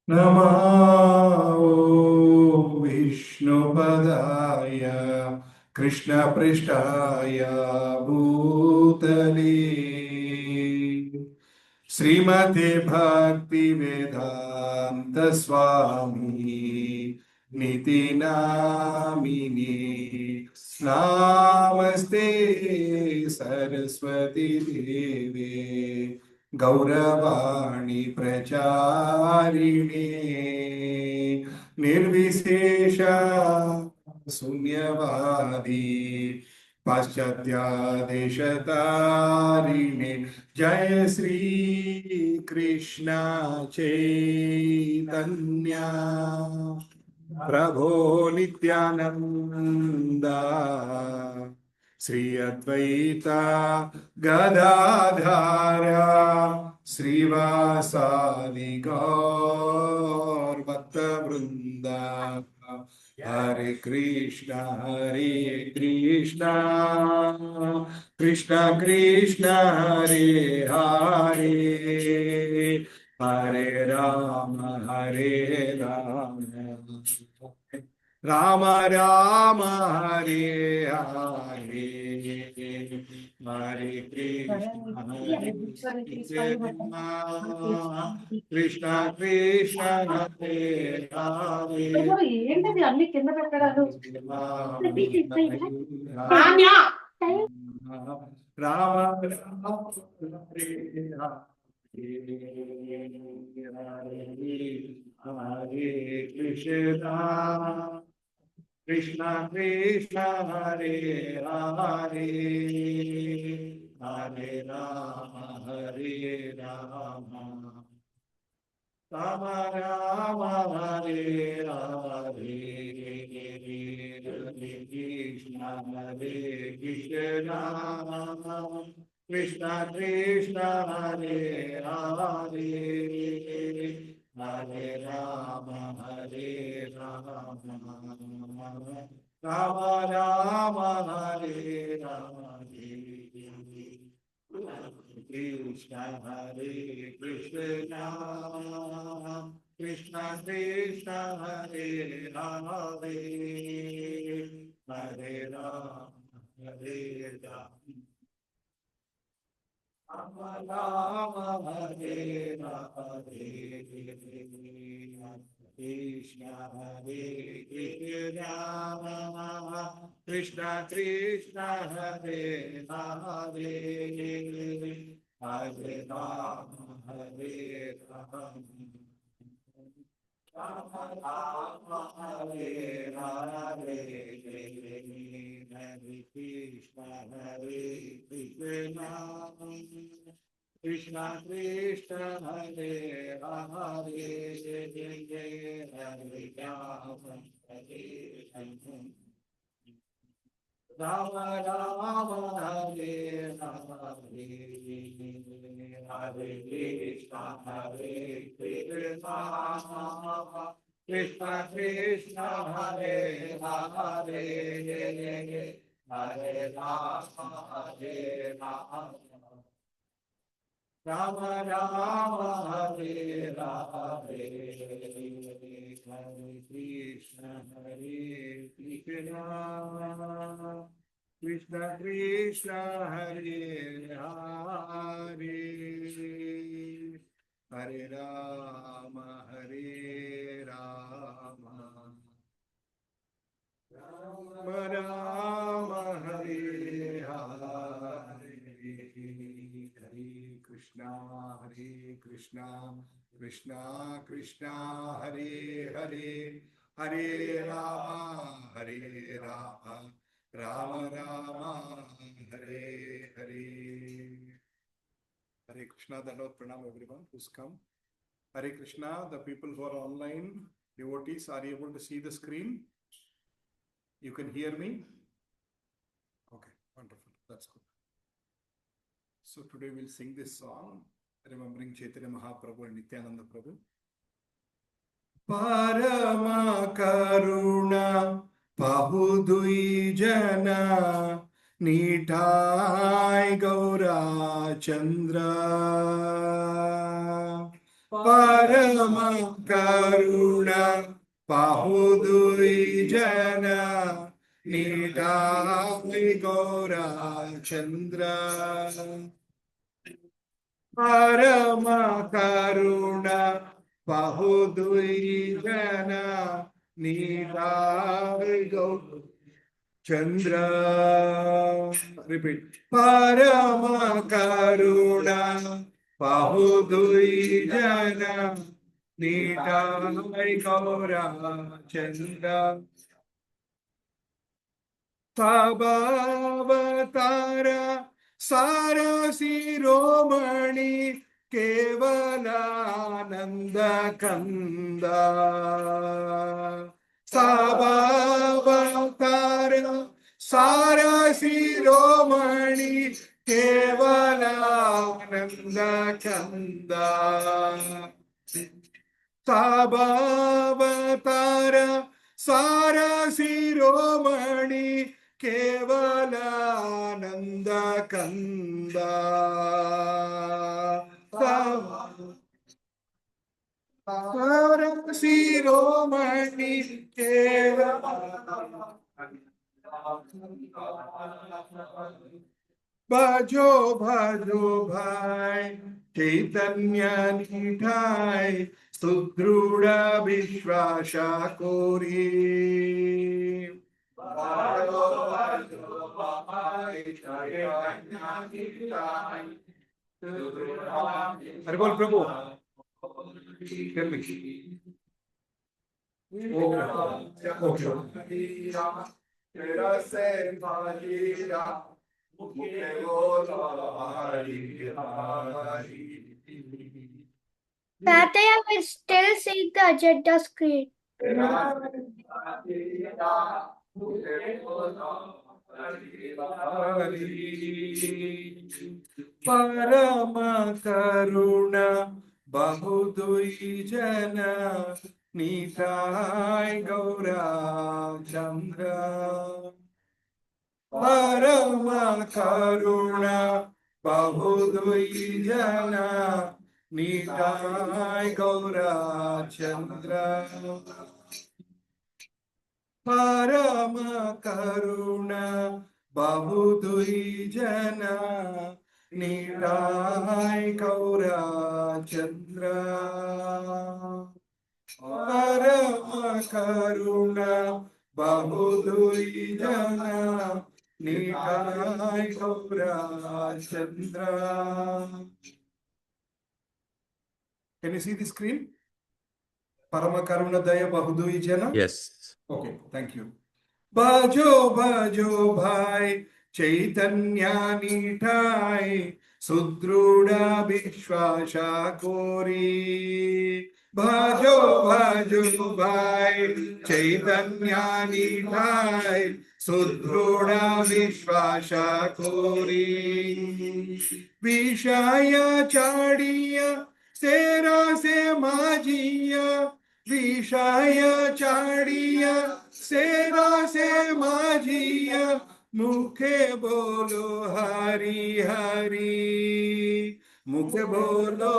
नमो विष्णुपदाय कृष्णपृष्ठाय भूतले श्रीमते भक्ति वेदांत स्वामी नीति नामिने नमस्ते सरस्वती देवे गौरवाणी प्रचारिणे निर्विशेष शून्यवादी पाश्चात्यादेशतारिणे जय श्री कृष्ण चैतन्य प्रभो नित्यानंदा श्री अद्वैता गदाधारा श्रीवासादि गौर भक्त वृंदा हरे कृष्णा कृष्णा कृष्णा हरे हरे हरे राम राम राम हरे हरे हरे कृष्ण कृष्ण हरे हरे ఏంటది అన్ని కింద పెట్టడాలు Ram Hare Hare Krishna Krishna Krishna Hare Hare Hare Ram Ram Ram Hare Hare Hare Krishna Krishna Krishna Hare Hare Hare Ram Ram Ram Hare Hare Krishna Krishna Krishna Krishna Hare Hare Hare Ram Ram Hare Hare Krishna Krishna Krishna Hare Hare Hare Ram Ram Ram Hare Hare Hare Krishna Krishna Krishna Hare Hare Hare Ram Ram Hare Hare Hare Krishna Krishna Krishna Hare Hare Hare Ram Ram Ram Hare Hare Hare Krishna Krishna Krishna Hare Hare Hare Ram Ram Ram Hare Hare Hare Krishna Krishna Krishna Hare Hare Hare Ram Ram Ram Hare Hare Hare Krishna, Dandavad Pranam everyone who's come. Hare Krishna, the people who are online, devotees, are you able to see the screen? You can hear me? Okay, wonderful, that's good. So today we'll sing this song, remembering Chaitanya Mahaprabhu and Nityananda Prabhu. Parama Karuna Pahudui Jana Nitai Gaura Chandra Parama परम करुणा बहुदुई जन निधाय गौरा चंद्र परम करुणा बहुदुई जन निधाय गौरा चंद्र repeat परम करुणा बहुदुई जन निधाय गौरा चंद्र तबावतार सार शिरोमणि केवलानंद कंद तबावतार सार शिरोमणि केवलानंद कंद तबावतार सार शिरोमणि केवलानंद कंद सार शिरोमणि भजो भजो भाई चैतन्य निठाय सुदृढ़ विश्वास कोरी अरे बोल प्रभु That I will still see the agenda screen. परम करुणा बहुदुई जन निताय गौरा चंद्र परम करुणा बहुदुई जन निताय गौरा चंद्र परम करुणा बहुदुई जन निताय गौरा चंद्र परम करुणा बहुदुई जन निताय गौरा चंद्र Can you see the screen? Parama Karuna Daya Bahudui Jana? Yes. Okay, thank you. Bajo Bajo Bhai Chaitanya Nitai Sudruda Vishwasha Kori Bajo Bajo Bhai Chaitanya Nitai Sudruda Vishwasha Kori Vishaya Chadiya सेरा से माझिया विषय चाड़िया सेरा से माझिया मुखे बोलो हरि हरि मुखे बोलो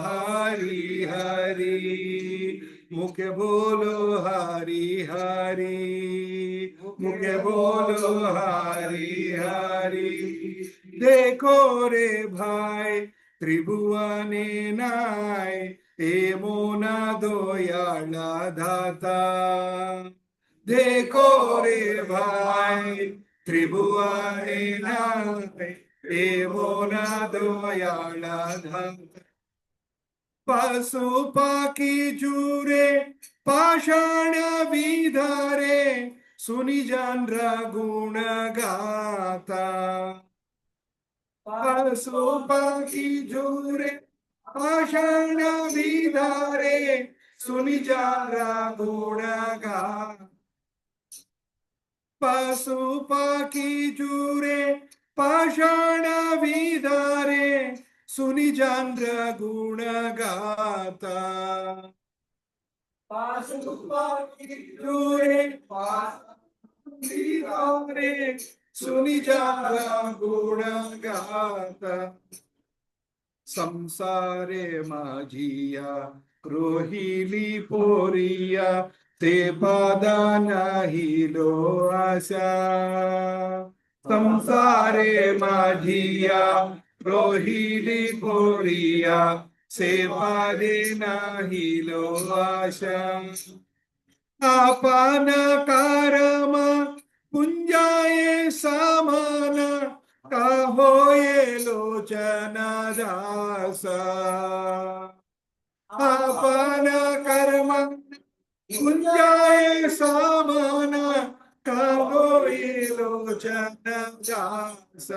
हरि हरि मुखे बोलो हरि हरि मुखे बोलो हरि हरि देखो रे भाई त्रिभुवने नाय एमोना दोयाला धाता देखो रे भाई त्रिभुवने नाय एमोना दोयाला धाता पशु पाखी जूरे पाषाण विधारे सुनि जान गुण गाता पशु पाखी जूरे पाषाण विधारे सुनि जारा गुण गा पशु पाखी जूरे पाषाण विधारे सुनि जान्र गुण गाता पशु पाखी जूरे विधारे सुनि जान्र गुण गाता संसारे माझिया रोहिली पोरिया ते पादा नाही लो आशा संसारे माझिया रोहिली पोरिया सेवादे नाही लो आशा आपण कारम पुंजाये सामान का होये लोचन दास आपण कर्म पुंजाये सामान का होये लोचन दास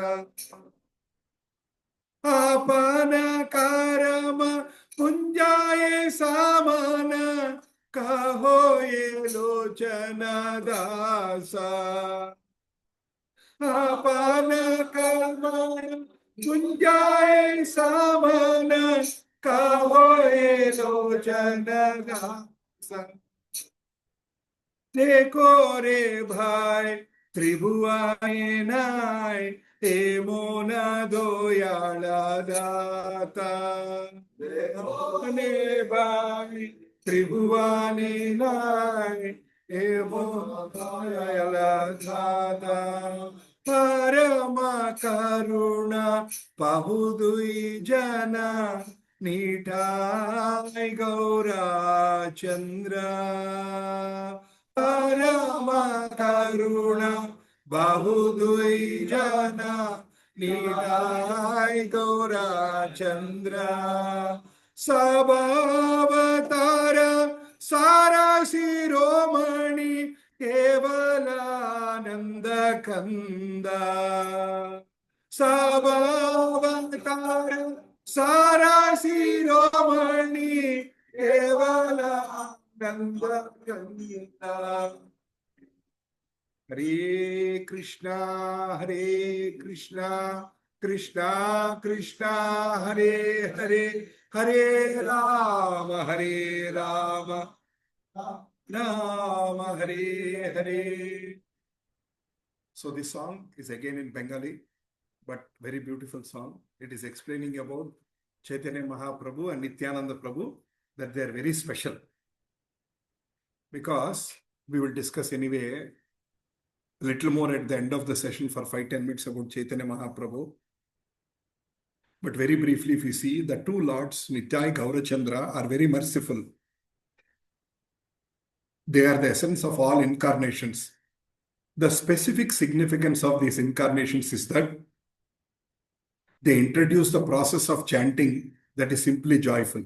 आपण कर्म पुंजाये सामान का होये लोचन दासा आपण कर्म पुंजाये सामान का होये लोचन दासा देखो रे भाई त्रिभुवने नाय ते मोन दोयाळा दाता देखो रे भाई त्रिभुवने नाय ते मोन दोयाळा दाता परम करुणा पाहुदुई जना निठाय गौरा चंद्र परम करुणा बहुदुई जना निठाय गौरा चंद्र सबावतार सारा शिरोमणि केवलानंद कंदा सबावतार सारा शिरोमणि केवलानंद कंदा हरे Krishna Krishna Krishna Hare Hare Hare Ram Ram Hare Hare. So this song is again in Bengali, but very beautiful song. It is explaining about Chaitanya Mahaprabhu and Nityananda Prabhu, that they are very special. Because we will discuss anyway a little more at the end of the session for 5-10 minutes about Chaitanya Mahaprabhu. But very briefly, if you see, the two lords, Nityai Gaurachandra, are very merciful. They are the essence of all incarnations. The specific significance of these incarnations is that they introduce the process of chanting that is simply joyful.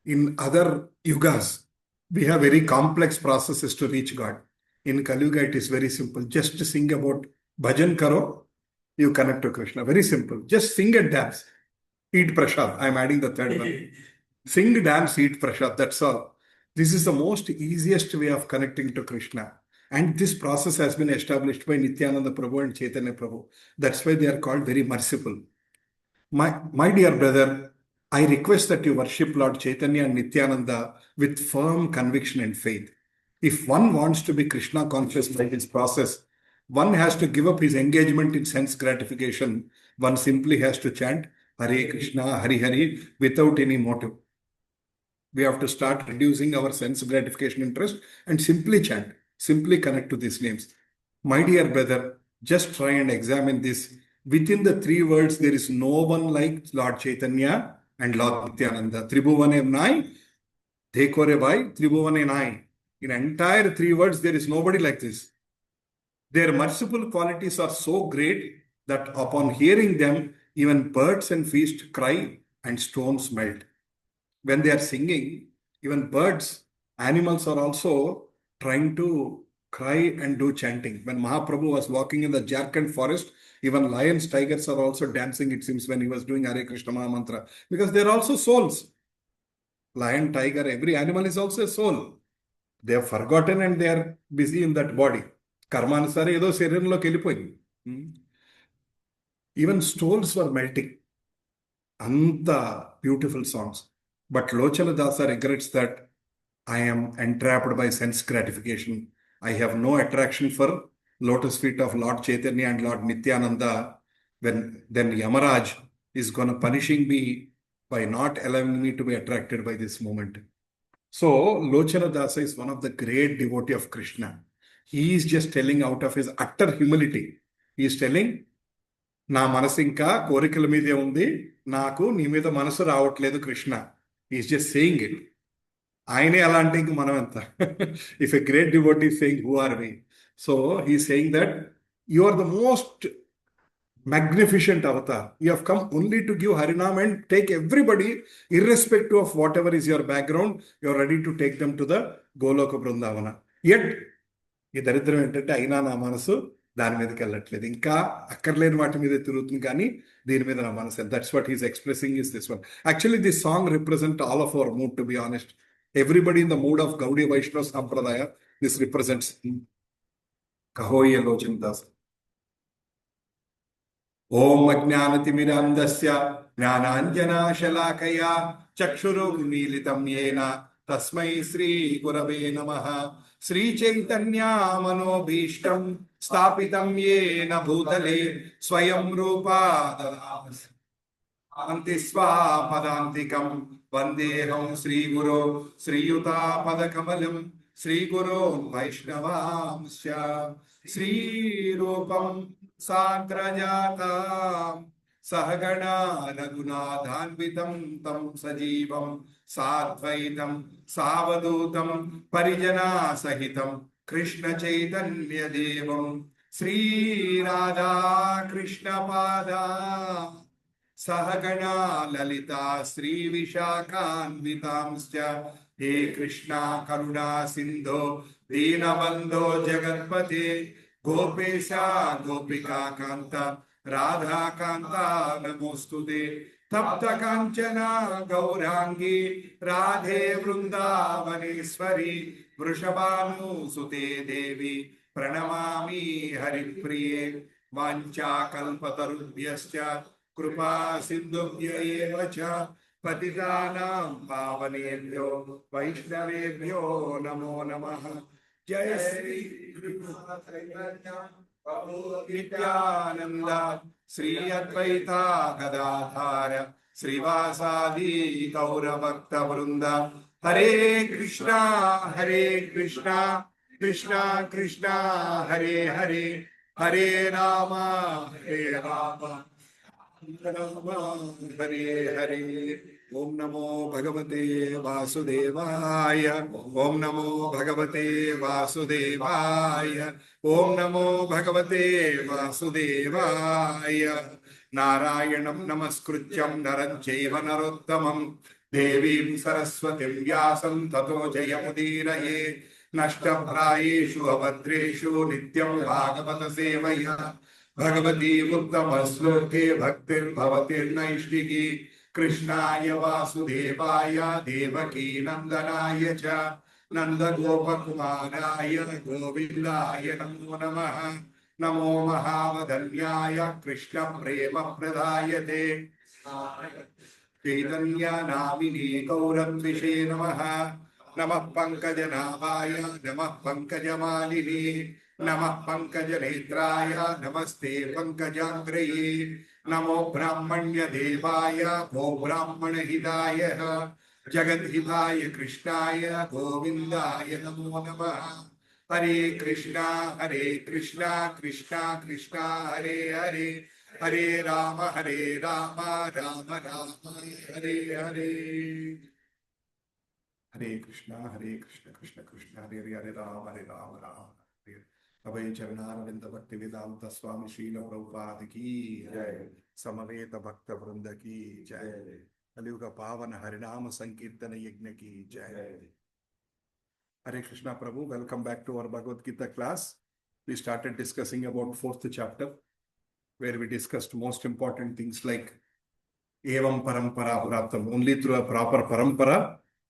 In other yugas, we have very complex processes to reach God. In Kali Yuga, it is very simple. Just sing about bhajan karo, you connect to Krishna. Very simple. Just sing and dance. Eat prasad. I am adding the third one. Sing, dance, eat prasad. That's all. This is the most easiest way of connecting to Krishna. And this process has been established by Nityananda Prabhu and Chaitanya Prabhu. That's why they are called very merciful. My dear brother, I request that you worship Lord Chaitanya and Nityananda with firm conviction and faith. If one wants to be Krishna conscious by this process, one has to give up his engagement in sense gratification. One simply has to chant Hare Krishna, Hari Hari without any motive. We have to start reducing our sense gratification interest and simply chant, simply connect to these names. My dear brother, just try and examine this. Within the three words, there is no one like Lord Chaitanya and Lord Nityananda. Tribhuvane Nai, Dekore Bhai, Tribhuvane Nai. In entire three words, there is nobody like this. Their merciful qualities are so great that upon hearing them, even birds and fish cry and stones melt. When they are singing, even birds, animals are also trying to cry and do chanting. When Mahaprabhu was walking in the Jharkhand forest, even lions, tigers are also dancing, it seems, when he was doing Hare Krishna Maha Mantra. Because they are also souls. Lion, tiger, every animal is also a soul. They have forgotten and they are busy in that body. Karmanusara edo sharirlo kellipoyindi. Even stones were melting. Anta beautiful songs. But Lochana Dasa regrets that I am entrapped by sense gratification. I have no attraction for lotus feet of Lord Chaitanya and Lord Nityananda. Then Yamaraj is going to punishing me by not allowing me to be attracted by this moment. So, Lochana Dasa is one of the great devotee of Krishna. He is just telling out of his utter humility. He is telling, నా మనసు ఇంకా కోరికల మీదే ఉంది, నాకు నీ మీద మనసు రావట్లేదు Krishna. Is just saying it. ఆయనే అలా అంటే ఇంక మనం ఎంత. If a great devotee saying who are we. So he saying that you are the most magnificent avatar. You have come only to give Harinam and take everybody, irrespective of whatever is your background, you are ready to take them to the Goloka Brindavana. Yet, ఈ దరిద్రం ఏంటంటే అయినా నా మనసు దాని మీదకి వెళ్ళట్లేదు, ఇంకా అక్కర్లేని వాటి మీద తిరుగుతుంది కానీ దీని మీద నా మనసు. That's what he's expressing is this one. Actually this song represent all of our mood, to be honest. Everybody in the mood of Gaudiya Vaishnava సంప్రదాయ, దిస్ రిప్రజెంట్స్. కహోయ లోచన్ దాస్. ఓం అజ్ఞానతిమిరాంధస్య జ్ఞానాంజనాశలాకయా చక్షురున్మీలితం యేన తస్మై శ్రీ గురవే నమః. శ్రీచైతన్య మనోభీష్టం స్థాపితం యేన భూతలే స్వయం రూపా దదాతి స్వాపదాంతికం. వందేహం శ్రీగురో శ్రీయుతాపదకమలం శ్రీగురో వైష్ణవాంశ. శ్రీరూపం సాంద్రజాతాం సహగణా రఘునాథాన్వితం తం సజీవం సాద్వైతం సావధూతం పరిజనా సహితం కృష్ణ చైతన్య దేవం శ్రీరాధా కృష్ణ పాదా సహగణా లలితా శ్రీ విశాఖాన్వితాంశ్చ. హే కృష్ణ కరుణా సింధో దీనబంధో జగత్పతే గోపేశ గోపికా కాంత రాధాకాంత నమోస్తుతే. తప్త కాంచన గౌరాంగి రాధే వృందావనేశ్వరి వృషభానుసుతే దేవి ప్రణమామి హరిప్రియే. వాంఛాకల్పతరుభ్యశ్చ కృపా సింధుభ్య ఏవ చ పతితానాం పావనేభ్యో వైష్ణవేభ్యో నమో నమః. జయ శ్రీ నిత్యానంద శ్రీ అద్వైత గదాధార శ్రీవాసాది గౌరభక్త వృంద. హరే కృష్ణ కృష్ణ కృష్ణ హరే హరే, హరే రామ రామ హరే హరే. ఓం నమో భగవతే వాసుదేవాయ. ఓం నమో భగవతే వాసుదేవాయ. ఓం నమో భగవతే వాసుదేవాయ. నారాయణం నమస్కృత్యం నరం చైవ నరోత్తమం దేవీం సరస్వతిం వ్యాసం తతో జయముదీరయే. నష్టప్రాయేషు అభద్రేషు నిత్యం భాగవత సేవయా. భగవతీ ఉత్తమ శ్లోకే భక్తిర్భవతిర్నైష్టికీ. కృష్ణాయ వాసుదేవాయ దేవకీ నందనాయ చ నందగోపకుమారాయ గోవిందాయ నమో నమః. నమో మహావదన్యాయ కృష్ణ ప్రేమ ప్రదాయతే. చైతన్య నామినే గౌరద్విషే నమః. నమః పంకజనాభాయ నమః పంకజమాలినే నమః పంకజనేత్రాయ నమస్తే పంకజాగ్రయే. నమో బ్రాహ్మణ్య దేవాయ గో బ్రాహ్మణ హితాయ జగద్హితాయ కృష్ణాయ గోవిందాయ నమో నమః. హరే కృష్ణ కృష్ణ కృష్ణ హరే హరే, హరే రామ రామ రామ హరే హరే. హరే కృష్ణ కృష్ణ కృష్ణ హరే హరే, హరే రామ రామ హరే. అభయ చరణారవింద భక్తి వేదాంత స్వామి శ్రీల ప్రభుపాద కీ జయ. సమవేత భక్త వృంద కీ జయ. కలియుగ పావన హరినామ సంకీర్తన యజ్ఞ key Jaya. Hare Krishna Prabhu, welcome back to our Bhagavad Gita class. We started discussing about 4th chapter, where we discussed most important things like Evam Parampara Praptam. Only through a proper parampara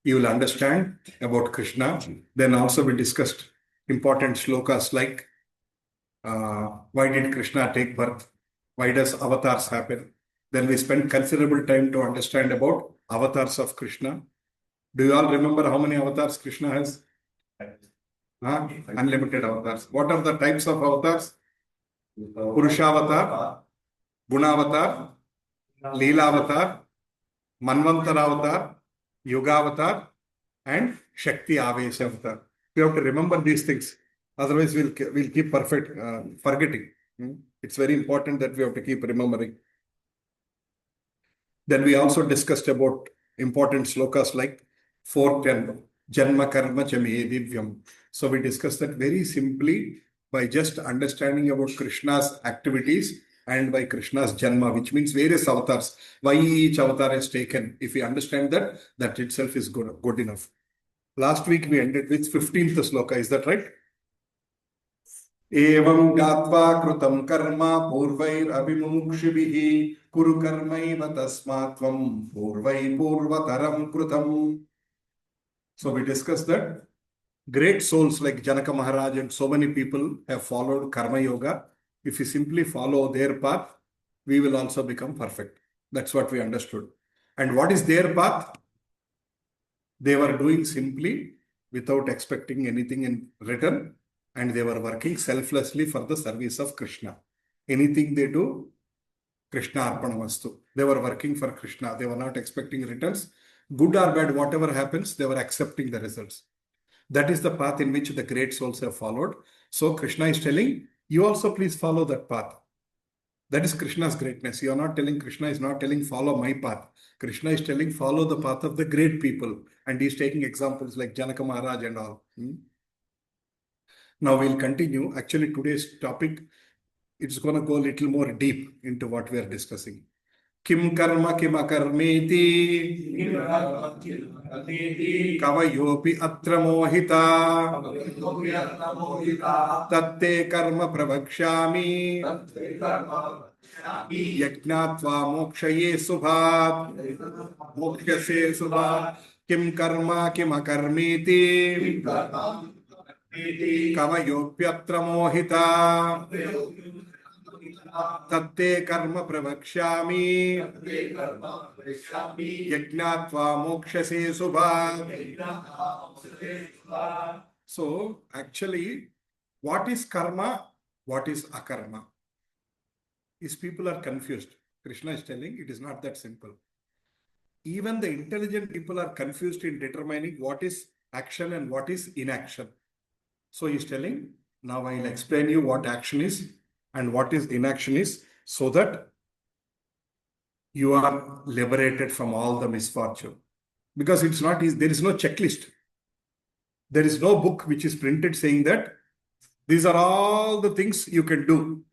you will understand about Krishna. Then also we discussed important slokas like why did Krishna take birth? Why does avatars happen? Then we spent considerable time to understand about avatars of Krishna. Do you all remember how many avatars Krishna has? Unlimited avatars. What are the types of avatars? Purusha avatar, Guna avatar, Leela Manvantar Avatar, Yoga Avatar, and Shakti Avesh Avatar. We have to remember these things. Otherwise, we'll keep forgetting. It's very important that we have to keep remembering. Then we also discussed about important slokas like 410, Janma Karma Chame Divyam. So we discussed that very simply by just understanding about Krishna's activities and by Krishna's Janma, which means various avatars, why each avatar is taken. If we understand that, that itself is good enough. Last week we ended with 15th sloka, is that right? Evam gatva krutam karma purvair abhimumukshibhihi kuru karmaiva tasmatvam purvai purvataram krutam. So we discussed that great souls like Janaka Maharaj and so many people have followed karma yoga. If we simply follow their path, we will also become perfect. That's what we understood. And what is their path? They were doing simply without expecting anything in return. And they were working selflessly for the service of Krishna. Anything they do, Krishna Arpanamastu. They were working for Krishna. They were not expecting returns. Good or bad, whatever happens, they were accepting the results. That is the path in which the great souls have followed. So Krishna is telling, you also please follow that path. That is Krishna's greatness. You are not telling, Krishna is not telling, follow my path. Krishna is telling, follow the path of the great people. And he is taking examples like Janaka Maharaj and all. Now we'll continue. Actually, today's topic, it's going to go a little more deep into what we are discussing. Kim karma kim akarmeti kavayopi atra mohita tatte karma pravakshami yajnatva mokshaye subhat kim karma kim akarmeti kavayopyatra mohita tatte karma pravakshami yajnatva mokshase subhat. So actually, what is karma? What is akarma? Is people are confused. Krishna is telling it is not that simple. Even the intelligent people are confused in determining what is action and what is inaction. So he is telling, now I will explain you what action is and what is inaction is, so that you are liberated from all the misfortune. Because it's not easy. There is no checklist. There is no book which is printed saying that these are all the things you can do.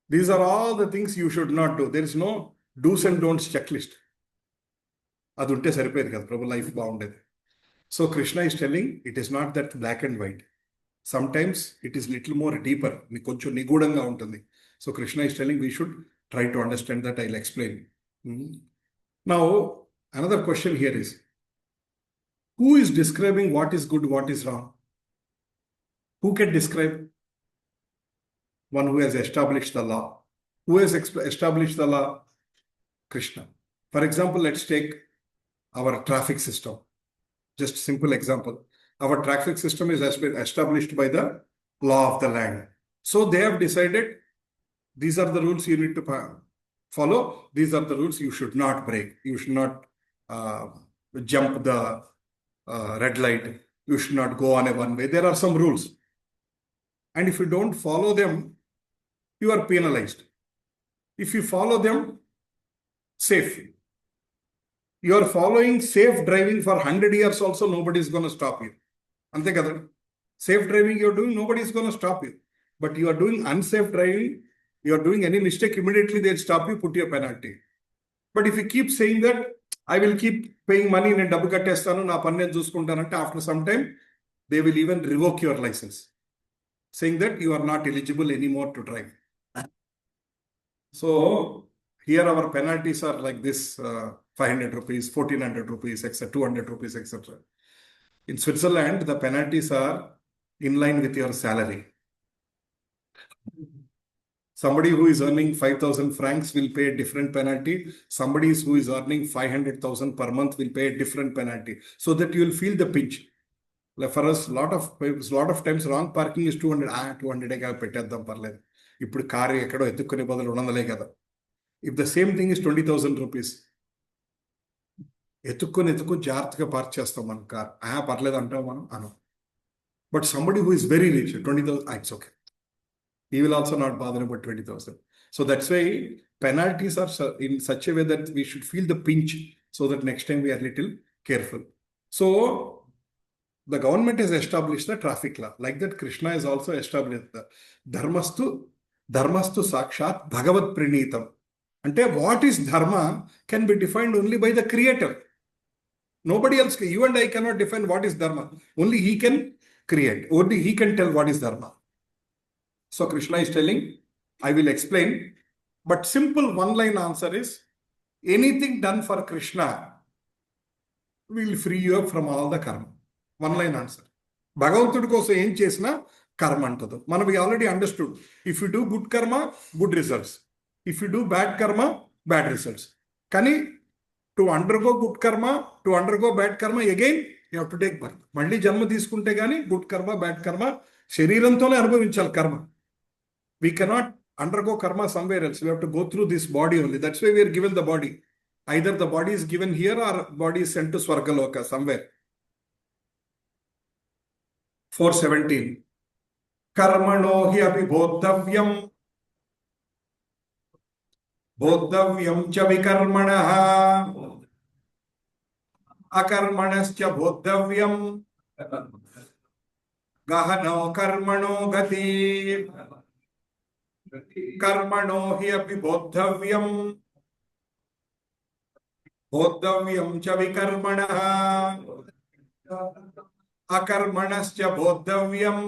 These are all the things you should not do. There is no do's and don'ts checklist. Adunte saripedi kada Prabhu life bounded. So Krishna is telling it is not that black and white. Sometimes it is little more deeper. Konchu nigudanga untundi. So Krishna is telling we should try to understand that. I'll explain. Now, another question here is, who is describing what is good, what is wrong? Who can describe? One who has established the law. Who has established the law? Krishna. For example, let's take our traffic system. Just simple example. Our traffic system is established by the law of the land. So they have decided these are the rules you need to follow. These are the rules you should not break. You should not jump the red light. You should not go on a one way. There are some rules. And if you don't follow them, you are penalized. If you follow them, safe. You are following safe driving for 100 years also, nobody is going to stop you. Ante kada. Safe driving you are doing, nobody is going to stop you. But you are doing unsafe driving, you are doing any mistake, immediately they'll stop you, put you a penalty. But if you keep saying that, I will keep paying money in a double kattestanu, na panne chuskuntanante, after some time, they will even revoke your license, saying that you are not eligible anymore to drive. So here our penalties are like this, 500 rupees, 1400 rupees, etc., 200 rupees, etc. In Switzerland, the penalties are in line with your salary. Somebody who is earning 5,000 francs will pay a different penalty. Somebody who is earning 500,000 per month will pay a different penalty, so that you will feel the pinch. Like for us, lot of times wrong parking is 200. 200 పెట్టేద్దాం పర్లేదు. ఇప్పుడు car ఎక్కడో ఎత్తుక్కునే బదులు 200 కదా. If the same thing is 20,000 rupees, ఎత్తుక్కొని జాగ్రత్తగా park చేస్తాం మన car. పర్లేదు అంటాం మనం అను. But somebody who is very rich, 20,000, it's okay. He will also not bother about 20,000. So that's why penalties are in such a way that we should feel the pinch so that next time we are little careful. So the government has established the traffic law. Like that, Krishna has also established the dharmastu sakshat bhagavat prinitam. Ante what is dharma can be defined only by the creator. Nobody else, you and I cannot define what is dharma. Only he can create. Only he can tell what is dharma. So Krishna is telling, I will explain, but simple one-line answer is, anything done for Krishna will free you up from all the karma. One-line answer. భగవంతుడి కోసం ఏం చేసినా కర్మ అంటదు. మనం already understood. If you do good karma, good results. If you do bad karma, bad results. కానీ to undergo good karma, to undergo bad karma, again you have to take birth. మళ్ళీ జన్మ తీసుకుంటే కానీ గుడ్ కర్మ, బ్యాడ్ కర్మ శరీరంతోనే అనుభవించాలి కర్మ. We cannot undergo karma somewhere else. We have to go through this body only. That's why we are given the body. Either the body is given here or body is sent to Swargaloka somewhere. 4:17. Karmano hi api bodhavyam cha vikarmanah akarmanascha bodhavyam gahano karmano gati कर्मणो हि अपि बोद्धव्यम च विकर्मणः अकर्मणश्च बोद्धव्यम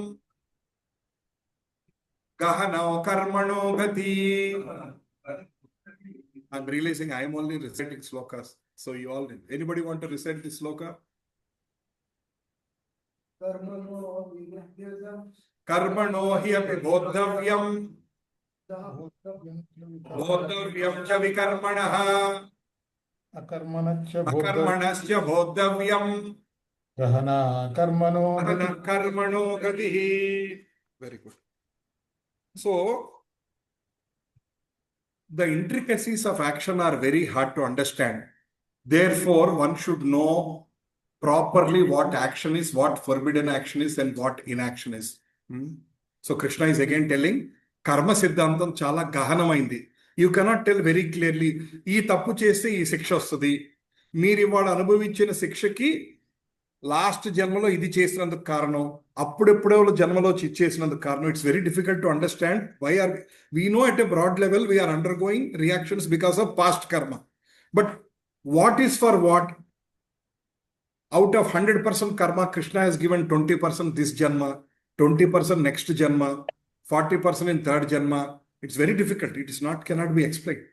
गहनो कर्मणो गति. I'm realizing I am only reciting slokas. So you all, anybody want to recite this sloka? कर्मणो हि अपि बोद्धव्यम च विकर्मणः अकर्मणश्च बोद्धव्यम गहना कर्मणो गतिः. Very good. So the intricacies of action are very hard to understand. Therefore, one should know properly what action is, what forbidden action is, and what inaction is. So Krishna is again telling, కర్మ సిద్ధాంతం చాలా గహనమైంది. You cannot tell very clearly, ఈ తప్పు చేస్తే ఈ శిక్ష వస్తుంది, మీరు ఇవాళ అనుభవించిన శిక్షకి లాస్ట్ జన్మలో ఇది చేసినందుకు కారణం, అప్పుడెప్పుడో జన్మలో చేసినందుకు కారణం. It's very difficult to understand. Why are we no at a broad level we're undergoing reactions because of past karma. But what is for what? Out of 100% karma, Krishna has given 20% this janma, 20% next janma, 40% in third janma. It's very difficult. It is not, cannot be explained.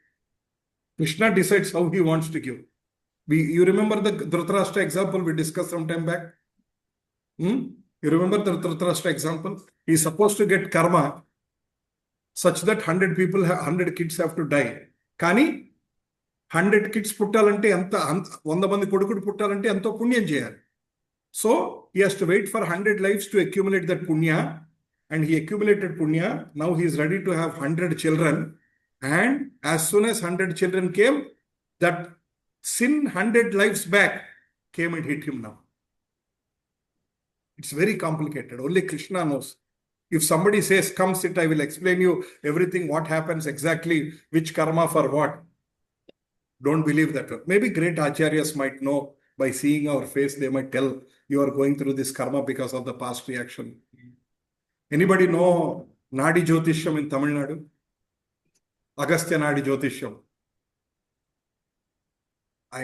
Krishna decides how he wants to give. You remember the Dhritarashtra example we discussed some time back? You remember the Dhritarashtra example? He is supposed to get karma such that 100 kids have to die. Kani 100 kids పుట్టాలంటే ఎంత, 100 మంది కొడుకుడు పుట్టాలంటే ఎంతో పుణ్యం చేయాలి. So he has to wait for 100 lives to accumulate that punya, and he accumulated punya. Now he is ready to have 100 children, and as soon as 100 children came, that sin 100 lives back came and hit him now. It's very complicated. Only Krishna knows. If somebody says, come sit, I will explain you everything, what happens exactly, which karma for what. Don't believe that. Maybe great acharyas might know by seeing our face, they might tell you are going through this karma because of the past reaction. Anybody know Nadi Jyotishyam in Tamil Nadu? Agastya Nadi Jyotishyam.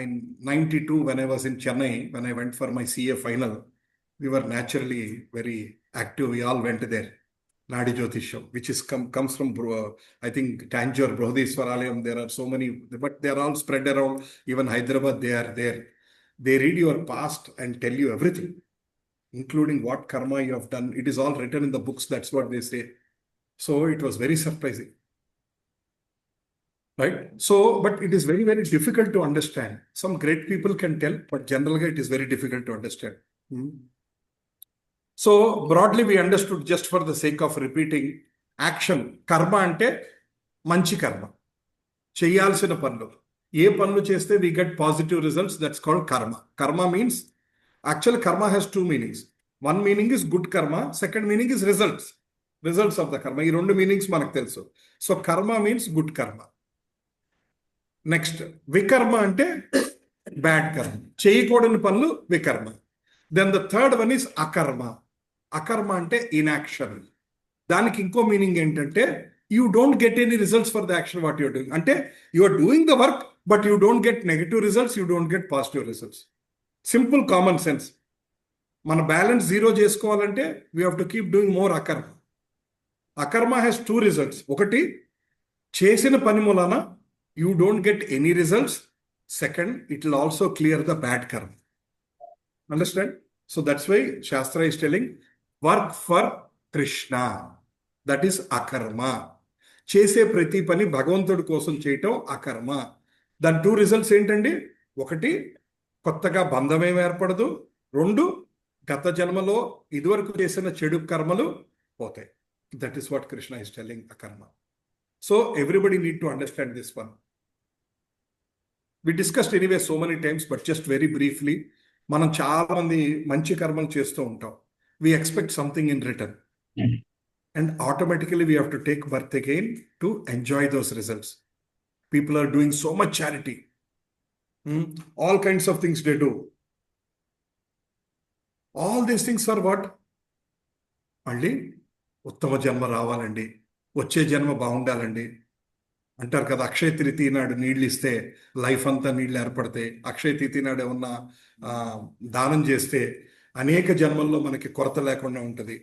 In 92, when I was in Chennai, when I went for my CA final, we were naturally very active. We all went there. Nadi Jyotishyam, which is comes from, I think, Tanjore, Brihadiswaralayam. There are so many, but they are all spread around. Even Hyderabad, they are there. They read your past and tell you everything, including what karma you have done. It is all written in the books. That's what they say. So it was very surprising. Right? So, but it is very, very difficult to understand. Some great people can tell, but generally it is very difficult to understand. So broadly we understood, just for the sake of repeating, action, karma ante manchi karma. చేయాల్సిన పనులు. ఏ పనులు చేస్తే we get positive results, that's called karma. Karma means, actually karma has two meanings. One meaning is good karma, second meaning is results. Results of the karma. ఈ రెండు meanings మనకు తెలుసు. So karma means good karma. Next vikarma అంటే bad karma, చేయకూడని పనులు వికర్మ. Then the third one is akarma. అకర్మ అంటే ఇన్యాక్షన్. దానికి ఇంకో మీనింగ్ ఏంటంటే you don't get any results for the action what you're doing. అంటే you are doing the work but you don't get negative results, you don't get positive results. Simple common sense. మన balance zero చేసుకోవాలంటే we have to keep doing more అకర్మ. అకర్మ has two results. ఒకటి, చేసిన పని మూలాన you don't get any results. Second, it will also clear the bad karma. Understand? So that's why Shastra is telling work for Krishna. That is akarma. చేసే ప్రతి పని భగవంతుడి కోసం చేయటం అకర్మ. దాని టూ రిజల్ట్స్ ఏంటండి? ఒకటి, కొత్తగా బంధమేం ఏర్పడదు. రెండు, గత జన్మలో ఇదివరకు చేసిన చెడు కర్మలు పోతాయి. That is what Krishna is telling, అకర్మ. So everybody need to understand this one. We discussed anyway so many times, but just very briefly, మనం చాలా మంది మంచి కర్మలు చేస్తూ ఉంటాం. We expect something in return. And automatically we have to take birth again to enjoy those results. People are doing so much charity. All kinds of things they do. All these things are what? మళ్ళీ ఉత్తమ జన్మ రావాలండి, వచ్చే జన్మ బాగుండాలండి అంటారు కదా. అక్షయ తృతీయ నాడు నీళ్ళు ఇస్తే లైఫ్ అంతా నీళ్ళు ఏర్పడతాయి. అక్షయ తృతీయ నాడు ఏమన్నా దానం చేస్తే అనేక జన్మల్లో మనకి కొరత లేకుండా ఉంటుంది.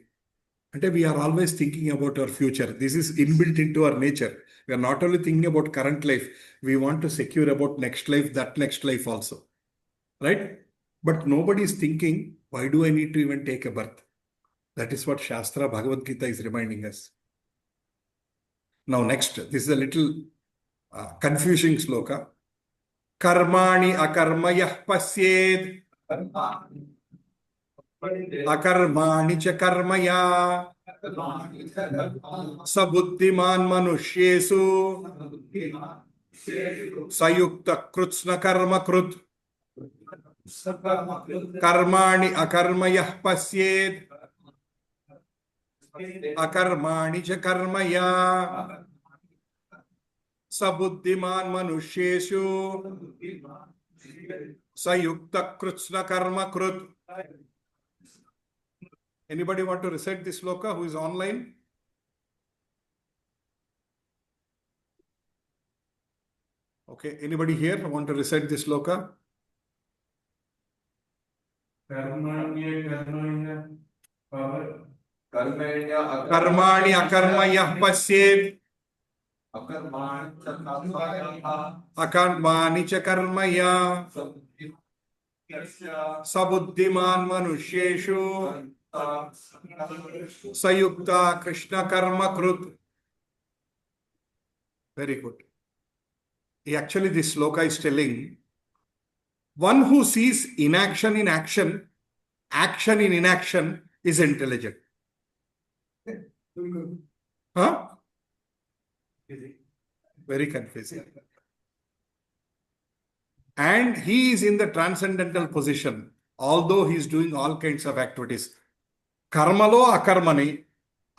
అంటే we're always thinking about our future. This is inbuilt into our nature. We're not only thinking about current life, we want to secure about next life, that next life also, right? But nobody is thinking, why do I need to even take a birth? That is what Shastra, Bhagavad Gita is reminding us. Now next, this is a little confusing sloka. Karmani akarmayah pasyed akarmani cha karmaya sabuddhiman manushesu sayukta krutsna karma krut karmani akarmayah pasyed అకర్మాణి చ కర్మయా సబుద్ధిమాన్ మనుష్యేషు సయుక్త కృత్స్న కర్మ కృత్. Anybody want to recite this sloka who is online? Okay, anybody here want to recite this sloka? कर्माणि अकर्मयः पश्येत् अकर्माणि च कर्मया सबुद्धिमान् मनुष्येषु सयुक्ता कृष्ण कर्म कृत. Very good. Actually, this sloka is telling one who sees inaction in action, action in inaction is intelligent. Huh? Very confusing. And he is in the transcendental position, although he is doing all kinds of activities. Karmalo akarmani,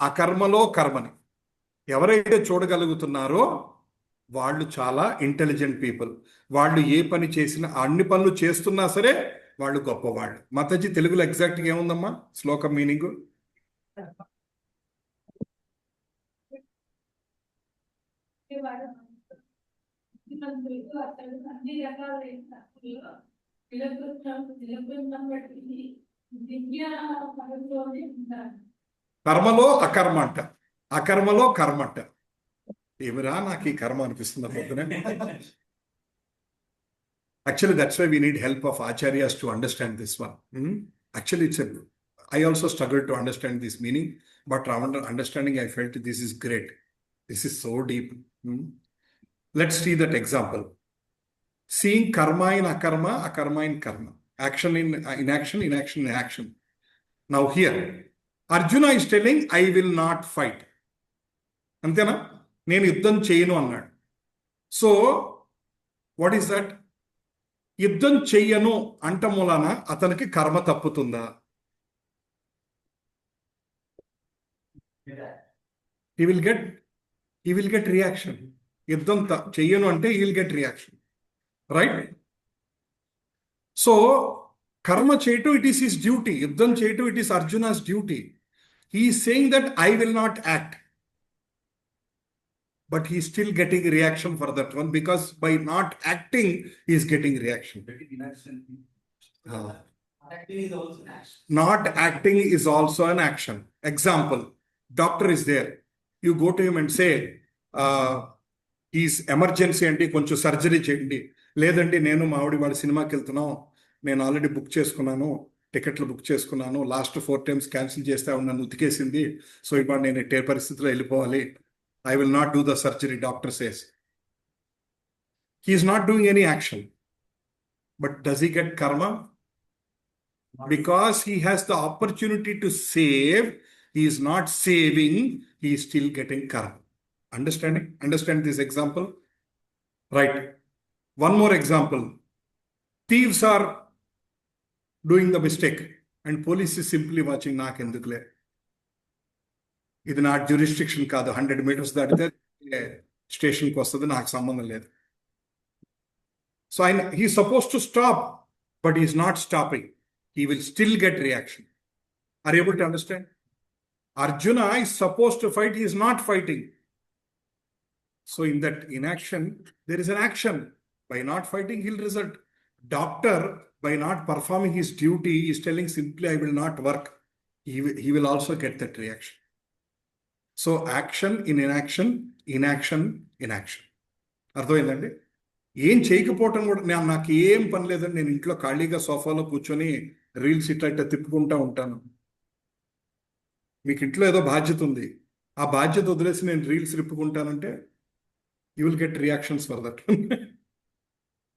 akarmalo karmani. ఎవరైతే చూడగలుగుతున్నారో వాళ్ళు చాలా intelligent people. వాళ్ళు ఏ పని చేసినా, అన్ని పనులు చేస్తున్నా సరే వాళ్ళు గొప్పవాళ్ళు. మాతాజీ, తెలుగులో ఎగ్జాక్ట్గా ఏముందమ్మా శ్లోకం మీనింగ్? కర్మలో అకర్మ అంట, అకర్మలో కర్మ అంట. ఏమిరా నాకు ఈ కర్మ అనిపిస్తుంది పొద్దునే. Actually, that's why we need help of acharyas to understand this one. Actually, I also struggled to understand this meaning, but after understanding, I felt this is great. This is so deep. Let's see that example. Seeing karma in akarma, akarma in karma. Action in inaction, inaction in action. Now here, Arjuna is telling, I will not fight. Antena? నేను యుద్ధం చేయను అన్నాడు. So what is that? యుద్ధం చెయ్యను అంట మూలాన అతనికి కర్మ తప్పుతుందా? He will get reaction. యుద్ధం చెయ్యను అంటే he will get reaction. Right? So కర్మ చేయటం, it is his duty. యుద్ధం చేయటం, it is Arjuna's duty. He is saying that I will not act. But he is still getting reaction for that one, because by not acting, he is getting reaction. Not acting is also an action. Example, doctor is there. You go to him and say, he's emergency అంటే కొంచెం surgery చేయండి. లేదండి నేను మా ఆవిడ వాళ్ళ సినిమాకి వెళ్తున్నాం, నేను ఆల్రెడీ బుక్ చేసుకున్నాను, టికెట్లు బుక్ చేసుకున్నాను, లాస్ట్ 4 times క్యాన్సిల్ చేస్తే ఆవిడ నన్ను ఉతికేసింది, సో ఇవాళ నేను ఎట్టే పరిస్థితిలో వెళ్ళిపోవాలి, I will not do the surgery, doctor says. He is not doing any action. But does he get karma? Because he has the opportunity to save, he is not saving, he is still getting karma. Understand this example? Right. One more example. Thieves are doing the mistake and police is simply watching. Naakendukle. ఇది నా jurisdiction కాదు, 100 meters దాటితే స్టేషన్కి వస్తుంది, నాకు సంబంధం లేదు. So he suppose to stop, but is not stopping. He will still get reaction. Are able to understand? Arjuna is supposed to fight, he is not fighting. So in that inaction, there is an action. By not fighting, he'll result. Doctor, by not performing his duty, is telling simply, I will not work. He will also get that reaction. So action in inaction, inaction in action. అర్థమైందండి? ఏం చేయకపోవటం కూడా, నాకు ఏం పని లేదండి, నేను ఇంట్లో ఖాళీగా సోఫాలో కూర్చొని రీల్స్ ఇట్లా ఇట్లా తిప్పుకుంటూ ఉంటాను. మీకు ఇంట్లో ఏదో బాధ్యత ఉంది, ఆ బాధ్యత వదిలేసి నేను రీల్స్ తిప్పుకుంటానంటే you will get reactions for that.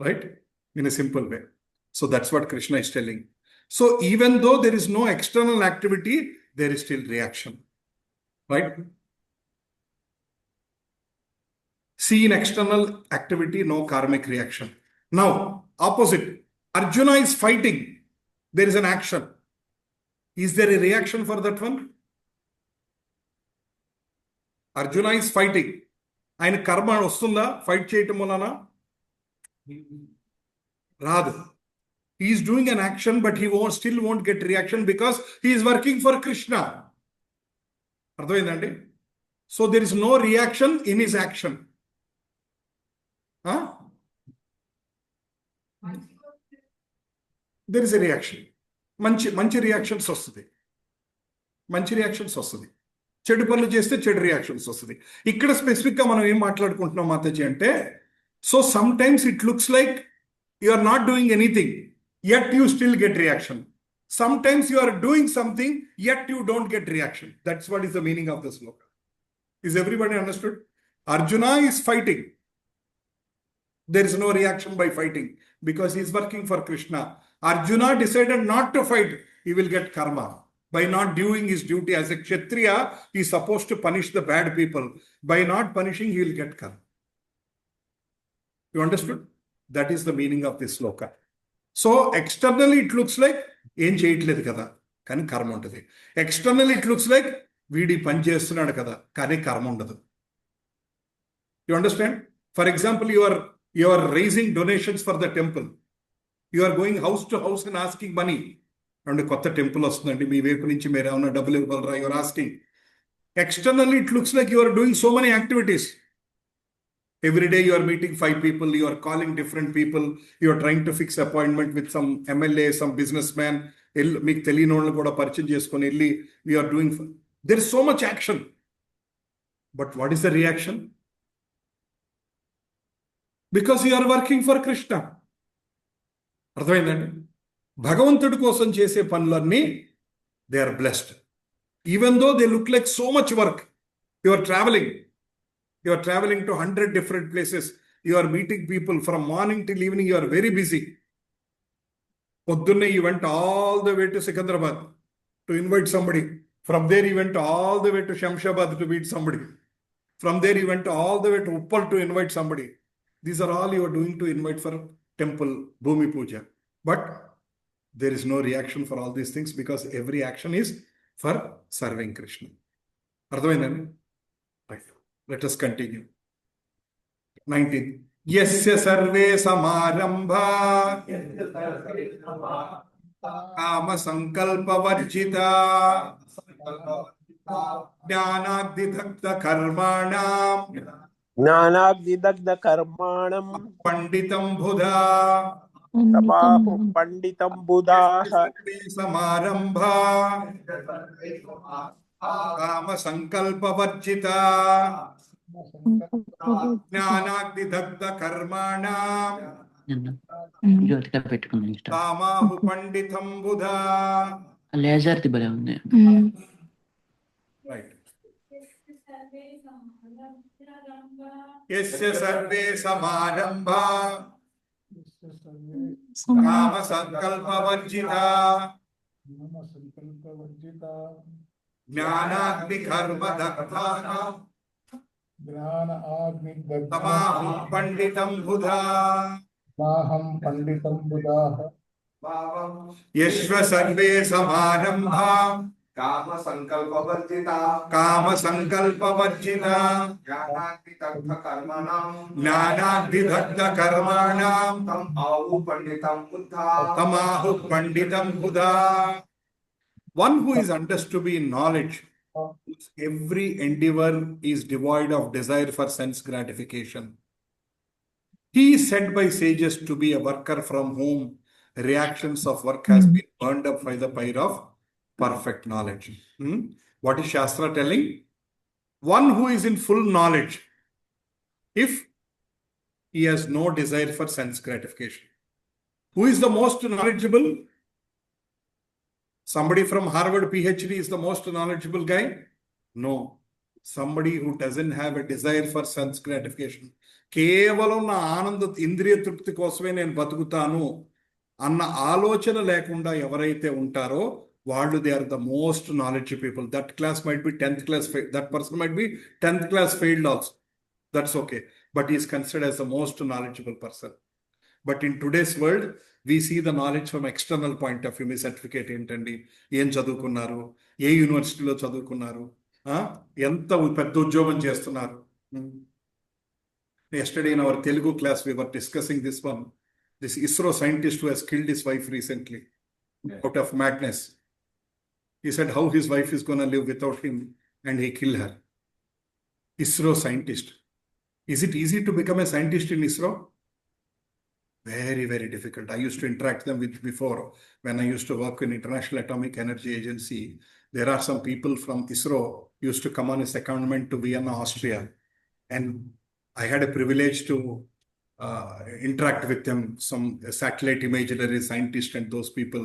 Right? In a simple way. So that's what Krishna is telling. So even though there is no external activity, there is still reaction. Right? See in external activity, no karmic reaction. Now, opposite. Arjuna is fighting. There is an action. Is there a reaction for that one? Arjuna is fighting. ఆయన కర్మ వస్తుందా fight చేయటం వలన? రాదు. He is doing an action, but he still won't get reaction because he is working for Krishna. అర్థమైందండి? So there is no reaction in his action. There is a reaction. మంచి reactions వస్తుంది, మంచి reactions వస్తుంది. చెడు పనులు చేస్తే చెడు reactions వస్తుంది. ఇక్కడ స్పెసిఫిక్గా మనం ఏం మాట్లాడుకుంటున్నాం మాతాజీ అంటే, so sometimes it looks like you are not doing anything, yet you still get reaction. Sometimes you are doing something, yet you don't get reaction. That's what is the meaning of the sloka. Is everybody understood? Arjuna is fighting. There is no reaction by fighting because he is working for Krishna. Arjuna decided not to fight. He will get karma. By not doing his duty as a Kshatriya, he is supposed to punish the bad people. By not punishing, he will get karma. You understood? That is the meaning of this sloka. So externally it looks like ఏం చేయట్లేదు కదా, కానీ కర్మ ఉంటుంది. External it looks like వీడి పని చేస్తున్నాడు కదా, కానీ కర్మ ఉండదు. You understand? For example, you are raising donations for the temple. You are going house to house and asking money. And కొత్త టెంపుల్ వస్తుందండి, మీ వైపు నుంచి మీరు ఏమైనా డబ్బులు ఇవ్వగలరా? You are asking. Externally it looks like you are doing so many activities. Every day you are meeting 5 people, you are calling different people, you are trying to fix appointment with some MLA, some businessman, మీకు తెలియని వాళ్ళని కూడా పరిచయం చేసుకొని వెళ్ళి we are doing, there is so much action. But what is the reaction? Because you are working for Krishna. అర్థమైందండి? భగవంతుడి కోసం చేసే పనులన్నీ they are blessed. Even though they look like so much work, you are traveling. You are traveling to 100 different places. You are meeting people from morning till evening. You are very busy. Poddunne you went all the way to Secunderabad to invite somebody. From there you went all the way to Shamshabad to meet somebody. From there you went all the way to Uppal to invite somebody. These are all you are doing to invite for temple, Bhumi Puja. But there is no reaction for all these things because every action is for serving Krishna. Ardhavainani? Right. Let us continue. 19. Yasya sarve samarambha kama sankalpa varjita jnanadidhakta karmanam ज्ञानाग्निदग्ध कर्माणं panditam budha तबाहु पंडितं बुधाः sarve samarambha kama sankalpa varjita jnanadidhakta karmanam జ్యోతిగా పెట్టుకున్నాను ఇష్టం kamahu panditam budha. లేజర్ది భలే ఉంది Right. Yasya sarve samarambha kama sankalpa varjita jnanagni karma dakthana tamahu panditam budha. Yashva sarve samarambha Kama sankalpa varjita jnanadidhakta karmanam jnanadidhakta karmanam tamahu panditam buddha. One who is understood to be in knowledge, every endeavor is devoid of desire for sense gratification. He is said by sages to be a worker from whom reactions of work has been burned up by the fire of perfect knowledge. What is Shastra telling? One who is in full knowledge, if he has no desire for sense gratification. Who is the most knowledgeable? Somebody from Harvard PhD is the most knowledgeable guy? No. Somebody who doesn't have a desire for sense gratification. కేవలం నా ఆనంద ఇంద్రియ తృప్తి కోసమే నేను బతుకుతాను అన్న ఆలోచన లేకుండా ఎవరైతే ఉంటారో వాళ్ళు they are the most knowledge people. That class might be 10th class that person might be 10th class failed also. That's okay. But he is considered as the most knowledgeable person. But in today's world, we see the knowledge from external point of view. Me certificate ఏంటండి, ఏం చదువుకున్నారు, ఏ యూనివర్సిటీలో చదువుకున్నారు, ఎంత పెద్ద ఉద్యోగం చేస్తున్నారు. Yesterday in our Telugu class, we were discussing this one. This ISRO scientist who has killed his wife recently out of madness. He said how his wife is going to live without him and he killed her. ISRO scientist. Is it easy to become a scientist in ISRO? Very, very difficult. I used to interact them with before when I used to work in International Atomic Energy Agency. There are some people from ISRO used to come on a secondment to Vienna, Austria. And I had a privilege to interact with them, some satellite imagery scientists and those people.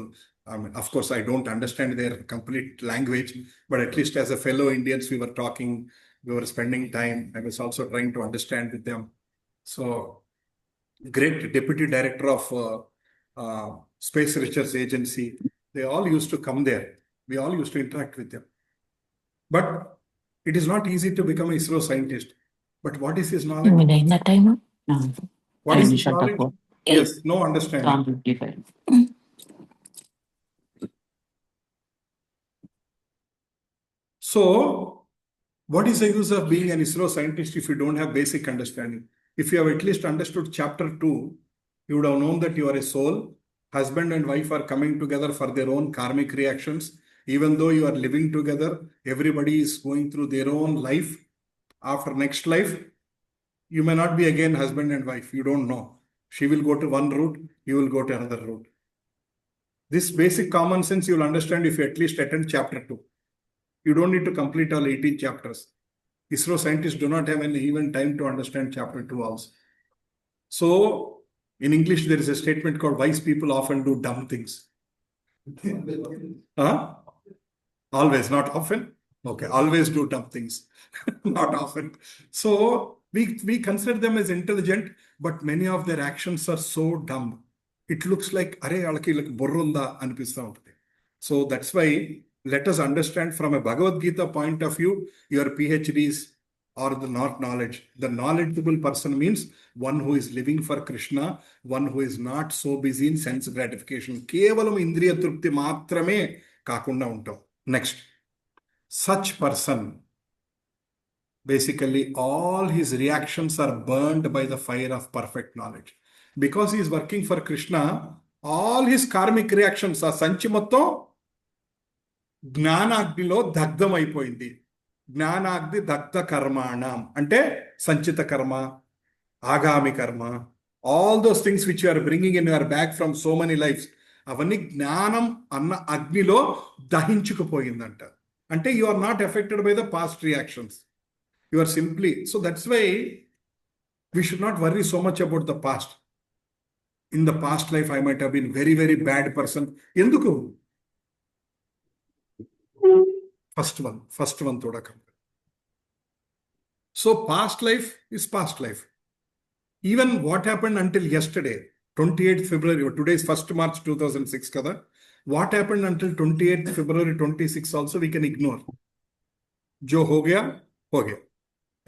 Of course, I don't understand their complete language, but at least as a fellow Indians, we were talking, we were spending time. I was also trying to understand with them. So, great deputy director of Space Research Agency, they all used to come there. We all used to interact with them. But it is not easy to become an ISRO scientist. But what is his knowledge? What is his knowledge? Yes, no understanding. So, what is the use of being an ISRO scientist if you don't have basic understanding? If you have at least understood Chapter 2, you would have known that you are a soul. Husband and wife are coming together for their own karmic reactions. Even though you are living together, everybody is going through their own life. After next life, you may not be again husband and wife. You don't know. She will go to one route, you will go to another route. This basic common sense you will understand if you at least attend Chapter 2. You don't need to complete all 18 chapters. ISRO scientists do not have even time to understand Chapter 2 also. So, in English, there is a statement called wise people often do dumb things. Always, not often. Okay, always do dumb things, not often. So, we consider them as intelligent, but many of their actions are so dumb. It looks like, are alaki like borrunda anipista untadi. So that's why let us understand from a Bhagavad Gita point of view, your PhDs, or the not knowledge. The knowledgeable person means one who is living for Krishna, one who is not so busy in sense gratification. Kevalam indriya trupti matrame kakunda untam. Next, such person, basically all his reactions are burned by the fire of perfect knowledge. Because he is working for Krishna, all his karmic reactions are sanchi మొత్తం జ్ఞానాగ్నిలో దగ్ధం అయిపోయింది. జ్ఞానాగ్ని దగ్ధ కర్మాణం అంటే సంచిత కర్మ, ఆగామి karma, all those things which you are bringing in your back from so many lifes, అవన్నీ జ్ఞానం అన్న అగ్నిలో దహించుకుపోయిందంట. అంటే you are not affected by the past reactions. You are simply, so that's why we should not worry so much about the past. In the past life, I might have been very, very bad person. Enduku? First one thoda come. So past life is past life. Even what happened until yesterday, 28th February, or today is 1st March 2006 kada. What happened until 28th February 26 also we can ignore. Jo ho gaya, ho gaya.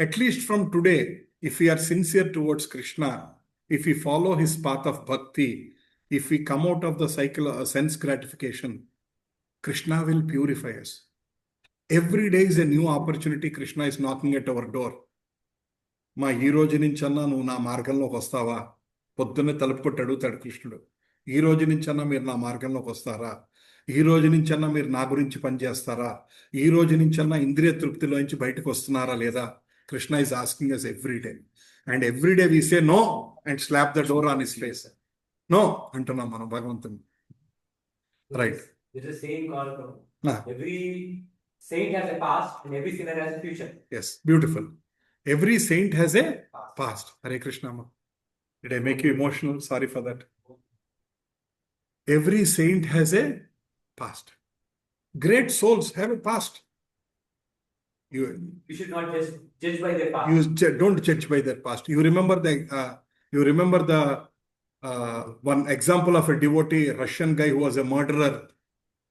At least from today, if we are sincere towards Krishna, if we follow his path of bhakti, if we come out of the cycle of sense gratification, Krishna will purify us. Every day is a new opportunity. Krishna is knocking at our door. మా ఈ రోజు నుంచన్నా నువ్వు నా మార్గంలోకి వస్తావా? పొద్దున్నే తలుపు కొట్టి అడుగుతాడు కృష్ణుడు. ఈ రోజు నుంచన్నా మీరు నా మార్గంలోకి వస్తారా? ఈ రోజు నుంచన్నా మీరు నా గురించి పనిచేస్తారా? ఈ రోజు నుంచన్నా ఇంద్రియ తృప్తిలోంచి బయటకు వస్తున్నారా లేదా? Krishna is asking us every day. And every day we say no and slap the door on his face. No, antunam manam Bhagavantan. Right. It is a saying called Ah. every saint has a past and every sinner has a future. Yes, beautiful. Every saint has a past. Hare Krishna. Did I make you emotional? Sorry for that. Every saint has a past. Great souls have a past. You should not just judge by their past. Don't judge by their past. You remember the one example of a devotee, Russian guy who was a murderer.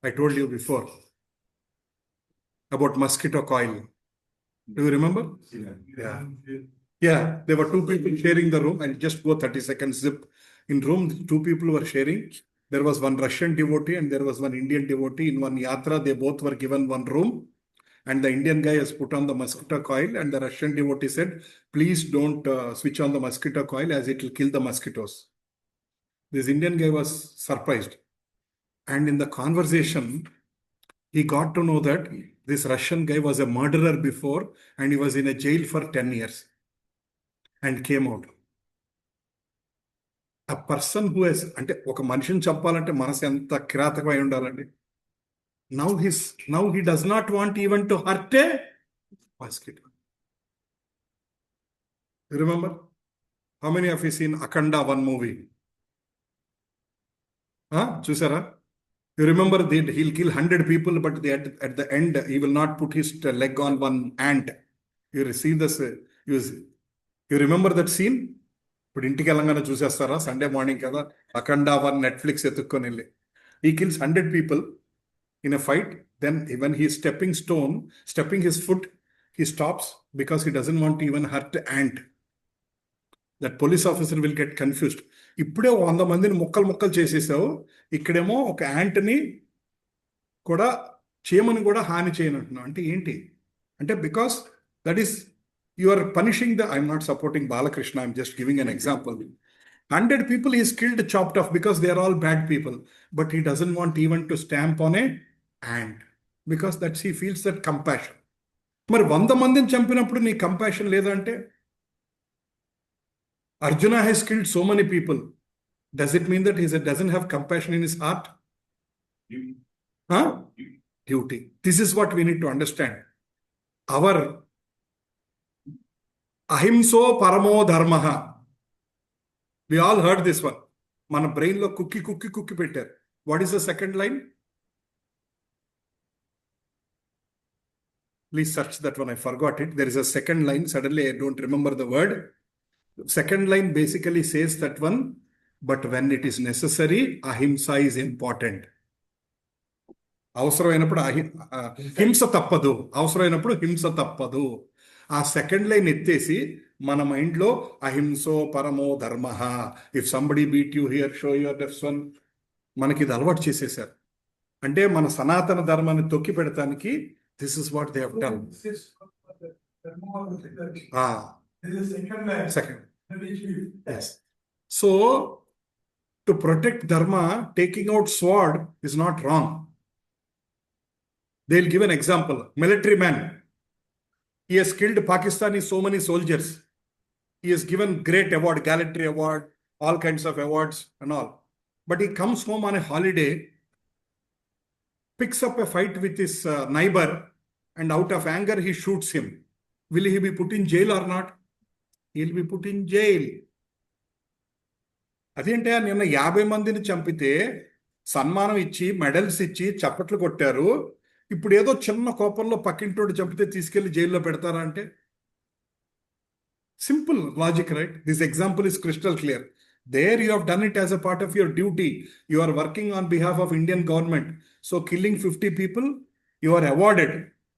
I told you before about mosquito coil. Do you remember? Yeah. There were two people sharing the room, and just go 30 seconds zip. In room, two people were sharing. There was one Russian devotee and there was one Indian devotee. In one yatra, they both were given one room. And the Indian guy has put on the mosquito coil, and the Russian devotee said, please don't switch on the mosquito coil as it will kill the mosquitoes. This Indian guy was surprised. And in the conversation, he got to know that this Russian guy was a murderer before, and he was in a jail for 10 years and came out. A person who has, ante oka manishini champalante manasu enta kiratakavai undalandi. Now he does not want even to hurt a mosquito. You remember? How many of you seen Akhanda, one movie? Chusara? You remember that he'll kill 100 people, but at the end, he will not put his leg on one ant. You receive this? You remember that scene? But ఇంటికి వెళ్ళంగానే చూసేస్తారా? Sunday morning కదా, అఖండ one Netflix ఎత్తుక్కొని వెళ్ళి. He kills 100 people in a fight. Then when he is stepping his foot, he stops because he doesn't want to even hurt the ant. That police officer will get confused. ఇప్పుడే 100 మందిని ముక్కలు చేసేసావు, ఇక్కడేమో ఒక యాంట్ని కూడా చీమని కూడా హాని చేయనంటున్నావు అంటే ఏంటి అంటే, because that is you are punishing I'm not supporting Balakrishna, I'm just giving an example. 100 people he is killed, chopped off because they are all bad people, but he doesn't want even to stamp on a ant because that he feels that compassion. మరి 100 మందిని చంపినప్పుడు నీ compassion లేదంటే, Arjuna has killed so many people. Does it mean that he doesn't have compassion in his heart? Duty. This is what we need to understand. Our ahimso paramo dharmaha. We all heard this one. Mana brain lo cookie పెట్టారు. What is the second line? Please search that one. I forgot it. There is a second line. Suddenly I don't remember the word. Second line basically says that one, but when it is necessary, ahimsa is important. అవసరమైనప్పుడు హింస తప్పదు. అవసరమైనప్పుడు హింస తప్పదు. ఆ second line ఎత్తేసి మన మైండ్లో అహింసో పరమో ధర్మ, if somebody beat you here show your left one, మనకి ఇది అలవాటు చేసేసారు. అంటే మన సనాతన ధర్మాన్ని తొక్కి పెడతానికి this is what they have done. Second. Yes. So to protect dharma, taking out sword is not wrong. They'll give an example. Military man, he has killed Pakistani so many soldiers. He has given great award, gallantry award, all kinds of awards and all. But he comes home on a holiday, picks up a fight with his neighbor, and out of anger he shoots him. Will he be put in jail or not? He'll be put in jail. అదేంటే నిన్న 50 మందిని చంపితే సన్మానం ఇచ్చి medals ఇచ్చి చప్పట్లు కొట్టారు, ఇప్పుడు ఏదో చిన్న కోపంలో పక్కింటోడు చంపితే తీసుకెళ్లి జైల్లో పెడతారా అంటే? Simple logic, right? This example is crystal clear. There you have done it as a part of your duty. You are working on behalf of Indian government. So killing 50 people, you are awarded.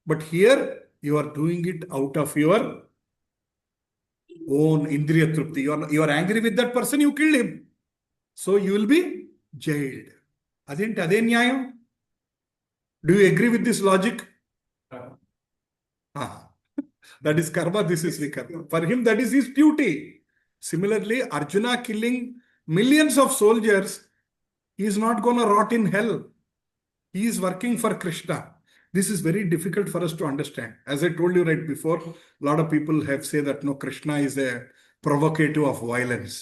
But here you are doing it out of your own indriya trupti. You are angry with that person, you killed him. So you will be jailed. అదేంటి, అదే న్యాయం? Do you agree with this logic? That is karma, this is vikarma. For him, that is his duty. Similarly, Arjuna killing millions of soldiers, he is not going to rot in hell. He is working for Krishna. This is very difficult for us to understand. As I told you right before, a lot of people have said that no, Krishna is a provocative of violence.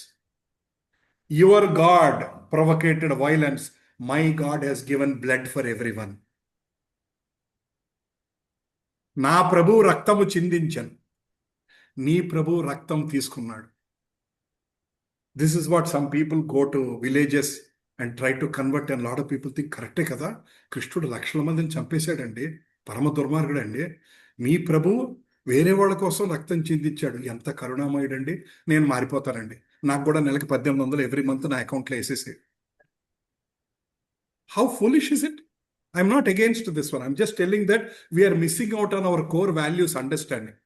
Your God provocated violence. My God has given blood for everyone. నా ప్రభు రక్తము చిందించను, నీ ప్రభు రక్తం తీసుకున్నాడు. This is what some people go to villages and try to convert, and a lot of people think కరెక్టే కదా, కృష్ణుడు లక్షల మందిని చంపేశాడండి, పరమ దుర్మార్గుడండి, మీ ప్రభు వేరే వాళ్ళ కోసం రక్తం చిందించాడు, ఎంత కరుణామయుడండి, నేను మారిపోతానండి, నాకు కూడా నెలకి 1800 ఎవ్రీ మంత్ నా అకౌంట్లో వేసేసి. How foolish is it? I'm not against this one. I'm just telling that we are missing out on our core values understanding.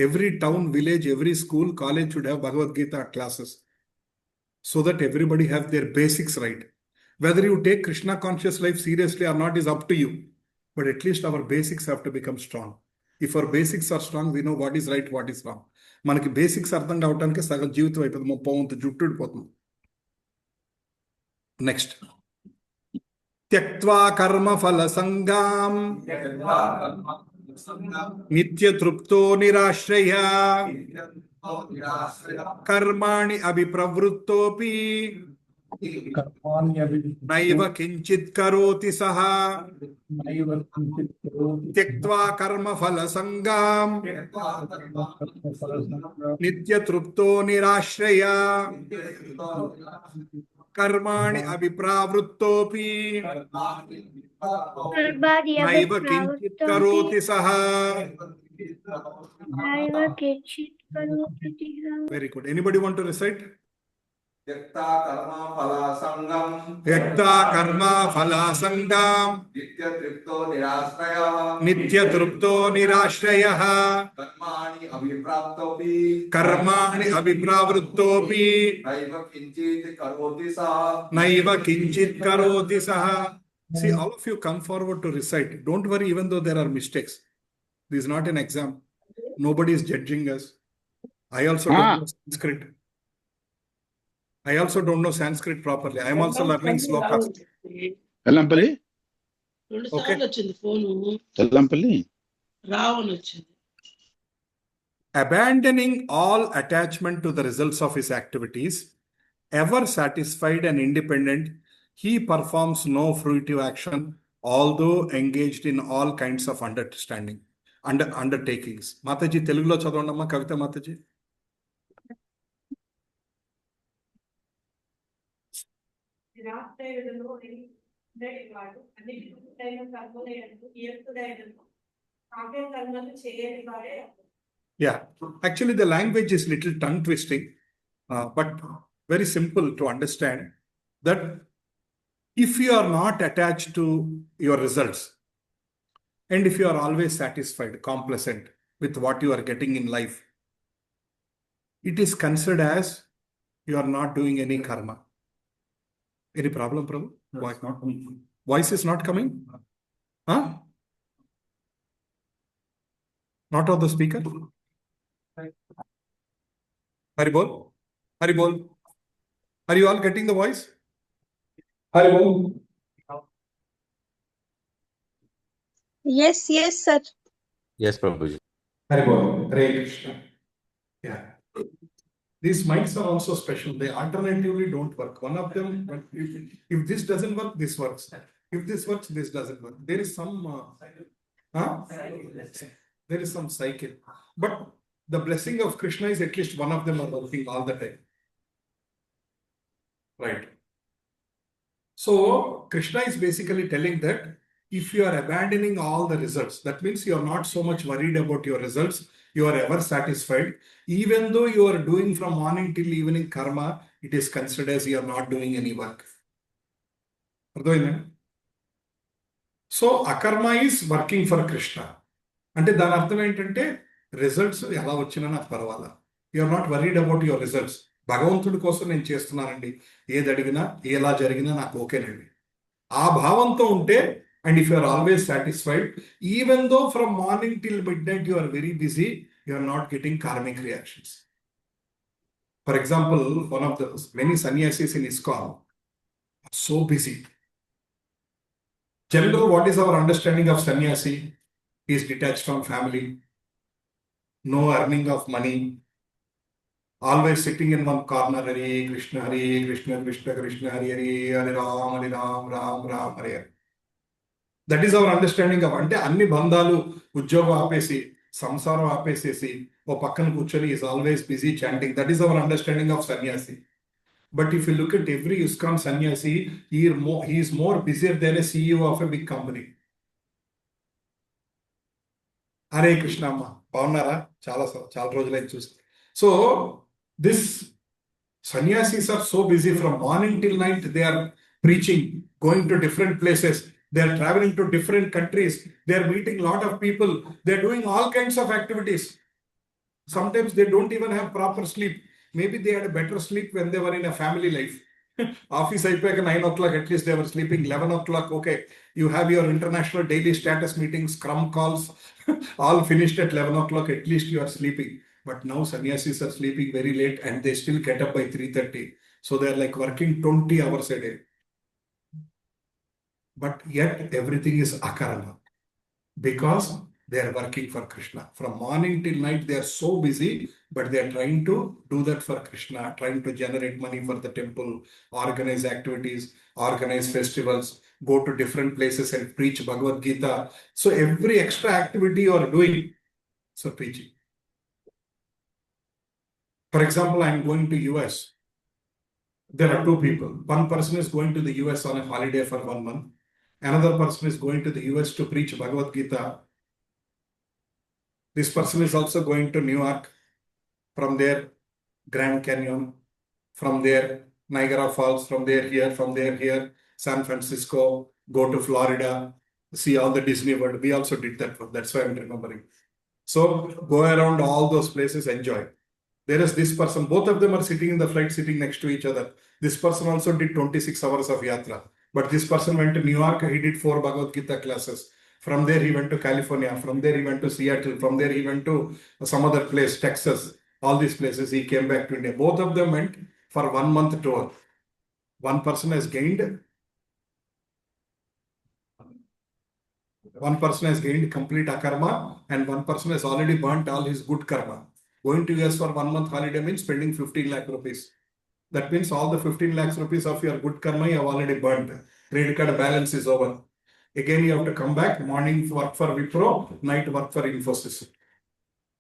Every town, village, every school, college should have Bhagavad Gita classes so that everybody have their basics right. Whether you take Krishna conscious life seriously or not is up to you. But at least our basics have to become strong. If our basics are strong, we know what is right, what is wrong. మనకి basics అర్థం కావటానికి సగం జీవితం అయిపోతుంది, 30 జుట్టు ఊడిపోతుంది. Next, త్యక్త్వా కర్మ ఫల సంగాం నిత్య తృప్తో నిరాశ్రయ కర్మాణి అభిప్రవృత్తోపి నైవ కించిత్ కరోతి సహ త్యక్త్వా కర్మ ఫల సంగాం నిత్య తృప్తో నిరాశ్రయ కర్మాణి అభిప్రావృత్తోపి నైవ కించిత్ కరోతి సహ. Very good. Anybody want to recite? Yakta karma phala sangam. Yakta karma phala sangam. Nitya tripto nirashraya. Nitya tripto nirashraya. Karmani abhipraptopi. Karmani abhipravrittopi. Naiva kinchit karoti saha. Naiva kinchit karoti saha. See, all of you come forward to recite. Don't worry, even though there are mistakes. This is not an exam. Nobody is judging us. I also don't know Sanskrit. I also don't know Sanskrit properly. I am also learning Slokas. Tellamapalli. Okay. Tellamapalli. Abandoning all attachment to the results of his activities, ever satisfied and independent, he performs no fruitive action, although engaged in all kinds of undertakings. Mataji, Telugulo chadavandamma Kavita Mataji. Yeah, actually the language is little tongue twisting, but very simple to understand that if you are not attached to your results and if you are always satisfied, complacent, with what you are getting in life, it is considered as you are not doing any karma. Any problem, Prabhu? Why not coming? Voice is not coming? Huh? Not on the speaker? Haribol? Haribol? Are you all getting the voice? Haribol? Yes, sir. Yes, Prabhuji. Haribol. Hare Krishna. Yeah. These mics are also special. They alternatively don't work. One of them, if this doesn't work, this works. If this works, this doesn't work. There is some, there is some cycle. But the blessing of Krishna is at least one of them are working all the time. Right. So Krishna is basically telling that if you are abandoning all the results, that means you are not so much worried about your results, you are ever satisfied. Even though you are doing from morning till evening karma, it is considered as you are not doing any work. So akarma is working for Krishna. అంటే దాని అర్థం ఏంటంటే results ఎలా వచ్చినా నాకు పర్వాలా. You are not worried about your results. భగవంతుడి కోసం నేను చేస్తున్నానండి, ఏది అడిగినా ఎలా జరిగినా నాకు ఓకేనండి. ఆ భావంతో ఉంటే, and if you are always satisfied, even though from morning till midnight you are very busy, you are not getting karmic reactions. For example, one of the many sannyasis in ISKCON so busy. General, what is our understanding of sannyasi? He is detached from family, no earning of money, always sitting in one corner, Hare Krishna, Krishna Krishna, Hare Ram, Ram Ram, Hare. That is our understanding of ante anni bandhalu udyogam aapesi samsaram aapesesi o pakkana kuchoni is always busy chanting. That is our understanding of sannyasi. But if you look at every ISKCON sannyasi, he is more busier than a CEO of a big company. Hare Krishna అమ్మ, బాగున్నారా? చాలా రోజులైంది చూసి. So this sannyasis are so busy from morning till night. They are preaching, going to different places, they are travelling to different countries, they are meeting lot of people, they are doing all kinds of activities. Sometimes they don't even have proper sleep. Maybe they had a better sleep when they were in a family life. Office అయిపోయాక 9 o'clock, at least they were sleeping. 11 o'clock, okay, you have your international daily status meetings, scrum calls, all finished at 11 o'clock, at least you are sleeping. But now sannyasis are sleeping very late and they still get up by 3:30. So they are like working 20 hours a day. But yet everything is akarma, because they are working for Krishna. From morning till night, they are so busy, but they are trying to do that for Krishna, trying to generate money for the temple, organize activities, organize festivals, go to different places and preach Bhagavad Gita. So every extra activity you are doing, so preaching. For example, I am going to US. There are two people. One person is going to the US on a holiday for 1 month. Another person is going to the US to preach Bhagavad Gita. This person is also going to New York, from there Grand Canyon, from there Niagara Falls, from there here, San Francisco, go to Florida, see all the Disney World. We also did that. That's why I'm remembering. So go around all those places, enjoy. There is this person, both of them are sitting in the flight, sitting next to each other. This person also did 26 hours of yatra. But this person went to New York, he did 4 Bhagavad Gita classes. From there, he went to California. From there, he went to Seattle. From there, he went to some other place, Texas. All these places, he came back to India. Both of them went for 1 month tour. One person has gained complete akarma, and one person has already burnt all his good karma. Going to US for 1 month holiday means spending 15 lakh rupees. That means all the 15 lakhs rupees of your good karma you have already burnt. Credit card balance is over. Again, you have to come back, morning work for Wipro, night work for Infosys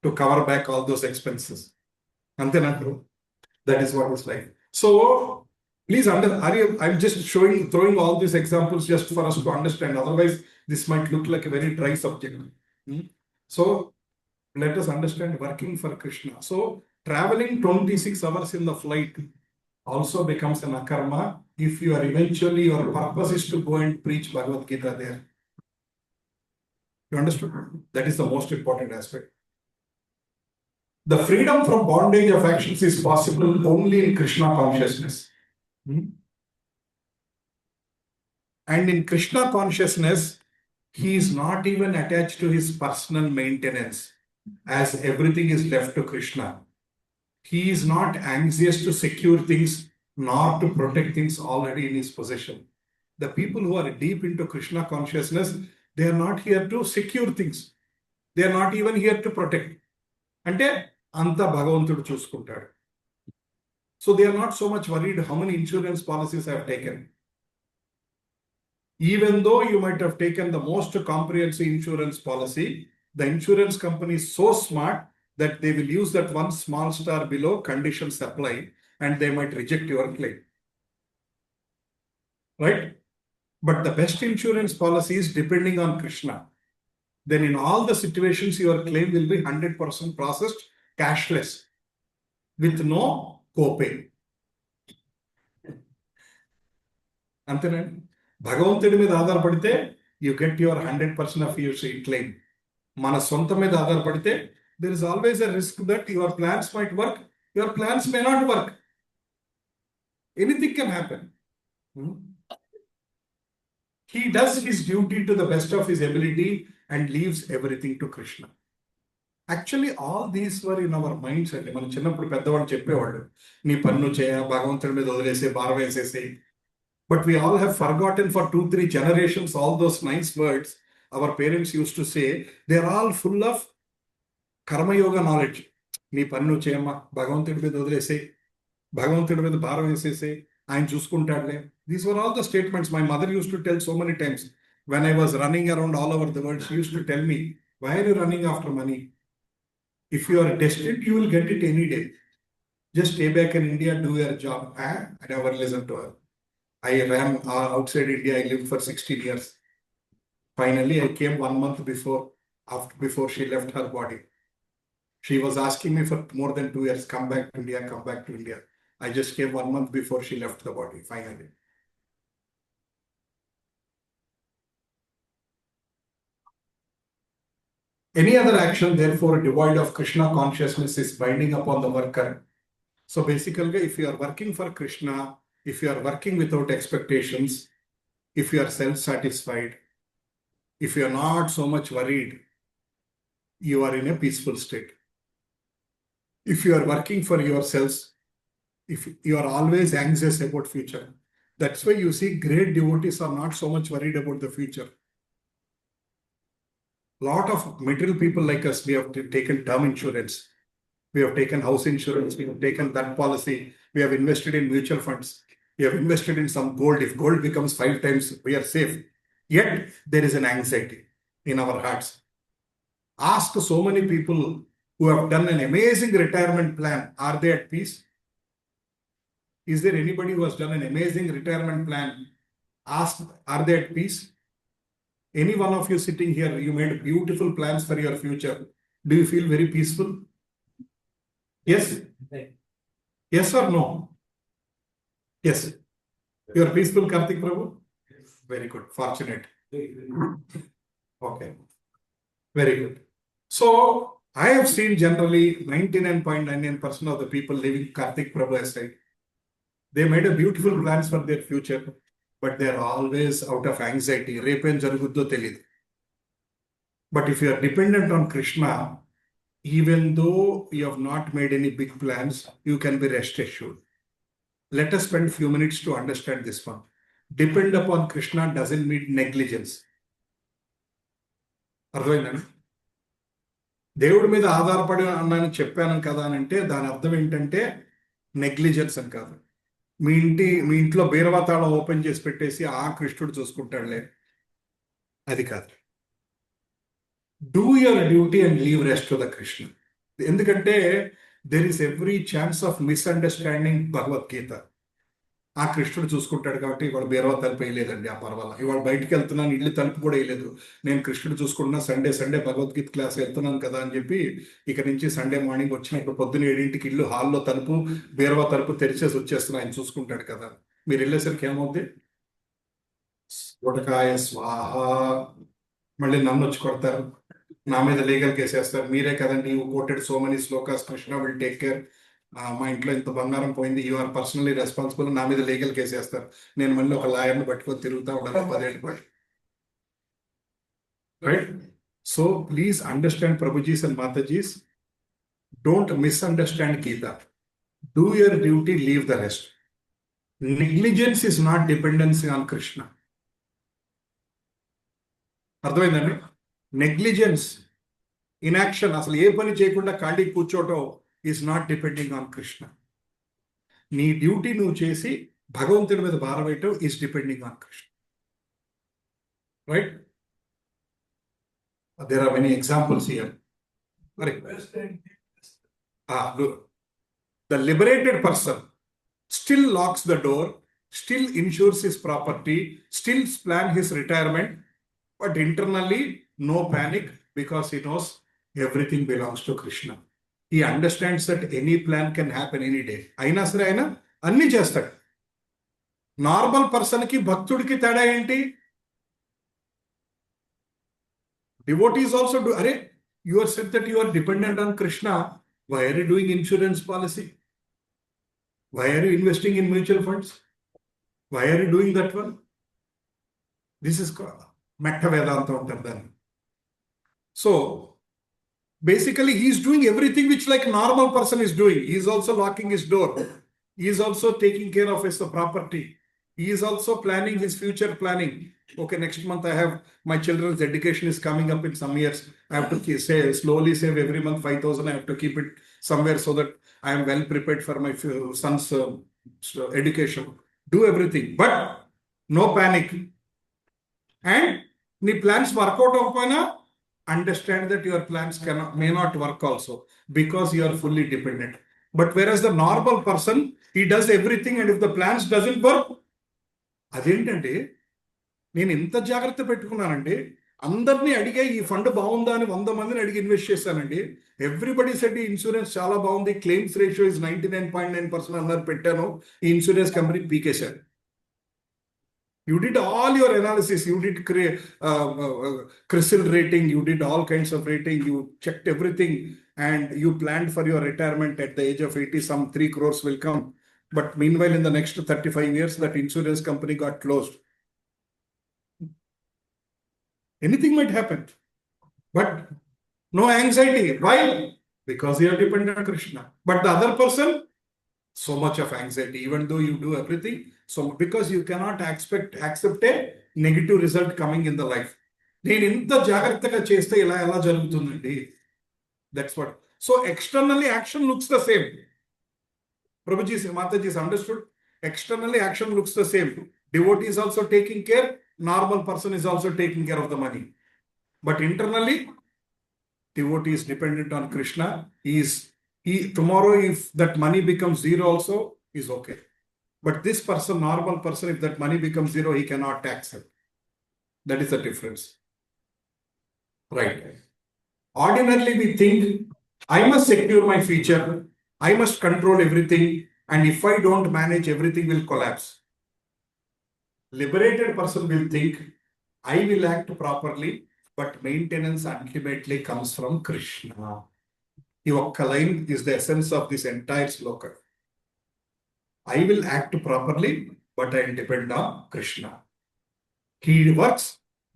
to cover back all those expenses. Antenna, that is what it's like. So, please I'm just throwing all these examples just for us to understand. Otherwise, this might look like a very dry subject. So, let us understand working for Krishna. So, traveling 26 hours in the flight also becomes an akarma if you are eventually, your purpose is to go and preach Bhagavad Gita there. You understood? That is the most important aspect. The freedom from bondage of actions is possible only in Krishna consciousness. And in Krishna consciousness, he is not even attached to his personal maintenance, as everything is left to Krishna. He is not anxious to secure things nor to protect things already in his possession. The people who are deep into Krishna consciousness, they are not here to secure things. They are not even here to protect. అంటే అంత భగవంతుడు చూసుకుంటాడు. So they are not so much worried how many insurance policies I have taken. Even though you might have taken the most comprehensive insurance policy, the insurance company is so smart that they will use that one small star below conditions apply and they might reject your claim. Right? But the best insurance policy is depending on Krishna. Then in all the situations, your claim will be 100% processed cashless with no copay. అంతేనండి. భగవంతుడి మీద ఆధారపడితే you get your 100% of your claim. మన సొంతం మీద ఆధారపడితే there is always a risk that your plans might work, your plans may not work. Anything can happen. He does his duty to the best of his ability and leaves everything to Krishna. Actually, all these were in our minds. అండి మన చిన్నప్పుడు పెద్దవాళ్ళు చెప్పేవాళ్ళు, నీ పన్ను చేయ, భగవంతుడి మీద వదిలేసే, భారం వేసేసే. But we all have forgotten for 2-3 generations all those nice words our parents used to say. They are all full of karma yoga knowledge. నీ పన్ను చేయమ్మా, భగవంతుడి మీద వదిలేసే, భగవంతుడి మీద భారం వేసేసే, ఆయన చూసుకుంటాడులే. These were all the statements my mother used to tell so many times. When I was running around all over the world, she used to tell me, why are you running after money? If you are destined, you will get it any day. Just stay back in India, do your job. I never listened to her. I ran outside India. I lived for 16 years. Finally, I came 1 month before she left her body. She was asking me for more than 2 years, come back to India, come back to India. I just came 1 month before she left the body, finally. Any other action, therefore, devoid of Krishna consciousness is binding upon the worker. So basically, if you are working for Krishna, if you are working without expectations, if you are self-satisfied, if you are not so much worried, you are in a peaceful state. If you are working for yourselves, if you are always anxious about future, that's why you see great devotees are not so much worried about the future. Lot of material people like us, we have taken term insurance, we have taken house insurance, we have taken that policy, we have invested in mutual funds, we have invested in some gold. If gold becomes 5 times, we are safe. Yet there is an anxiety in our hearts. Ask so many people who have done an amazing retirement plan, are they at peace? Is there anybody who has done an amazing retirement plan? Ask, are they at peace? Any one of you sitting here, you made beautiful plans for your future. Do you feel very peaceful? Yes? Yes or no? Yes. You are peaceful, Karthik Prabhu? Very good. Fortunate. Okay. Very good. So, I have seen generally 99.99% of the people living Karthik Prabhu aside. They made a beautiful plans for their future, but they are always out of anxiety. Repem jaruguddo telid. But if you are dependent on Krishna, even though you have not made any big plans, you can be rest assured. Let us spend a few minutes to understand this one. Depend upon Krishna doesn't mean negligence. అర్థమైందండి? దేవుడి మీద ఆధారపడి అన్నాను చెప్పాను కదా అని అంటే దాని అర్థం ఏంటంటే నెగ్లిజెన్స్ అని కాదు. మీ ఇంట్లో బీరవా తాళం ఓపెన్ చేసి పెట్టేసి ఆ కృష్ణుడు చూసుకుంటాడులే, అది కాదు. Do your duty and leave rest to the Krishna. ఎందుకంటే there is every chance of misunderstanding Bhagavad Gita. ఆ కృష్ణుడు చూసుకుంటాడు కాబట్టి ఇవాళ బీరవా తలుపు వేయలేదండి, ఆ పర్వాలా. ఇవాళ బయటికి వెళ్తున్నాను, ఇల్లు తలుపు కూడా వేయలేదు, నేను కృష్ణుడు చూసుకుంటున్నా, సండే భగవద్గీత క్లాస్ వెళ్తున్నాను కదా అని చెప్పి ఇక నుంచి సండే మార్నింగ్ వచ్చిన ఇప్పుడు పొద్దున్న 7ంటికి ఇల్లు హాల్లో తలుపు బీరవా తలుపు తెరిచేసి వచ్చేస్తున్నా, ఆయన చూసుకుంటాడు కదా. మీరు వెళ్ళేసరికి ఏమవుద్ది? ఉడకాయ స్వాహ, మళ్ళీ నన్ను వచ్చి కొడతారు. నా మీద లీగల్ కేసు వేస్తారు. మీరే కదండి, you quoted so many shlokas, Krishna will take care, మా ఇంట్లో ఇంత బంగారం పోయింది, యు ఆర్ పర్సనలీ రెస్పాన్సిబుల్, నా మీద లీగల్ కేసు వేస్తారు. నేను మళ్ళీ ఒక లాయర్ని పట్టుకొని తిరుగుతా ఉండాలి 10 ఏళ్ళు పాటు. Right? So please understand, Prabhujis and Matajis, don't misunderstand Gita. Do your duty, leave the rest. Negligence is not dependency on Krishna. అర్థమైందండి? నెగ్లిజెన్స్, ఇన్యాక్షన్, అసలు ఏ పని చేయకుండా ఖాళీ కూర్చోవటం is not depending on Krishna. నీ డ్యూటీ నువ్వు చేసి భగవంతుడి మీద భారం వేయటం is depending on Krishna. Right? There are many examples here. The liberated person still locks the door, still insures his property, still plans his retirement, but internally no panic because he knows everything belongs to Krishna. He understands that any plan can happen any day. Aina sare aina anni chestadu. Normal person ki bhaktudiki teda enti? Devotees also do. Are you are said that you are dependent on Krishna. Why are you doing insurance policy? Why are you investing in mutual funds? Why are you doing that one? This is Metta Vedanta Uttardhan. So basically he is doing everything which like normal person is doing. He is also locking his door. He is also taking care of his property. He is also planning his future planning. Okay, next month I have my children's education is coming up in some years. I have to slowly save every month 5,000. I have to keep it somewhere so that I am well prepared for my son's education. Do everything, but no panic. And the plans work out of pana, understand that your plans may not work also because you are fully dependent. But whereas the normal person, he does everything, and if the plans doesn't work, అదేంటంటే నేను ఇంత జాగ్రత్త పెట్టుకున్నానండి, అందరినీ అడిగే ఈ fund బాగుందా అని 100 మందిని అడిగి ఇన్వెస్ట్ చేశానండి. ఎవ్రీబడి సెడ్ ఈ ఇన్సూరెన్స్ చాలా బాగుంది, క్లెయిమ్స్ రేషియో ఇస్ 99.9% అన్నారు, పెట్టాను, ఈ ఇన్సూరెన్స్ కంపెనీ పీకేశారు. You did all your analysis, you did CRISIL rating, you did all kinds of rating, you checked everything, and you planned for your retirement at the age of 80, some 3 crores will come. But meanwhile, in the next 35 years, that insurance company got closed. Anything might happen. But no anxiety. Why? Because you are dependent on Krishna. But the other person, so much of anxiety, even though you do everything. So because you cannot accept a negative result coming in the life. నేను ఇంత జాగ్రత్తగా చేస్తే ఇలా ఎలా జరుగుతుందండి? That's what. So externally action looks the same. Prabhuji, Mataji is understood. Externally action looks the same. Devotee is also taking care. Normal person is also taking care of the money. But internally, devotee is dependent on Krishna. Tomorrow, if that money becomes zero also, is okay. But this person, normal person, if that money becomes zero, he cannot accept. That is the difference. Right. Ordinarily, we think, I must secure my future. I must control everything, and if I don't manage, everything will collapse. Liberated person will think, I will act properly, but maintenance ultimately comes from Krishna. Your line is the essence of this entire sloka. I will act properly, but I depend on Krishna. He works,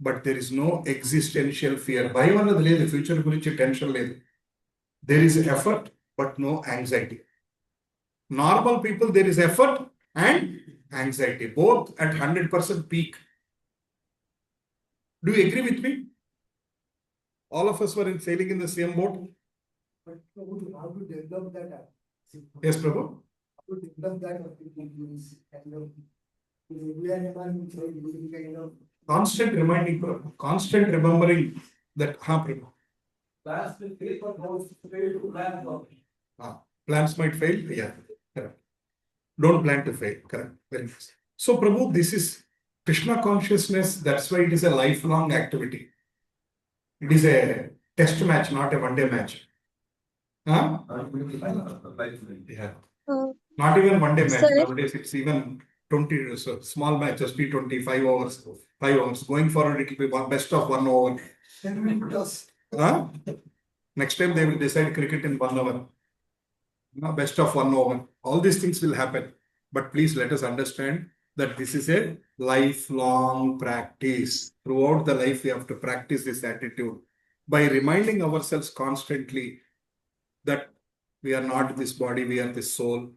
but there is no existential fear. Bhayam annadi ledhu, future gurinchi tension ledhu. There is effort, but no anxiety. Normal people, there is effort and anxiety, both at 100% peak. Do you agree with me? All of us were sailing in the same boat. But how to develop that? Yes, Prabhu. How to develop that kind of kind of Constant reminding, constant remembering that. Prabhu. Plans might fail. Yeah, correct. Don't plan to fail. Correct. Very nice. So, Prabhu, this is Krishna consciousness. That's why it is a lifelong activity. It is a test match, not a one-day match. Huh? Yeah. Not even one-day match. Sir. Nowadays, it's even 20 small matches, T20, 5 hours. 5 hours. Going forward, it will be best of 1 over. Huh? Next time they will decide cricket in 1 hour. Best of 1 over. All these things will happen. But please let us understand that this is a lifelong practice. Throughout the life, we have to practice this attitude by reminding ourselves constantly that we are not this body, we are this soul.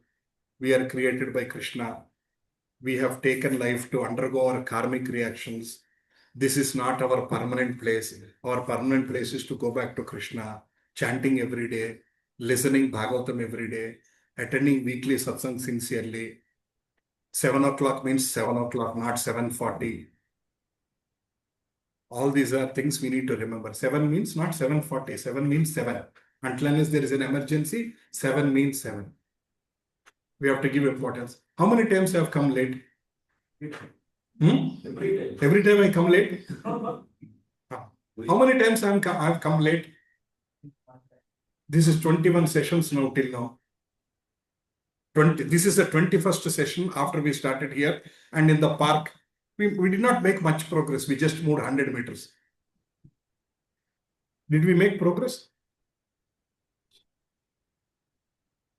We are created by Krishna. We have taken life to undergo our karmic reactions. This is not our permanent place. Our permanent place is to go back to Krishna, chanting every day, listening Bhagavatam every day, attending weekly satsang sincerely. 7 o'clock means 7 o'clock, not 7:40. All these are things we need to remember. 7 means not 7:40. 7 means 7. Until unless there is an emergency, 7 means 7. We have to give importance. How many times I have come late? Every time I come late? How many times I have come late? This is 21 sessions now till now. This is the 21st session after we started here, and in the park. We did not make much progress. We just moved 100 meters. Did we make progress?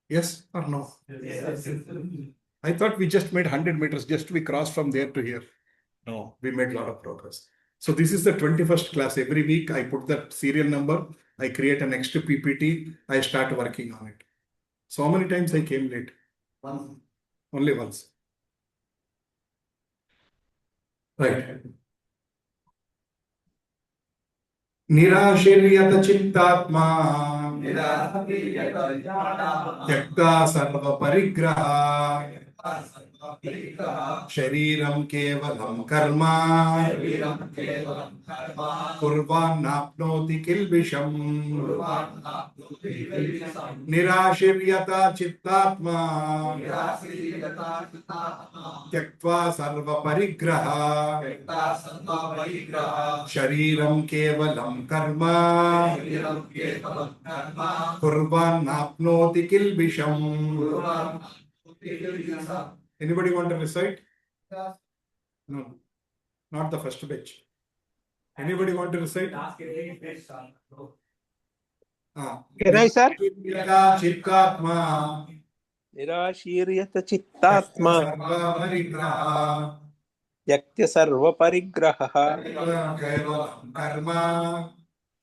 Yes or no? Yes. I thought we just made 100 meters, just we crossed from there to here. No, we made a lot of progress. So this is the 21st class. Every week I put that serial number, I create a next PPT, I start working on it. So how many times I came late? Once. Only once. Right. Nirashiriyata chittatma त्यक्ता सर्व परिग्रह शरीरं केवलं कर्म कुर्वान्नाप्नोति किल्बिषम् निराशीर्यता चित्तात्मा त्यक्त्वा सर्व परिग्रह शरीरं केवलं कर्म कुर्वान्नाप्नोति किल्बिषम्. Anybody want to recite? No, not the first batch. Anybody want to recite? Can I, sir? Chittátma Nirashiriyata chittatma yaktya sarva parigraha karma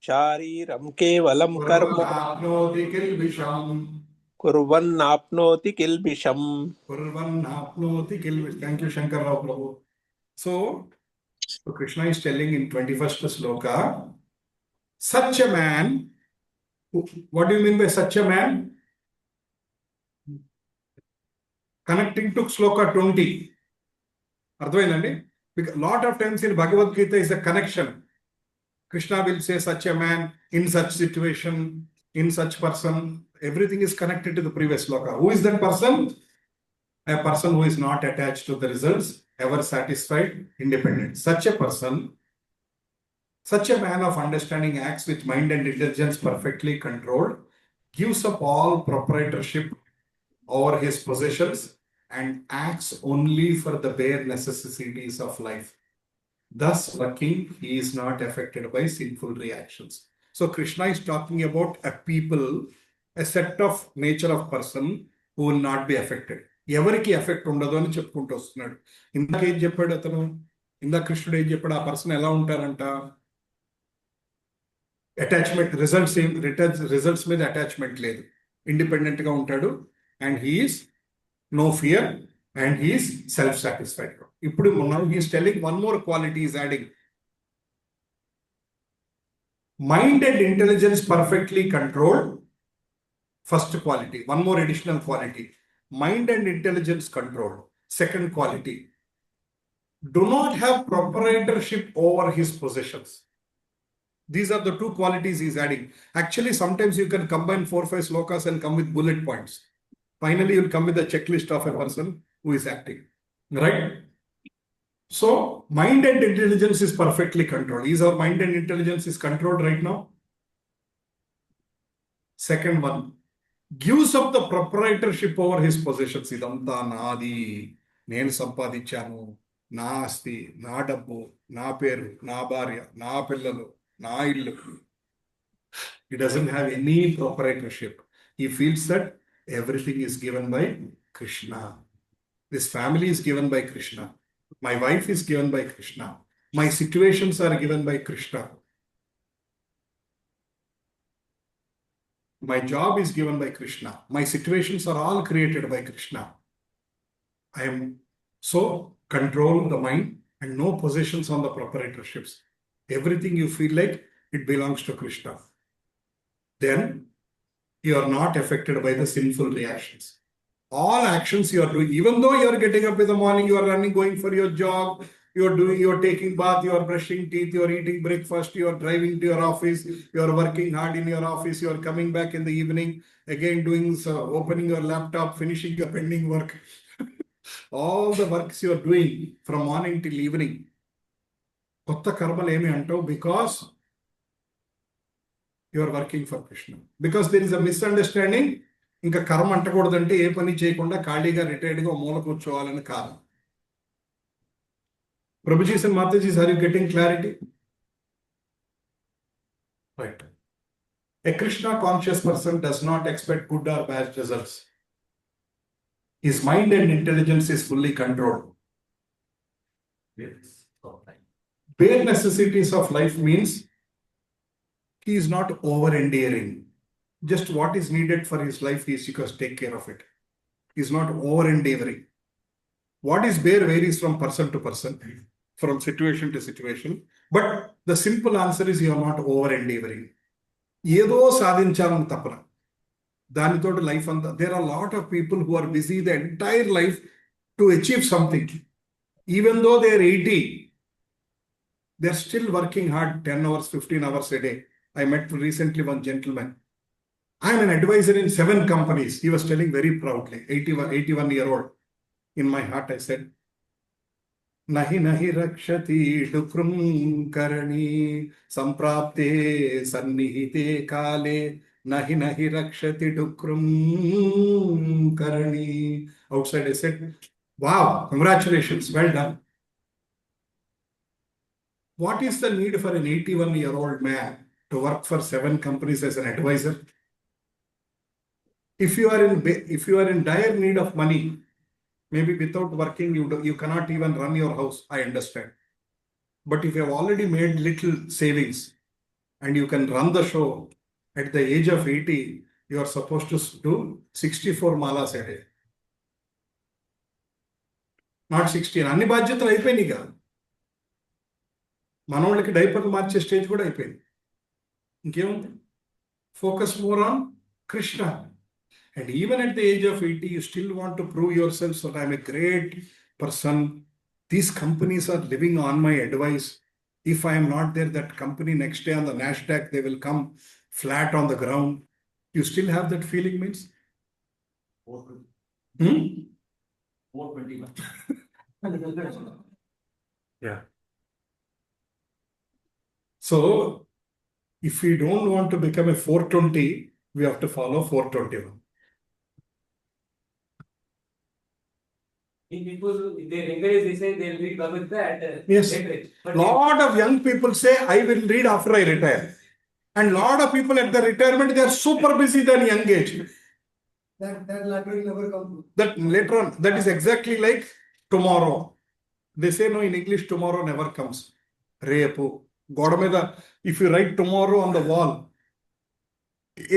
shariram kevalam karma apnoti kilbisham. kurvannapnoti kilbisham. Thank you, Shankar Rao Prabhu. So Krishna is telling in 21st sloka, such a man, what do you mean by such a man? Connecting to sloka 20. Because a lot of times in Bhagavad Gita is a connection. Krishna will say such a man, in such situation, in such person. Everything is connected to the previous sloka. Who is that person? A person who is not attached to the results, ever satisfied, independent. Such a person, such a man of understanding acts with mind and intelligence perfectly controlled, gives up all proprietorship over his possessions and acts only for the bare necessities of life. Thus, working, he is not affected by sinful reactions. So, Krishna is talking about a people, a set of nature of person who will not be affected. ఎవరికి effect ఉండదు అని చెప్పుకుంటూ వస్తున్నాడు. ఇందాక ఏం చెప్పాడు అతను? ఇందాక కృష్ణుడు ఏం చెప్పాడు? ఆ పర్సన్ ఎలా ఉంటారంట? అటాచ్మెంట్ రిజల్ట్స్ మీద అటాచ్మెంట్ లేదు, ఇండిపెండెంట్ గా ఉంటాడు. And he's no fear and he's self satisfied. ఇప్పుడు he's telling one more quality is adding. Mind and intelligence perfectly controlled. First quality. One more additional quality. Mind and intelligence controlled. Second quality. Do not have proprietorship over his possessions. These are the two qualities he's adding. Actually, sometimes you can combine 4-5 slokas and come with bullet points. Finally, you'll come with a checklist of a person who is acting. Right? So, mind and intelligence is perfectly controlled. Is our mind and intelligence is controlled right now? Second one, gives up the proprietorship over his possessions. Idanta naadi, nenu sampadinchanu, na asti, na dabbu, na peru, na bharya, na pillalu, na illu. He doesn't have any proprietorship. He feels that everything is given by Krishna. This family is given by Krishna. My wife is given by Krishna. My situations are given by Krishna. My job is given by Krishna. My situations are all created by Krishna. I am so control the mind and no possessions on the proprietorships. Everything you feel like it belongs to Krishna. Then you are not affected by the sinful reactions. All actions you are doing, even though you are getting up in the morning, you are running, going for your job, you are taking bath, you are brushing teeth, you are eating breakfast, you are driving to your office, you are working hard in your office, you are coming back in the evening, again doing opening your laptop, finishing your pending work. All the works you are doing from morning till evening. Kotta karmal emi antavu because you are working for Krishna. Because there is a misunderstanding. ఇంకా కర్మ అంటకూడదంటే ఏ పని చేయకుండా ఖాళీగా రిటైర్డ్గా మూల కూర్చోవాలని కాదు. Prabhuji and Mataji, are you getting clarity? Right. A Krishna conscious person does not expect good or bad results. His mind and intelligence is fully controlled. Yes. Bare necessities of life means he is not over-endearing. Just what is needed for his life, he is because take care of it. He is not over-endeavoring. What is bare varies from person to person, from situation to situation. But the simple answer is you are not over-endeavoring. Yedo sadhinchalam tapana. Danito life anta. There are a lot of people who are busy the entire life to achieve something. Even though they are 80, they are still working hard 10 hours, 15 hours a day. I met recently one gentleman. I am an advisor in 7 companies. He was telling very proudly, 81-year-old. In my heart, I said, Nahi nahi rakshati dukrum karani samprapte sannihite kale. Nahi nahi rakshati dukrum karani. Outside, I said, wow, congratulations, well done. What is the need for an 81-year-old man to work for 7 companies as an advisor? If you are in dire need of money, maybe without working, you cannot even run your house. I understand. But if you have already made little savings and you can run the show at the age of 80, you are supposed to do 64 malas a day. Not 16. అన్ని బాధ్యతలు అయిపోయినాయి కదా. మనోళ్ళకి డైపర్లు మార్చే stage కూడా అయిపోయింది. ఇంకేముంది? Focus more on Krishna. And even at the age of 80, you still want to prove yourself that I'm a great person. These companies are living on my advice. If I am not there, that company next day on the NASDAQ, they will come flat on the ground. You still have that feeling, means? 421. Yeah. So, if we don't want to become a 420, we have to follow 421. People, if they encourage, they say they'll read with that. Yes. But Lot of young people say, I will read after I retire. And lot of people at the retirement, they are super busy than young age. That latter will never come. That later on, that is exactly like tomorrow. They say no, in English, tomorrow never comes. Repu. Godameda, if you write tomorrow on the wall,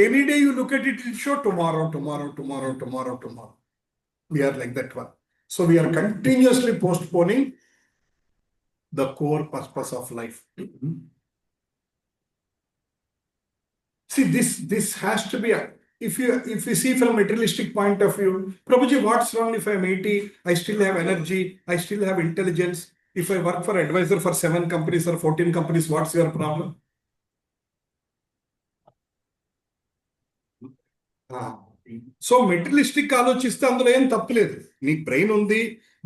any day you look at it, it will show tomorrow, tomorrow, tomorrow, tomorrow, tomorrow. We are like that one. So we are continuously postponing the core purpose of life. See, this has to be, if you see from a materialistic point of view, Prabhuji, what's wrong if I'm 80, I still have energy, I still have intelligence. If I work for advisor for 7 companies or 14 companies, what's your problem? So materialistic ఆలోచిస్తే అందులో ఏం తప్పులేదు. నీకు brain ఉంది,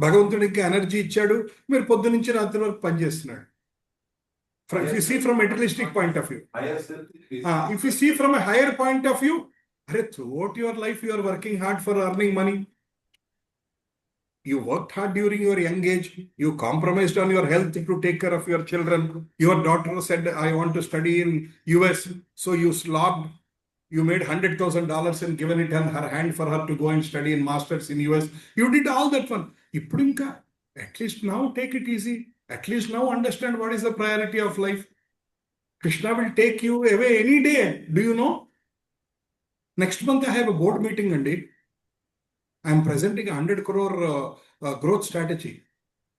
భగవంతుడికి energy ఇచ్చాడు, మీరు పొద్దు నుంచి రాత్రి వరకు పనిచేస్తున్నాడు. If you see from a materialistic point of view. If you see from a higher point of view, throughout your life you are working hard for earning money. You worked hard during your young age. You compromised on your health to take care of your children. Your daughter said, I want to study in US. So you slogged. You made $100,000 and given it in her hand for her to go and study in masters in US. You did all that one. ఇప్పుడు ఇంకా at least now take it easy. At least now understand what is the priority of life. Krishna will take you away any day. Do you know? Next month I have a board meeting, Andy. I am presenting a 100 crore growth strategy.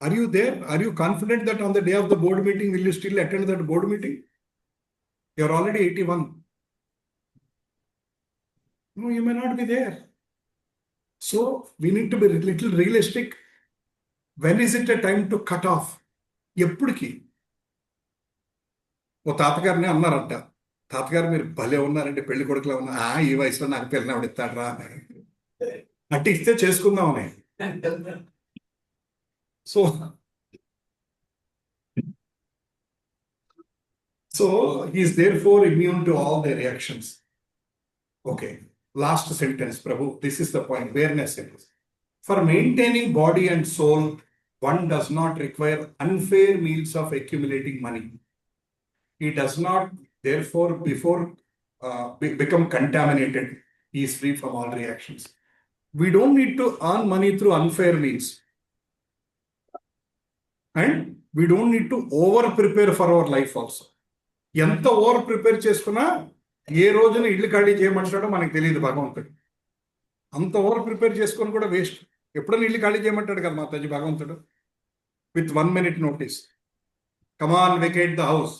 Are you there? Are you confident that on the day of the board meeting, will you still attend that board meeting? You are already 81. No, you may not be there. So we need to be a little realistic. When is it a time to cut off? ఎప్పటికి ఓ తాతగారిని అన్నారంట, తాతగారు మీరు భలే ఉన్నారంటే పెళ్లి కొడుకులా ఉన్నా, ఈ వయసులో నాకు పిల్లని ఆవిడ ఇస్తాడరా అట్టి ఇస్తే చేసుకుందామని. So he is therefore immune to all the reactions. Okay, last sentence, Prabhu. This is the point. Awareness. For maintaining body and soul, one does not require unfair means of accumulating money. He does not, therefore, become contaminated. He is free from all reactions. We don't need to earn money through unfair means. And we don't need to over-prepare for our life also. ఎంత over prepare చేసుకున్నా ఏ రోజున ఇల్లు ఖాళీ చేయమంటాడో మనకు తెలియదు భగవంతుడు. అంత over prepare చేసుకొని కూడా వేస్ట్. ఎప్పుడైనా ఇల్లు ఖాళీ చేయమంటాడు కదా మాతాజీ భగవంతుడు, with 1 minute notice. Come on vacate the house.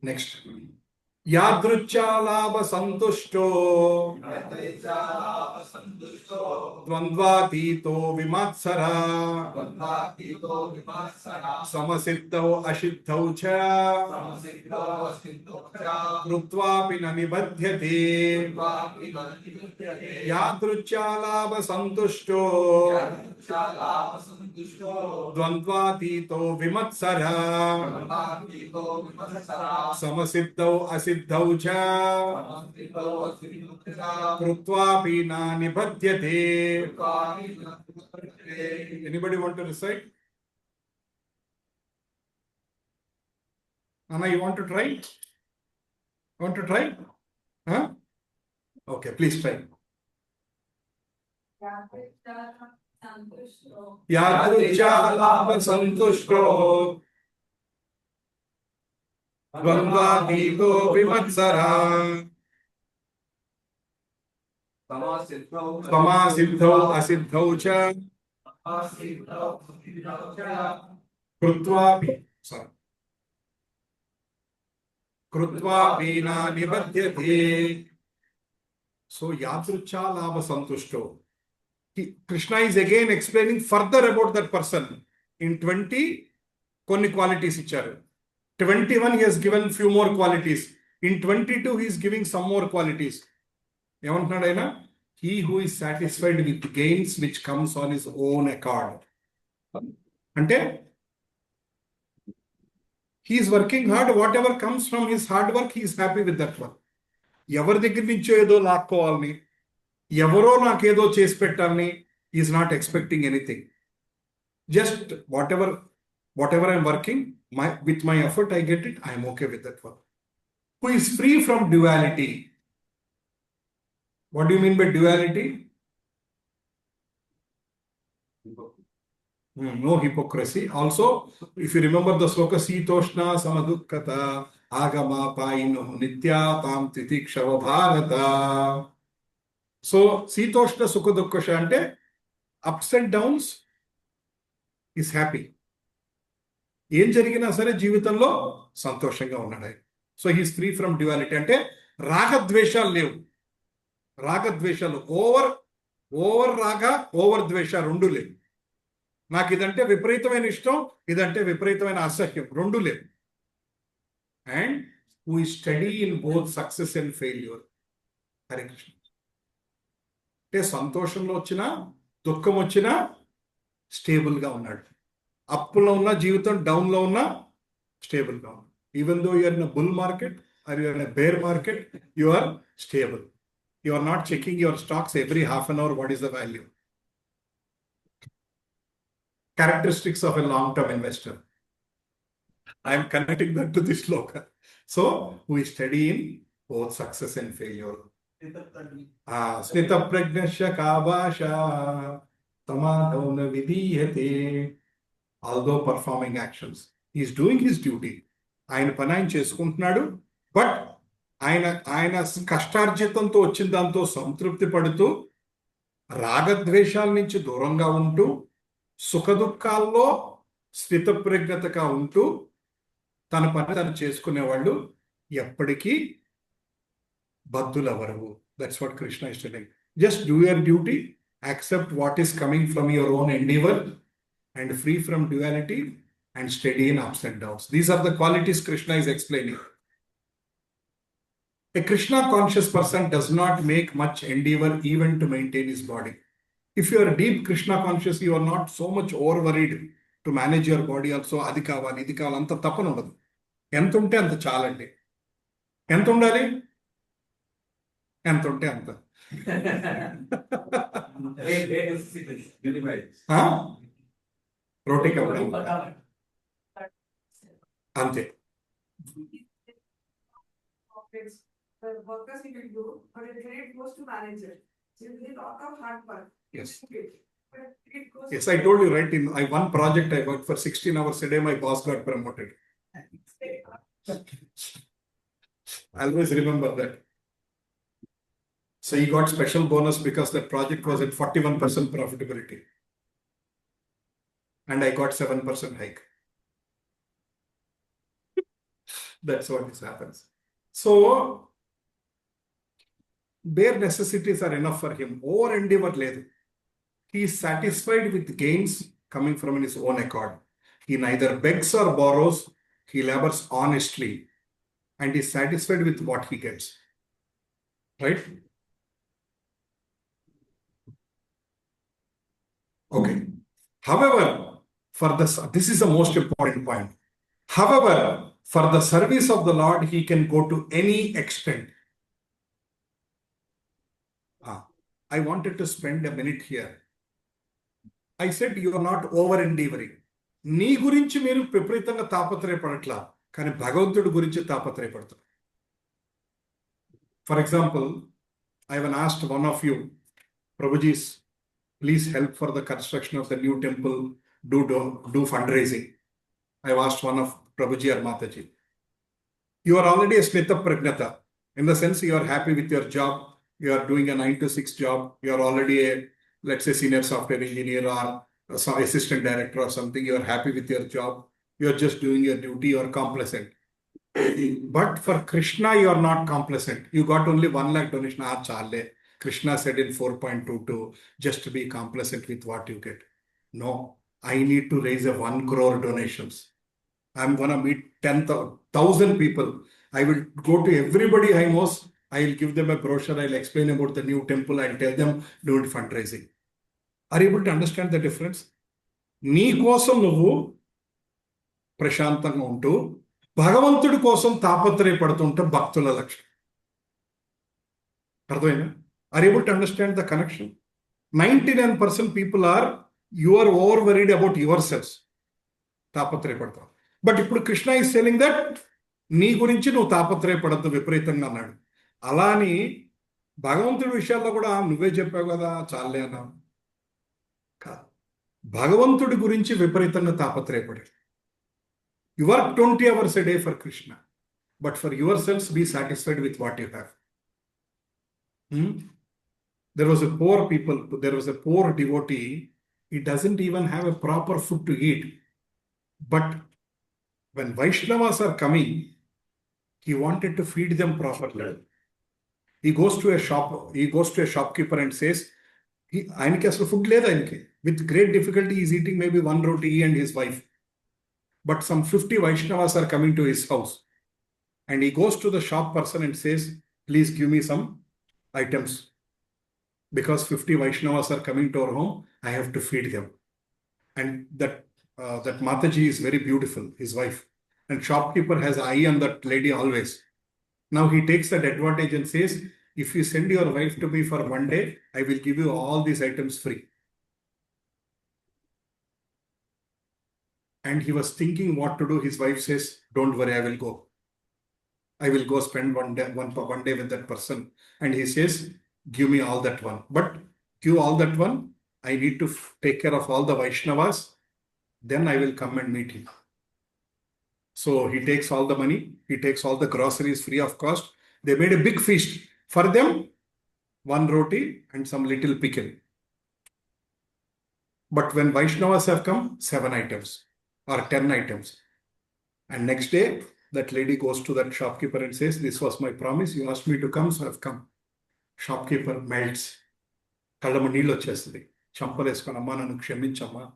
Next, యాదృచ్ఛాలాభ సంతుష్టో ద్వంద్వాతీతో విమత్సర సమసిద్ధౌ అసిద్ధౌ చ కృత్వాపి న నిబధ్యతే. యాదృచ్ఛాలాభ సంతుష్టో ద్వంద్వాతీతో విమత్సర సమసిద్ధౌ అసిద్ధౌ చ కృత్వాపి న నిబధ్యతే. Anybody want to recite? Anna, you want to try? Want to try? Huh? Okay, please try. యాదృచ్ఛాలాభ సంతుష్టో ద్వంద్వాతీతో విమత్సర సమాసిద్ధౌ అసిద్ధౌ చ కృత్వాపి న నిబధ్యతే. So యాదృచ్ఛాలాభ సంతుష్టో. Krishna is again explaining further about that person. In 20, కొన్ని qualities ఇచ్చారు. 21 he has given few more qualities. In 22 he is giving some more qualities. ఏమంటున్నాడు ఆయన? He who is satisfied with gains which comes on his own accord. అంటే he is working hard, whatever comes from his hard work he is happy with that one. ఎవరి దగ్గర నుంచో ఏదో లాక్కోవాలని, ఎవరో నాకేదో చేసి పెట్టాలని is not expecting anything. Just what ever I'm working with my effort I get it, I'm okay with that work. Who is free from duality. What do you mean by duality? No hypocrisy. Also, if you remember the sloka, Sitoshna Samadukkata Agama Paino Nitya Tam Titikshava Bharata. So, Sitoshna Sukha Dukkha అంటే ups and downs is happy. ఏం జరిగినా సరే జీవితంలో సంతోషంగా ఉన్నాడు. So he's free from duality. అంటే రాగద్వేషాలు లేవు. రాగద్వేషాలు ఓవర్ రాగ ఓవర్ ద్వేష రెండు లేవు. నాకు ఇదంటే విపరీతమైన ఇష్టం, ఇదంటే విపరీతమైన అసహ్యం, రెండు లేవు. And who is study in both success and failure. Hare Krishna. అంటే సంతోషంలో వచ్చినా దుఃఖం వచ్చినా స్టేబుల్గా ఉన్నాడు. అప్పులో ఉన్న జీవితం, డౌన్లో ఉన్న స్టేబుల్గా ఉన్నాడు. Even though you're in bull market or you're in bear market, you are stable. You are not checking your stocks every half an hour. What is the value? Characteristics of a long-term investor. I am connecting that to this sloka. So we study in both success and failure. Snita pragnasya kabasha tamadhavna vidiyate. Although performing actions, he is doing his duty. ఆయన పని ఆయన చేసుకుంటున్నాడు. But ఆయన కష్టార్జితంతో వచ్చిన దాంతో సంతృప్తి పడుతూ రాగద్వేషాల నుంచి దూరంగా ఉంటూ సుఖదుఖాల్లో స్థితప్రజ్ఞతగా ఉంటూ తన పని తను చేసుకునేవాళ్ళు ఎప్పటికీ బద్ధులెవరు. That's what Krishna is telling. Just do your duty, accept what is coming from your own endeavour and free from duality and steady in ups and downs. These are the qualities Krishna is explaining. A Krishna conscious person does not make much endeavor even to maintain his body. If you are deep Krishna conscious, you are not so much over worried to manage your body also. Adi kavali, idi kavali, anta tappanu undadu. Enta unte anta chaalandi. Enta undali? Enta unte anta. రోటీ కావాలి అంతే. The workers he will do, but the credit goes to manager. So you need a lot of hard work. Yes. But it goes Yes, I told you, right? In one project I worked for 16 hours a day, my boss got promoted. I always remember that. So he got special bonus because that project was at 41% profitability. And I got 7% hike. That's what this happens. So, bare necessities are enough for him. Over endeavor ledu. He is satisfied with gains coming from his own accord. He neither begs or borrows. He labors honestly and is satisfied with what he gets. Right? Okay. However, this is the most important point. However, for the service of the Lord, he can go to any extent. I wanted to spend a minute here. I said you are not over endeavoring. నీ గురించి మీరు విపరీతంగా తాపత్రయపడట్లా, కానీ భగవంతుడి గురించి తాపత్రయపడతారు. For example, I have asked one of you, Prabhuji's, please help for the construction of the new temple. Do fundraising. I asked one of Prabhuji or Mataji. You are already a Smita Pragnata. In the sense you are happy with your job. You are doing a 9 to 6 job. You are already a, let's say, senior software engineer or some assistant director or something. You are happy with your job. You are just doing your duty. You are complacent. But for Krishna, you are not complacent. You got only 1 lakh donation. Charle. Krishna said in 4.22, just to be complacent with what you get. No. I need to raise a 1 crore donations. I'm going to meet 10,000 people. I will go to everybody I know. I will give them a brochure. I'll explain about the new temple. I'll tell them, do fundraising. Are you able to understand the difference? నీ కోసం నువ్వు ప్రశాంతంగా ఉంటూ భగవంతుడి కోసం తాపత్రయపడుతుంటే భక్తుల లక్షణం. అర్థమైనా? Are you able to understand the connection? 99% people are, you are over worried about yourselves. తాపత్రయపడతావు. బట్ ఇప్పుడు కృష్ణ ఈస్ సెలింగ్ దట్ నీ గురించి నువ్వు తాపత్రయపడద్దు విపరీతంగా అన్నాడు. అలా అని భగవంతుడి విషయాల్లో కూడా నువ్వే చెప్పావు కదా చాలే అన్నావు కాదు. భగవంతుడి గురించి విపరీతంగా తాపత్రయపడాడు. You work 20 hours a day for Krishna, but for yourselves be satisfied with what you have. There was a poor devotee. He doesn't even have a proper food to eat. But when Vaishnavas are coming, he wanted to feed them properly. He goes to a shopkeeper and says, ఆయనకి అసలు food లేదు ఆయనకి. With great difficulty, he is eating maybe 1 roti, he and his wife. But some 50 Vaishnavas are coming to his house. And he goes to the shop person and says, please give me some items. Because 50 Vaishnavas are coming to our home, I have to feed them. And that Mataji is very beautiful, his wife. And shopkeeper has eye on that lady always. Now he takes that advantage and says, if you send your wife to me for 1 day, I will give you all these items free. And he was thinking what to do. His wife says, don't worry, I will go. I will go spend 1 day, one day with that person. And he says, give me all that one. But give all that one. I need to take care of all the Vaishnavas. Then I will come and meet you. So he takes all the money. He takes all the groceries free of cost. They made a big feast. For them, 1 roti and some little pickle. But when Vaishnavas have come, 7 items or 10 items. And next day, that lady goes to that shopkeeper and says, this was my promise. You asked me to come, so I've come. Shopkeeper melts. Kallamma neelu vachestadi. Champaleskoni amma nannu kshaminchama.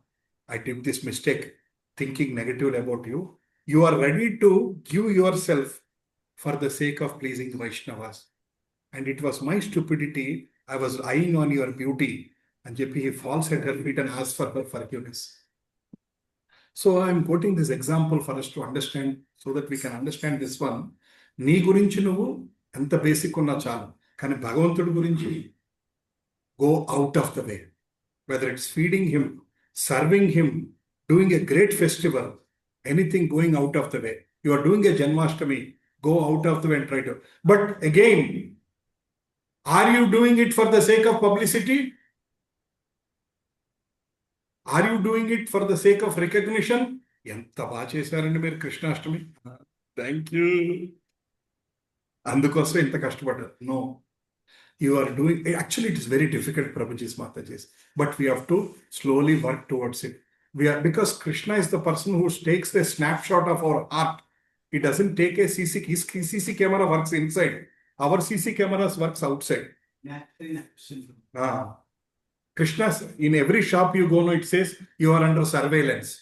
I did this mistake, thinking negatively about you. You are ready to give yourself for the sake of pleasing Vaishnavas. And it was my stupidity. I was eyeing on your beauty. And JP, he falls at her feet and asks for her forgiveness. So I'm quoting this example for us to understand, so that we can understand this one. Nee gurinchi nuvu anta basic unna chalu. Kani Bhagavantudu gurinchi, go out of the way. Whether it's feeding him, serving him, doing a great festival, anything going out of the way. You are doing a Janmashtami, go out of the way and try to. But again, are you doing it for the sake of publicity? Are you doing it for the sake of recognition? ఎంత బాగా చేశారండి మీరు Krishnashtami. Thank you. అందుకోసం ఇంత కష్టపడ్డారు. No. You are doing, actually it is very difficult, Prabhuji's Mataji's, but we have to slowly work towards it. Because Krishna is the person who takes the snapshot of our heart. He doesn't take a his CC camera works inside. Our CC cameras works outside. Krishna, in every shop you go, no, it says you are under surveillance.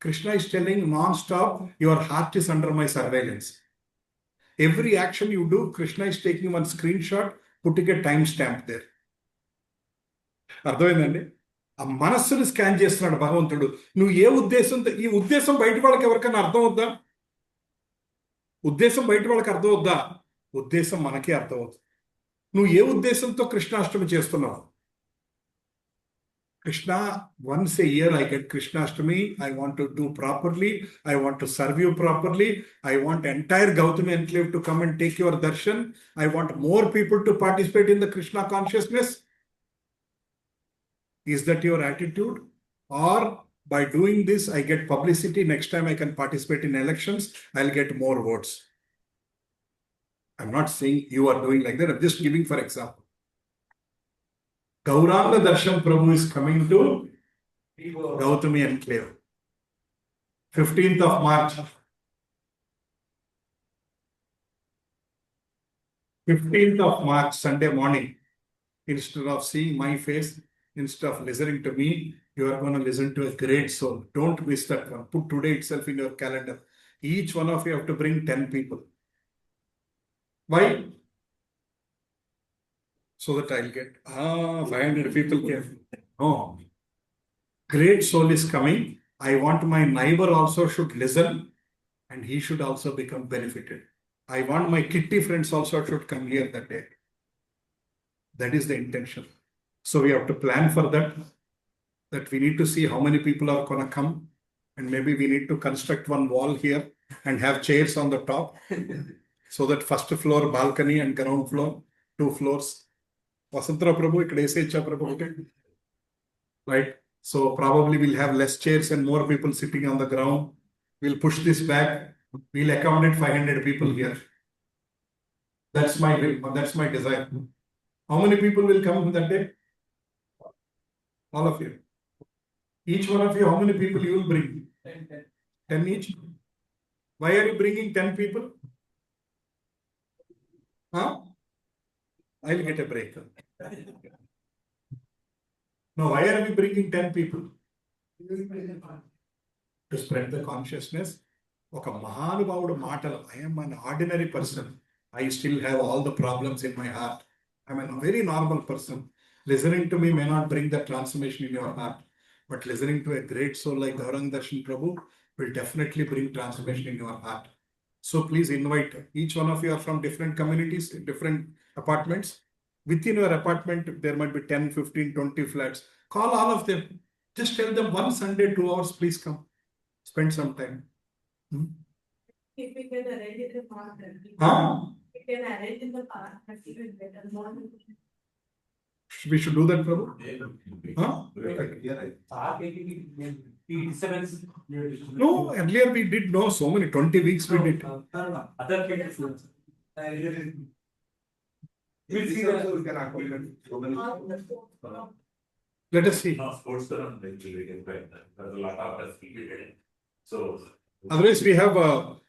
Krishna is telling non-stop, your heart is under my surveillance. Every action you do, Krishna is taking one screenshot, putting a timestamp there. అర్థమైందండి? ఆ మనస్సును scan చేస్తున్నాడు భగవంతుడు. నువ్వు ఏ ఉద్దేశంతో, ఈ ఉద్దేశం బయట వాళ్ళకి ఎవరికైనా అర్థం అవుద్దా? ఉద్దేశం బయట వాళ్ళకి అర్థం అవుద్దా? ఉద్దేశం మనకే అర్థం అవుతుంది. నువ్వు ఏ ఉద్దేశంతో కృష్ణాష్టమి చేస్తున్నావు? Krishna, once a year I get Krishnashtami, I want to do properly, I want to serve you properly, I want entire Gautami enclave to come and take your darshan, I want more people to participate in the Krishna consciousness. Is that your attitude? Or by doing this, I get publicity, next time I can participate in elections, I'll get more votes. I'm not saying you are doing like that, I'm just giving for example. Gauranga Darshan Prabhu is coming to Gautami Enclave. 15th of March. 15th of March, Sunday morning. Instead of seeing my face, instead of listening to me, you are going to listen to a great soul. Don't miss that one. Put today itself in your calendar. Each one of you have to bring 10 people. Why? So that I'll get 500 people came. No. Great soul is coming. I want my neighbor also should listen and he should also become benefited. I want my kitty friends also should come here that day. That is the intention. So we have to plan for that. That we need to see how many people are going to come. And maybe we need to construct one wall here and have chairs on the top. So that first floor balcony and ground floor, 2 floors. Vasantra Prabhu, Prabhu. Right? So probably we'll have less chairs and more people sitting on the ground. We'll push this back. We'll accommodate 500 people here. That's my will. That's my desire. How many people will come that day? All of you. Each one of you, how many people you will bring? 10 each. Why are you bringing 10 people? Huh? I'll get a break. No, why are we bringing 10 people? To spread the consciousness. Oka Mahanubavudu Matalu. I am an ordinary person. I still have all the problems in my heart. I'm a very normal person. Listening to me may not bring that transformation in your heart. But listening to a great soul like Gauranga Darshan Prabhu will definitely bring transformation in your heart. So please invite. Each one of you are from different communities, different apartments. Within your apartment, there might be 10, 15, 20 flats. Call all of them. Just tell them one Sunday, 2 hours, please come. Spend some time. If we can arrange it in the park, Huh? we can arrange in the park, that's even better. We should do that, Prabhu. Huh? No, earlier we did no so many 20 weeks we did. Other kids. We'll see that we can accommodate. Let us see. Sports around eventually we can find that. There's a lot of us in. So Otherwise, we have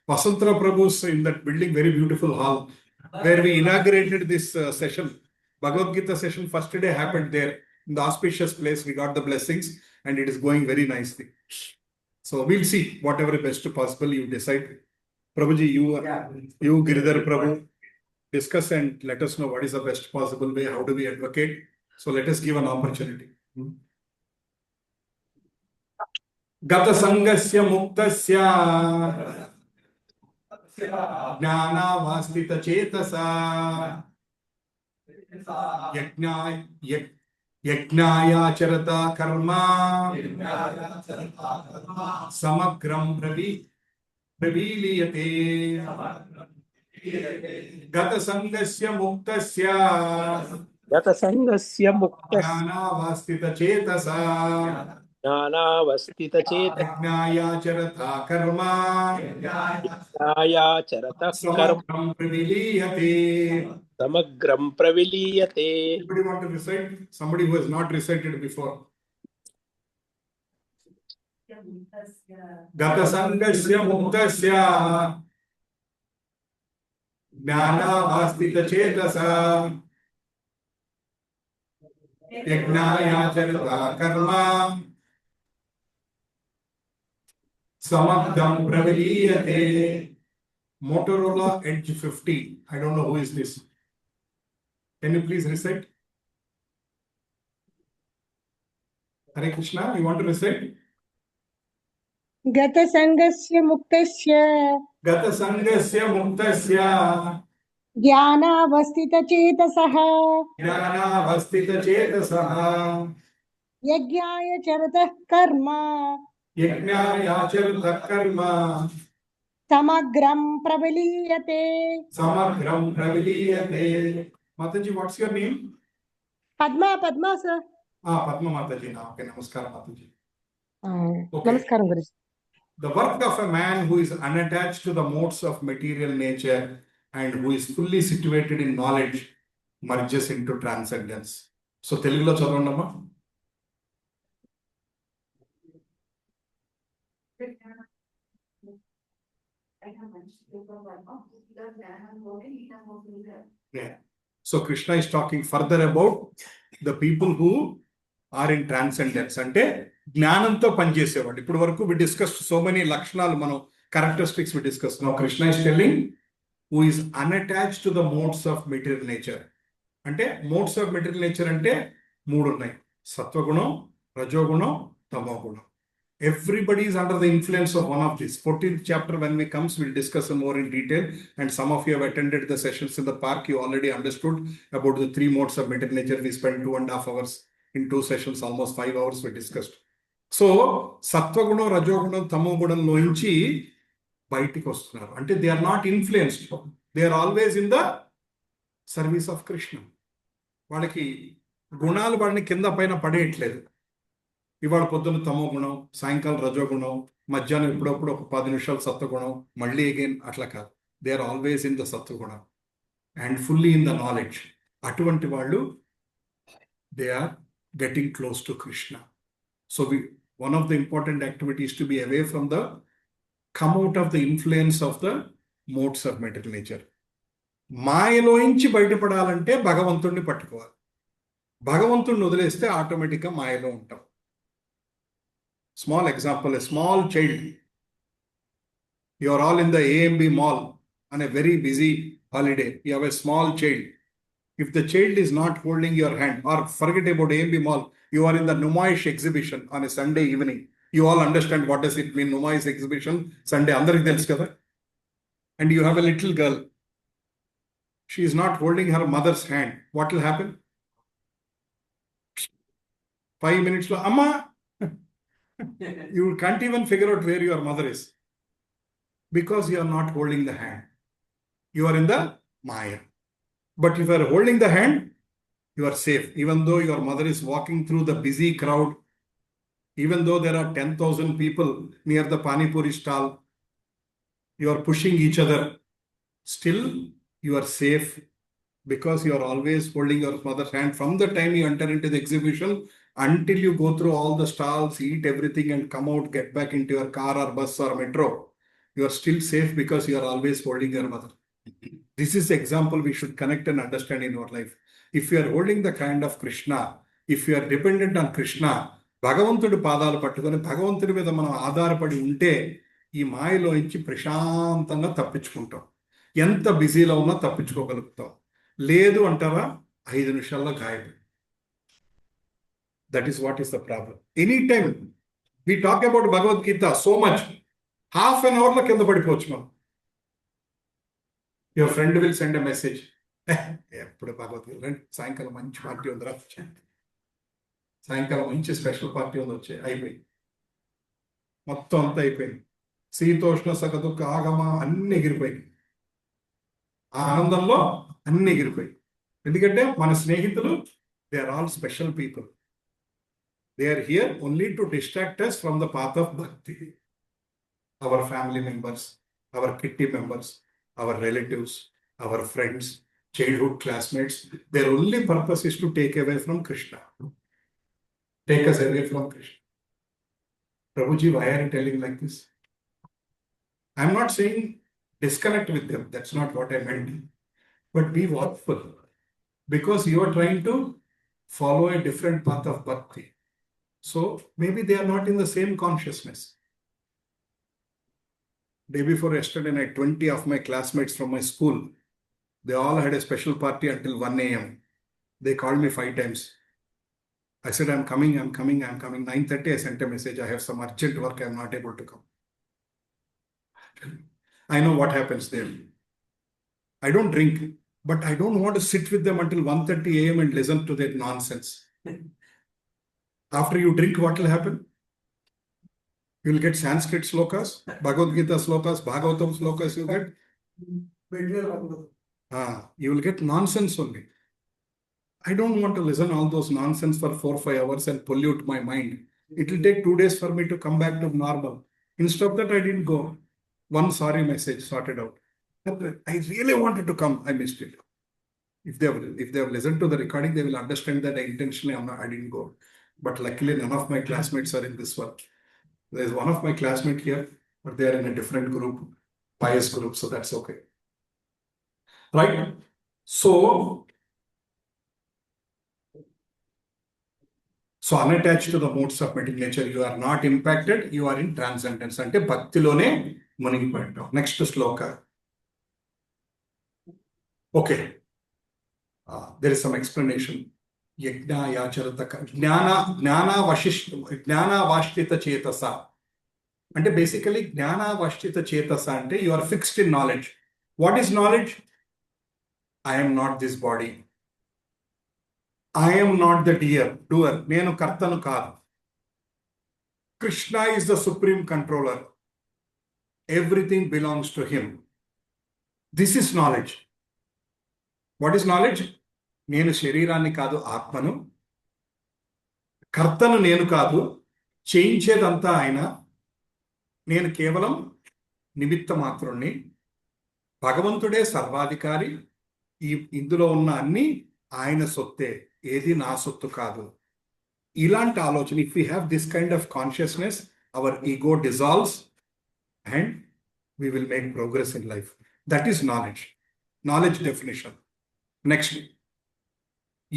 Vasantra Prabhu's in that building, very beautiful hall, where we inaugurated this session. Bhagavad Gita session first day happened there in the auspicious place. We got the blessings and it is going very nicely. So we'll see whatever is best possible you decide. Prabhuji, you Giridhar Prabhu, discuss and let us know what is the best possible way. How do we advocate? So let us give an opportunity. Gata sangasya muktasya jnana vastita chetasa yajnaya charata karma samagram praviliyate gata sangasya muktasya गतसङ्गस्य मुक्तस्य jnana vastita chetasa ज्ञानावस्थितचेतः yajnaya charata karma न्यायाचरतः कर्म samagram praviliyate. समग्रं प्रविलीयते. Anybody want to recite? Somebody who has not recited before. Gata sangasya muktasya jnana vastita chetasa yajnaya charita karma samadham praviliyate. Motorola Edge 50. I don't know who is this. Can you please recite? Hare Krishna, you want to recite? Gata sangasya muktasya Gata sangasya muktasya jnanavastita chetasaha jnana vastita chetasaha yajnaya charatah karma yajnaya charita karma samagram praviliyate. samagram praviliyate. Mataji, what's your name? Padma sir. Padma Mataji. Okay, namaskar Mataji. Okay. Namaskaram Guruji. The work of a man who is unattached to the modes of material nature and who is fully situated in knowledge merges into transcendence. So, Telugulo chadavandamma. Yeah. So Krishna is talking further about the people who are in transcendence. అంటే జ్ఞానంతో పనిచేసేవాడు. ఇప్పుడు వరకు we discussed so many లక్షణాలు మనం characteristics we discussed. Now Krishna is telling who is unattached to the modes of material nature. అంటే modes of material nature అంటే మూడు ఉన్నాయి. సత్వగుణం, రజోగుణం, తమోగుణం. Everybody is under the influence of one of these. 14th chapter when we comes, we'll discuss more in detail. And some of you have attended the sessions in the park. You already understood about the three modes of material nature. We spent 2.5 hours in 2 sessions, almost 5 hours we discussed. So, Sattvagunam, Rajogunam, Tamogunam loinchi బయటికి వస్తున్నారు. అంటే they are not influenced. They are always in the service of Krishna. వాళ్ళకి గుణాలు వాడిని కింద పైన పడేయట్లేదు. ఇవాళ పొద్దున్న తమో గుణం, సాయంకాలం రజోగుణం, మధ్యాహ్నం ఎప్పుడప్పుడు ఒక 10 నిమిషాలు సత్వగుణం, మళ్ళీ అగైన్ అట్లా కాదు. They are always in the సత్వగుణం and fully in the knowledge. అటువంటి వాళ్ళు they are getting close to Krishna. So one of the important activities to be away from the come out of the influence of the modes of material nature. మాయలోంచి బయటపడాలంటే భగవంతుడిని పట్టుకోవాలి. భగవంతుడిని వదిలేస్తే ఆటోమేటిక్గా మాయలో ఉంటాం. Small example, a small child. You are all in the AMB mall on a very busy holiday. You have a small child. If the child is not holding your hand, or forget about AMB mall, you are in the Numaish exhibition on a Sunday evening. You all understand what does it mean, Numaish exhibition, Sunday. Andariki telusu kada? and you have a little girl. She is not holding her mother's hand. What will happen? 5 minutes, Amma, you can't even figure out where your mother is because you are not holding the hand. You are in the Maya. But if you are holding the hand, you are safe. Even though your mother is walking through the busy crowd, even though there are 10,000 people near the Pani Puri stall, you are pushing each other, still you are safe because you are always holding your mother's hand from the time you enter into the exhibition until you go through all the stalls, eat everything and come out, get back into your car or bus or metro. You are still safe because you are always holding your mother. This is the example we should connect and understand in our life. If you are holding the hand of Krishna, if you are dependent on Krishna, భగవంతుడి పాదాలు పట్టుకొని భగవంతుడి మీద మనం ఆధారపడి ఉంటే ఈ మాయలో నుంచి ప్రశాంతంగా తప్పించుకుంటాం. ఎంత బిజీలో ఉన్నా తప్పించుకోగలుగుతాం. లేదు అంటారా 5 నిమిషాల్లో గాయపడి. That is what is the problem. Anytime we talk about Bhagavad Gita so much, half an hour లో కింద పడిపోవచ్చు మనం. Your friend will send a message. ఎప్పుడు భగవద్గీత రండి, సాయంకాలం మంచి పార్టీ ఉందిరా, సాయంకాలం మంచి స్పెషల్ పార్టీ ఉంది, వచ్చే అయిపోయింది, మొత్తం అంతా అయిపోయింది. శీతోష్ణ సగదుఃఖ ఆగమ అన్ని ఎగిరిపోయింది. ఆ ఆనందంలో అన్ని ఎగిరిపోయి. ఎందుకంటే మన స్నేహితులు, they are all special people. They are here only to distract us from the path of bhakti. Our family members, our kitty members, our relatives, our friends, childhood classmates, their only purpose is to take away from Krishna. Take us away from Krishna. Prabhuji, why are you telling like this? I'm not saying disconnect with them. That's not what I meant. But be watchful. Because you are trying to follow a different path of bhakti. So maybe they are not in the same consciousness. Day before yesterday night, 20 of my classmates from my school, they all had a special party until 1 a.m. They called me 5 times. I said, I'm coming. 9:30, I sent a message. I have some urgent work. I'm not able to come. I know what happens there. I don't drink, but I don't want to sit with them until 1:30 a.m. and listen to their nonsense. After you drink, what will happen? You will get Sanskrit slokas, Bhagavad Gita slokas, Bhagavatam slokas you get. You will get nonsense only. I don't want to listen all those nonsense for 4-5 hours and pollute my mind. It will take 2 days for me to come back to normal. Instead of that, I didn't go. One sorry message sorted out. I really wanted to come. I missed it. If they have listened to the recording, they will understand that I intentionally I didn't go. But luckily, none of my classmates are in this one. There's one of my classmates here, but they are in a different group, pious group, so that's okay. Right? So unattached to the modes of material nature, you are not impacted, you are in transcendence. Ante bhaktilone munigipayam. Next sloka. Okay. There is some explanation. Yajna yacharata జ్ఞాన వాష్టిత చేతస అంటే basically జ్ఞాన వాష్టిత చేతస అంటే you are fixed in knowledge. What is knowledge? I am not this body. I am not the doer. నేను కర్తను కాదు. Krishna is the supreme controller. Everything belongs to him. This is knowledge. What is knowledge? నేను శరీరాన్ని కాదు, ఆత్మను. కర్తను నేను కాదు, చేయించేదంతా ఆయన. నేను కేవలం నిమిత్త మాత్రుణ్ణి. భగవంతుడే సర్వాధికారి. ఇందులో ఉన్న అన్ని ఆయన సొత్తే, ఏది నా సొత్తు కాదు. ఇలాంటి ఆలోచన, if we have this kind of consciousness, our ego dissolves and we will make progress in life. That is knowledge. Knowledge definition. Next.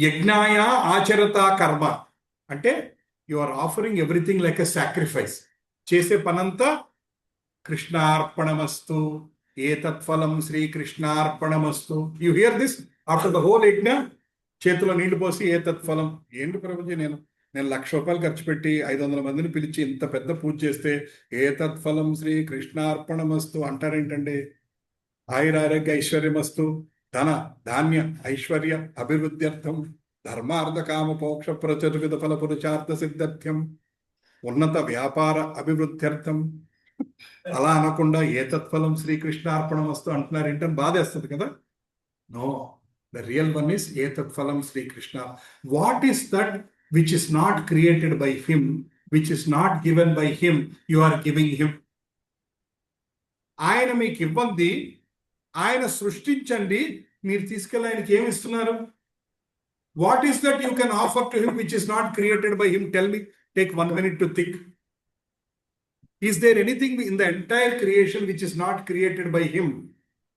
యజ్ఞాయ ఆచరత కర్మ అంటే you are offering everything like a sacrifice. చేసే పనంతా కృష్ణార్పణమస్తు, ఏతత్ఫలం శ్రీకృష్ణార్పణమస్తు. You hear this after the whole yajna. చేతిలో నీళ్లు పోసి ఏతత్ఫలం. ఏంటి ప్రభుజీ, నేను 1,00,000 రూపాయలు ఖర్చు పెట్టి 500 మందిని పిలిచి ఇంత పెద్ద పూజ చేస్తే ఏతత్ఫలం శ్రీకృష్ణార్పణమస్తు అంటారేంటండి? ఆయురారోగ్య ఐశ్వర్యమస్తు ధన ధాన్య ఐశ్వర్య అభివృద్ధ్యర్థం ధర్మార్థ కామ మోక్ష ప్రచతుర్విధ ఫల పురుషార్థ సిద్ధ్యర్థం ఉన్నత వ్యాపార అభివృద్ధ్యర్థం. అలా అనకుండా ఏతత్ఫలం శ్రీకృష్ణార్పణమస్తు అంటున్నారు ఏంటని బాధేస్తుంది కదా. No, the real one is ఏతత్ఫలం Sri Krishna. What is that which is not created by him, which is not given by him, you are giving him. ఆయన మీకు ఇవ్వండి, ఆయన సృష్టించండి, మీరు తీసుకెళ్ళి ఆయనకి ఏమి ఇస్తున్నారు? What is that you can offer to him which is not created by him? Tell me. Take 1 minute to think. Is there anything in the entire creation which is not created by him,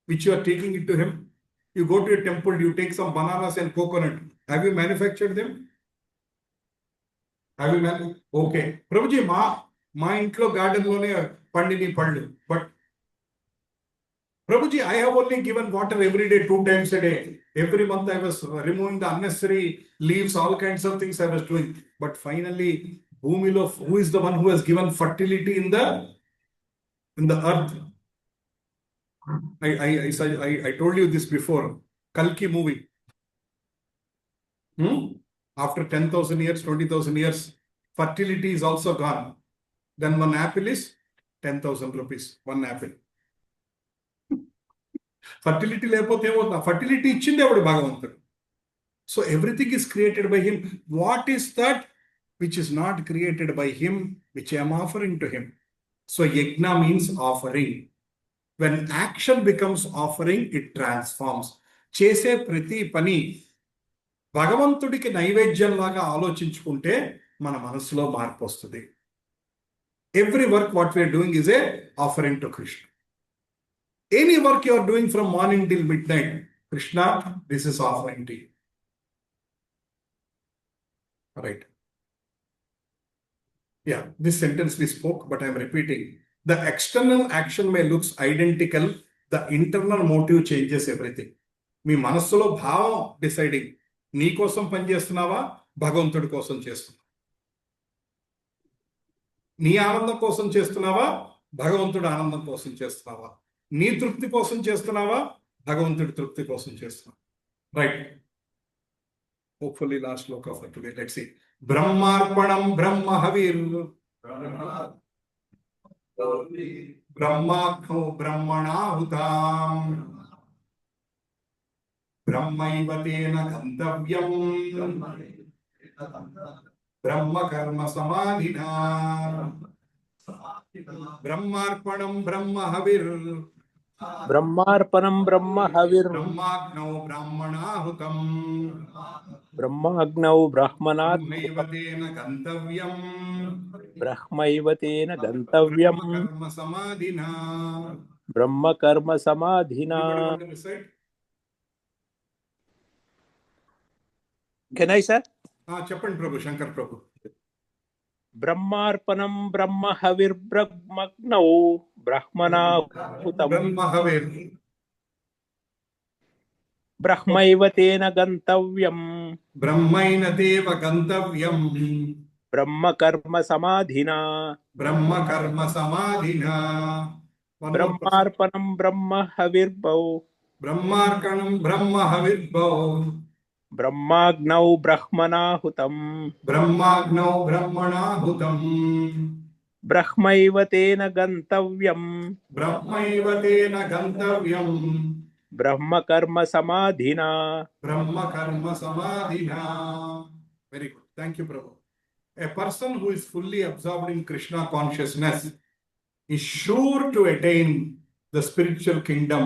which you are taking it to him? You go to a temple, you take some bananas and coconut. Have you manufactured them? Have you Okay. Prabhuji, ma intlo garden lone pandini pallu. But Prabhuji, I have only given water every day, 2 times a day. Every month I was removing the unnecessary leaves, all kinds of things I was doing. But finally, Bhumilo, who is the one who has given fertility in the earth? I told you this before. Kalki movie. After 10,000 years, 20,000 years, fertility is also gone. Then 1 apple is 10,000 rupees. 1 apple. Fertility లేకపోతే ఏమవుతుంది? Fertility ఇచ్చింది ఎవడు? భగవంతుడు. So everything is created by him. What is that which is not created by him, which I am offering to him? So yajna means offering. When action becomes offering, it transforms. చేసే ప్రతి పని భగవంతుడికి నైవేద్యం లాగా ఆలోచించుకుంటే మన మనసులో మార్పు వస్తుంది. Every work what we are doing is a offering to Krishna. Any work you are doing from morning till midnight, Krishna, this is offering to you. Right. Yeah, this sentence we spoke, but I am repeating. The external action may looks identical, the internal motive changes everything. మీ మనస్సులో భావం deciding. నీ కోసం పని చేస్తున్నావా, భగవంతుడి కోసం చేస్తున్నావా? నీ ఆనందం కోసం చేస్తున్నావా, భగవంతుడి ఆనందం కోసం చేస్తున్నావా? నీ తృప్తి కోసం చేస్తున్నావా, భగవంతుడి తృప్తి కోసం చేస్తున్నావా? Right. Hopefully last sloka for today. Let's see. Brahmarpanam Brahma Havir. Brahmakho Brahmanahutam. Brahmaivatena Gantavyam. Brahma Karma Samadhina. Brahmarpanam Brahma Havir. బ్రహ్మార్పణం Brahma హవిర్. Brahmagnau Brahmanahutam. బ్రహ్మాగ్నౌ బ్రహ్మణాత్. Brahmaivatena Gantavyam. బ్రహ్మైవతేన గంతవ్యం. Karma Samadhina. బ్రహ్మ కర్మ సమాధినా. Can I, sir? చెప్పండి ప్రభు, శంకర్ ప్రభు. బ్రహ్మార్పణం బ్రహ్మ హవిర్ బ్రహ్మగ్నౌ బ్రహ్మణాహుతం. బ్రహ్మహవిర్. బ్రహ్మైవతేన గంతవ్యం. బ్రహ్మైన దేవ గంతవ్యం. బ్రహ్మ కర్మ సమాధినా. బ్రహ్మ కర్మ సమాధినా. బ్రహ్మార్పణం బ్రహ్మ హవిర్భౌ. బ్రహ్మార్పణం బ్రహ్మ హవిర్భౌ. బ్రహ్మాగ్నౌ బ్రహ్మణాహుతం. బ్రహ్మాగ్నౌ బ్రహ్మణాహుతం. బ్రహ్మైవతేన గంతవ్యం. బ్రహ్మైవతేన గంతవ్యం. బ్రహ్మ కర్మ సమాధినా. బ్రహ్మ కర్మ సమాధినా. Very good. Thank you, Prabhu. A person who is fully absorbed in Krishna consciousness is sure to attain the spiritual kingdom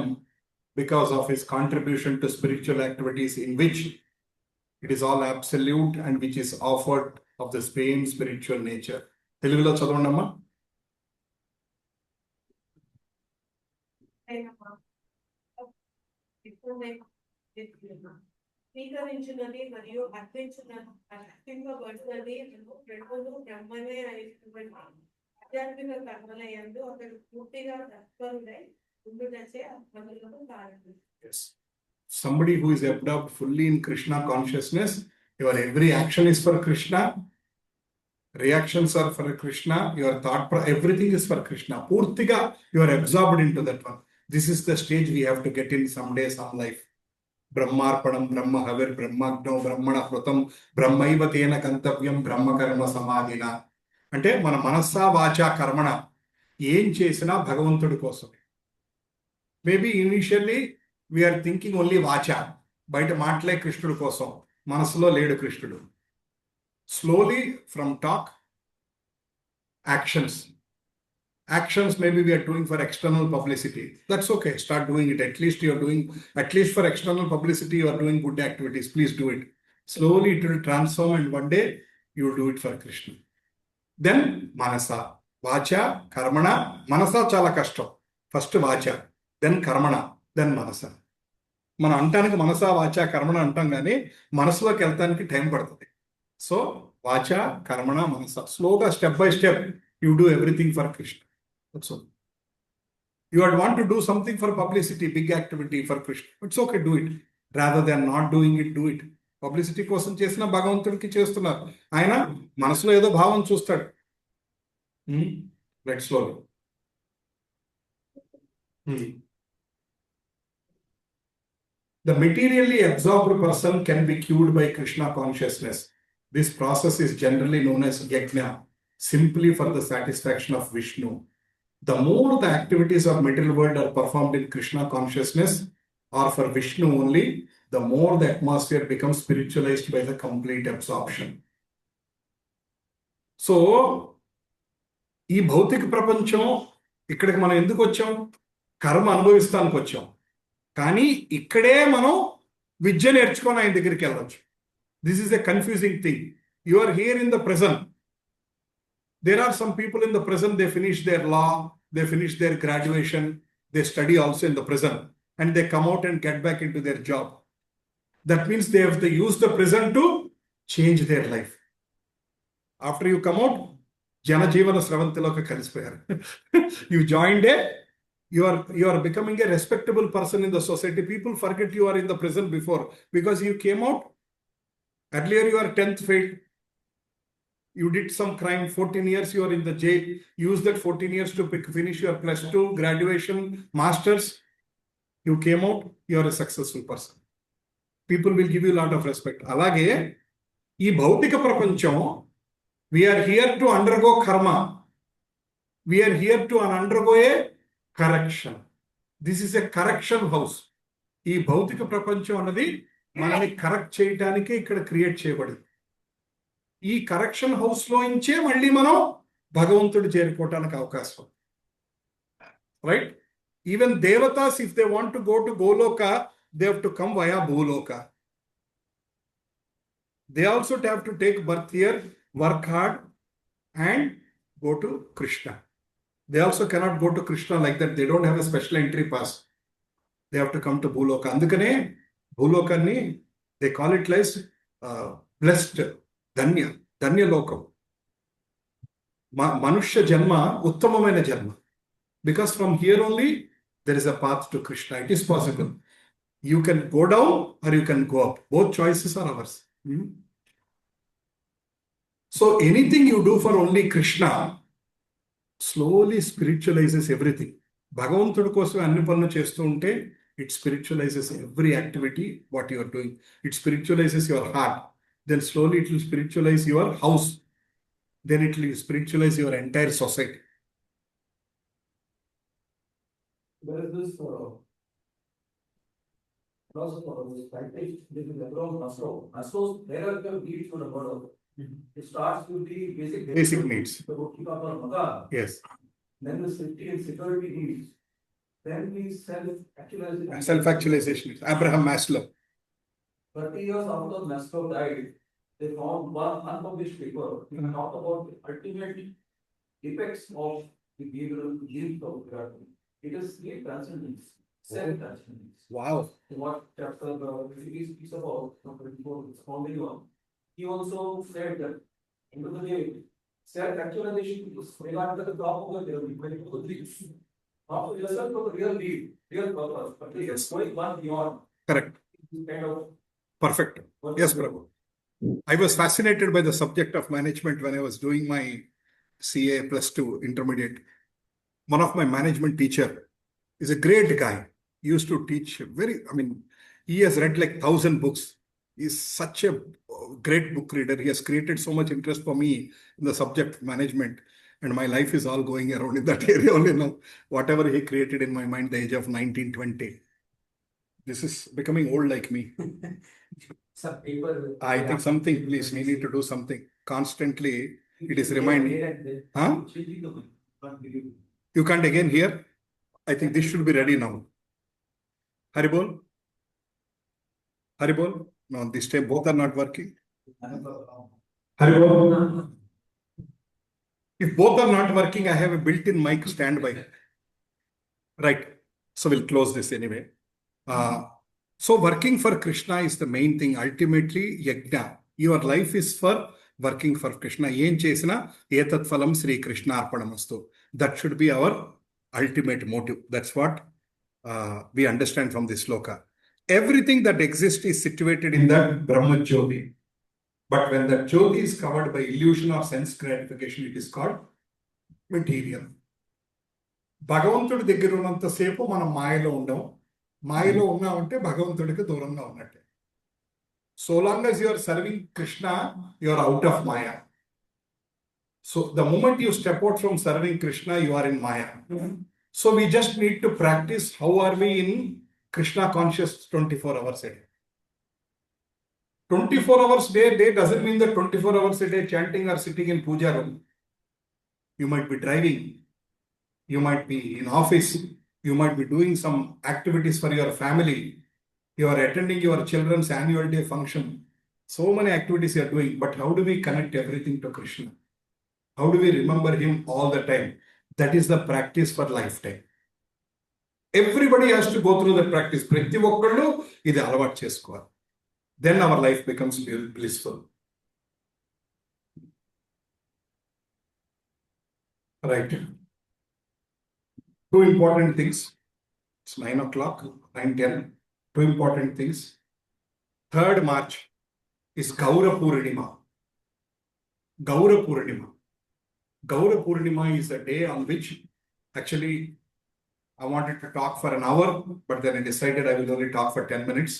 because of his contribution to spiritual activities in which it is all absolute and which is offered of the same spiritual nature. Telugulo chadavandamma. స్వీకరించినది మరియు అర్పించబడినది రెండు బ్రహ్మమే అయినటువంటి ఆధ్యాత్మిక కర్మలయందు అతడు పూర్తిగా తత్పరుడై ఉండుటచే అర్థములకు కారణం. Yes. Somebody who is absorbed fully in Krishna consciousness, your every action is for Krishna, reactions are for Krishna, your thought, everything is for Krishna. Purtiga, you are absorbed into that one. This is the stage we have to get in someday, some life. Brahmarpanam, Brahma Havir, Brahmagno, Brahmana Pratam, Brahmaiva Tena Kantavyam, Brahma Karma Samadhina. అంటే మన మనస్సా వాచా కర్మణ ఏం చేసినా భగవంతుడి కోసం. Maybe initially we're thinking only వాచా, బయట మాటలే కృష్ణుడి కోసం, మనసులో లేడు కృష్ణుడు. Slowly from talk, actions. Actions maybe we are doing for external publicity. That's okay. Start doing it. At least you are doing, at least for external publicity, you are doing good activities. Please do it. Slowly it will transform and one day you will do it for Krishna. Then manasa, vacha, karmana. Manasa chala kashtam. First vacha, then karmana, then manasa. మన అంటానికి మనసా వాచా కర్మణ అంటాం కానీ మనసులోకి వెళ్తానికి time పడుతుంది. So వాచ కర్మణ మనస, స్లోగా step by step you do everything for Krishna. That's all. You would want to do something for publicity, big activity for Krishna. It's okay, do it. Rather than not doing it, do it. Publicity కోసం చేసిన భగవంతుడికి చేస్తున్నారు. ఆయన మనసులో ఏదో భావం చూస్తాడు. Let's slowly. The materially absorbed person can be cured by Krishna consciousness. This process is generally known as yajna, simply for the satisfaction of Vishnu. The more the activities of material world are performed in Krishna consciousness or for Vishnu only, the more the atmosphere becomes spiritualized by the complete absorption. So, ఈ భౌతిక ప్రపంచం ఇక్కడికి మనం ఎందుకు వచ్చాం? కర్మ అనుభవిస్తానికి వచ్చాం. కానీ ఇక్కడే మనం విద్య నేర్చుకొని ఆయన దగ్గరికి వెళ్ళవచ్చు. This is a confusing thing. You are here in the present. There are some people in the present, they finish their law, they finish their graduation, they study also in the present, and they come out and get back into their job. That means they have to use the present to change their life. After you come out, Jana Jivana Sravantiloka Kalispair. You joined you are becoming a respectable person in the society. People forget you are in the present before because you came out. Earlier you are 10th failed. You did some crime, 14 years you are in the jail. Use that 14 years to finish your +2, graduation, masters. You came out, you are a successful person. People will give you a lot of respect. Alage, ee bhautika prapancham, we are here to undergo karma. We are here to undergo a correction. This is a correction house. Ee bhautika prapancham anadi manani correct cheyadanike ikkada create cheyabadindi. ఈ correction house లో నుంచే మళ్ళీ మనం భగవంతుడు చేరుకోవటానికి అవకాశం. Right? Even devatas if they want to go to Goloka, they have to come via Bhuloka. They also have to take birth here, work hard and go to Krishna. They also cannot go to Krishna like that. They don't have a special entry pass. They have to come to Bhuloka. అందుకనే భూలోకాన్ని they call it lies blessed, ధన్యలోకం. మనుష్య జన్మ ఉత్తమమైన జన్మ. Because from here only there is a path to Krishna. It is possible. You can go down or you can go up. Both choices are ours. So anything you do for only Krishna slowly spiritualises everything. భగవంతుడి కోసం అన్ని పనులు చేస్తూ ఉంటే it spiritualizes every activity what you are doing. It spiritualizes your heart. Then slowly it will spiritualize your house. Then it will spiritualize your entire society. There is this philosopher, this scientist, this is Maslow. Maslow's hierarchical needs for the world. It starts with the Basic needs. Yes. Then the safety and security needs. Then the self-actualization. Self-actualization. Abraham Maslow. 30 years after Maslow died, they found one unpublished paper which talked about the ultimate effects of the behavioral needs of gravity. It is the transcendence, self-transcendence. Wow. What chapter he speaks about, before it's founding one. He also said that into the day, self-actualization is regarded as the top of the pyramid. Not yourself for the real need, real purpose, but it is going one beyond. Correct. Kind of Perfect. Yes, Prabhu. I was fascinated by the subject of management when I was doing my CA +2 intermediate. One of my management teacher, He's a great guy. He used to teach he has read like 1,000 books. He's such a great book reader. He has created so much interest for me in the subject of management. And my life is all going around in that area only now. Whatever he created in my mind, the age of 19, 20. This is becoming old like me. Some paper. I think something, please, we need to do something. Constantly, it is reminding. Huh? You can't again hear? I think this should be ready now. Haribol? Haribol? No, this time both are not working. Haribol? If both are not working, I have a built-in mic standby. Right. So we'll close this anyway. So working for Krishna is the main thing. Ultimately, yajna. Your life is for working for Krishna. Yen chesina etat phalam Sri Krishna arpanamastu. That should be our ultimate motive. That's what we understand from this sloka. Everything that exists is situated in that Brahma Jyoti. But when that Jyoti is covered by illusion or sense gratification, it is called material. భగవంతుడి దగ్గర ఉన్నంతసేపు మనం మాయలో ఉండం. మాయలో ఉన్నామంటే భగవంతుడికి దూరంగా ఉన్నట్టే. So long as you are serving Krishna, you are out of Maya. So the moment you step out from serving Krishna, you are in Maya. So we just need to practice how are we in Krishna conscious 24 hours a day. 24 hours a day doesn't mean that 24 hours a day chanting or sitting in puja room. You might be driving. You might be in office. You might be doing some activities for your family. You are attending your children's annual day function. So many activities you are doing. But how do we connect everything to Krishna? How do we remember him all the time? That is the practice for lifetime. Everybody has to go through that practice. ప్రతి ఒక్కళ్ళు ఇది అలవాటు చేసుకోవాలి. Then our life becomes blissful. Right. Two important things. It's 9 o'clock, 9:10. Two important things. 3rd March is Gaura Purnima. Gaura Purnima. Gaura Purnima is a day on which actually I wanted to talk for an hour, but then I decided I will only talk for 10 minutes.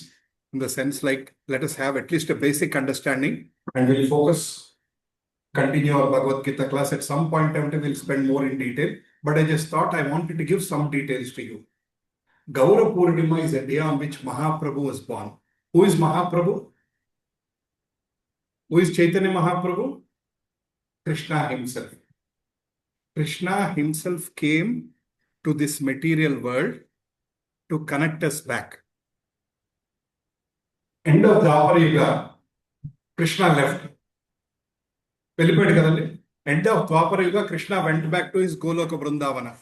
In the sense like, let us have at least a basic understanding and we'll focus, continue our Bhagavad Gita class. At some point in time, we'll spend more in detail. But I just thought I wanted to give some details to you. Gaura Purnima is a day on which Mahaprabhu was born. Who is Mahaprabhu? Who is Chaitanya Mahaprabhu? Krishna himself. Krishna himself came to this material world to connect us back. End of Dwapara Yuga, Krishna left. వెళ్ళిపోయాడు కదండి. End of Dwapara Yuga, Krishna went back to his Goloka Vrindavana.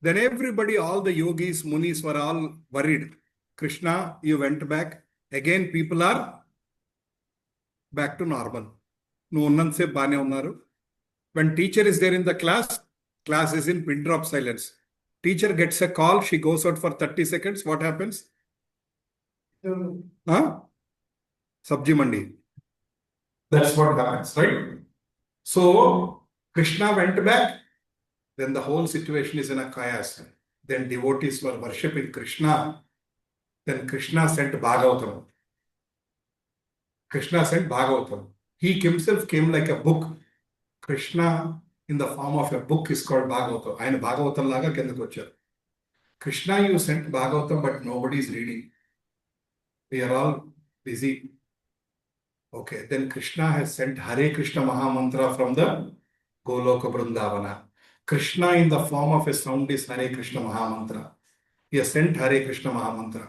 Then everybody, all the yogis, munis were all worried. Krishna, you went back. Again, people are back to normal. నువ్వు ఉన్నంతసేపు బాగానే ఉన్నారు. When teacher is there in the class is in pin drop silence. Teacher gets a call, she goes out for 30 seconds. What happens? Sabji mandi. That's what happens, right? So Krishna went back. Then the whole situation is in a chaos. Then devotees were worshipping Krishna. Then Krishna sent Bhagavatam. Krishna sent Bhagavatam. He himself came like a book. Krishna in the form of a book is called Bhagavatam. Ayana Bhagavatam laga kendako vacharu. Krishna, you sent Bhagavatam, but nobody is reading. We are all busy. Okay, then Krishna has sent Hare Krishna Mahamantra from the Goloka Vrindavana. Krishna in the form of a sound is Hare Krishna Mahamantra. He has sent Hare Krishna Mahamantra.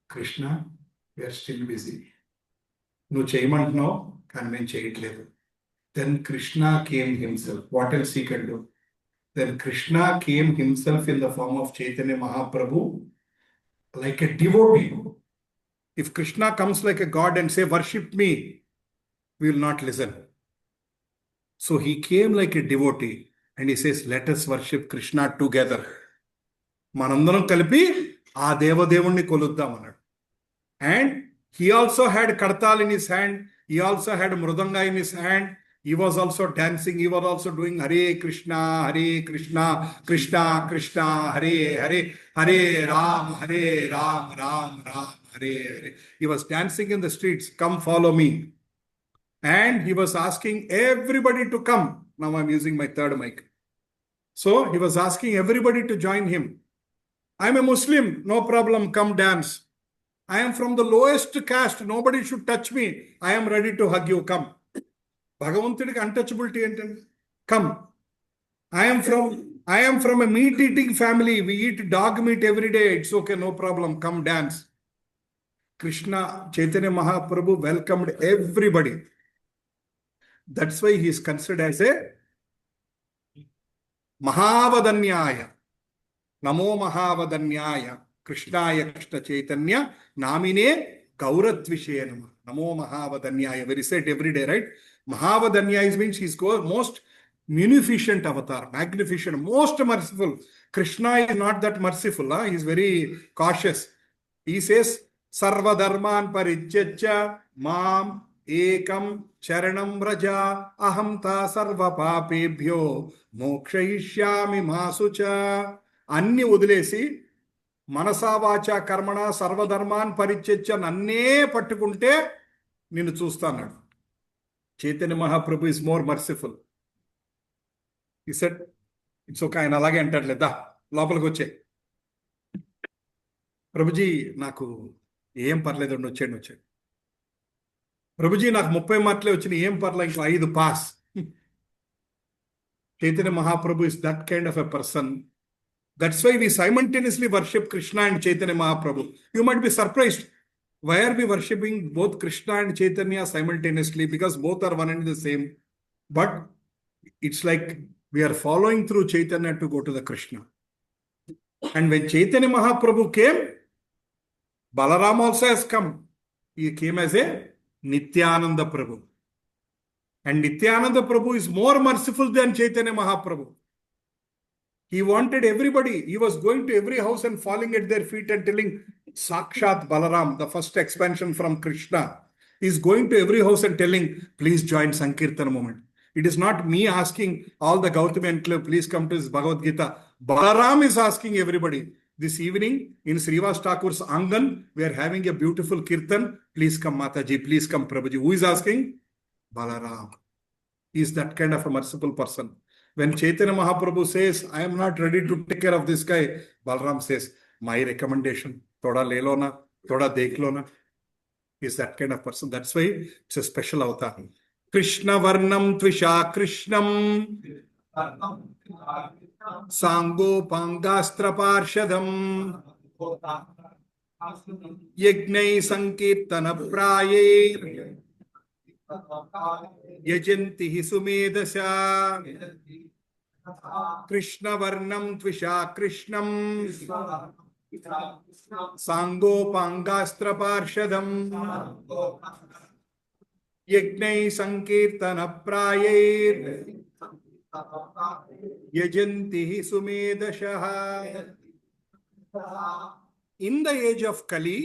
Krishna, we are still busy. No cheymantunnao, కానీ మేము చేయట్లేదు. Then Krishna came himself. What else he can do? Then Krishna came himself in the form of Chaitanya Mahaprabhu like a devotee. If Krishna comes like a god and say, worship me, we will not listen. So he came like a devotee and he says, let us worship Krishna together. Manandaram kalipi aa devadevunni koluddam annadu. And he also had kartal in his hand. He also had mridanga in his hand. He was also dancing. He was also doing Hare Krishna, Krishna Krishna, Hare Hare, Hare Ram, Ram Ram, Hare Hare. He was dancing in the streets. Come follow me. And he was asking everybody to come. Now I'm using my third mic. So he was asking everybody to join him. I'm a Muslim. No problem. Come dance. I am from the lowest caste. Nobody should touch me. I am ready to hug you. Come. Bhagavantudiki untouchability ఏంటండి? Come. I am from a meat eating family. We eat dog meat every day. It's okay, no problem. Come dance. Krishna Chaitanya Mahaprabhu welcomed everybody. That's why he is considered as a Mahavadanyaya. Namo Mahavadanyaya. Krishnaya Krishna Chaitanya Namine Gauratvishe Nama. Namo Mahavadanyaya. We recite every day, right? Mahavadanyaya means he's most munificent avatar, magnificent, most merciful. Krishna is not that merciful. He is very cautious. He says, Sarva Dharman Parijyacha Mam Ekam Charanam Raja Ahamta Sarva Papebhyo Mokshayishyami Masucha. Anni udilesi Manasa Vacha Karmana Sarva Dharman Parijyacha Nanne Pattukunte Ninu Chustannadu. Chaitanya Mahaprabhu is more merciful. He said, it's okay, ఆయన అలాగే అంటాడులే దా లోపలికి వచ్చే ప్రభుజీ నాకు ఏం పర్లేదండి వచ్చాడు ప్రభుజీ నాకు 30 మార్కులే వచ్చినాయి ఏం పర్లే ఇంకో 5 pass. Chaitanya Mahaprabhu is that kind of a person. That's why we simultaneously worship Krishna and Chaitanya Mahaprabhu. You might be surprised. Why are we worshipping both Krishna and Chaitanya simultaneously? Because both are one and the same. But it's like we are following through Chaitanya to go to the Krishna. And when Chaitanya Mahaprabhu came, Balaram also has come. He came as a Nityananda Prabhu. And Nityananda Prabhu is more merciful than Chaitanya Mahaprabhu. He wanted everybody. He was going to every house and falling at their feet and telling Sakshat Balaram, the first expansion from Krishna, is going to every house and telling, please join Sankirtan movement. It is not me asking all the Gautami enclave, please come to this Bhagavad Gita. Balaram is asking everybody. This evening in Srivas Thakur's Angan, we are having a beautiful Kirtan. Please come Mataji, please come Prabhuji. Who is asking? Balaram. He is that kind of a merciful person. When Chaitanya Mahaprabhu says, I am not ready to take care of this guy, Balaram says, my recommendation, thoda lelona, thoda deklona. He is that kind of person. That's why it's a special avatar. Krishna Varnam Tvisha Krishnam Sango Pangastra Parshadam Yagnai Sankirtana Praye Yajanti Sumedasha Krishna Varnam Tvisha Krishnam Sango Pangastra Parshadam Yagnai Sankirtana Praye Yajanti Sumedasha. In the age of Kali,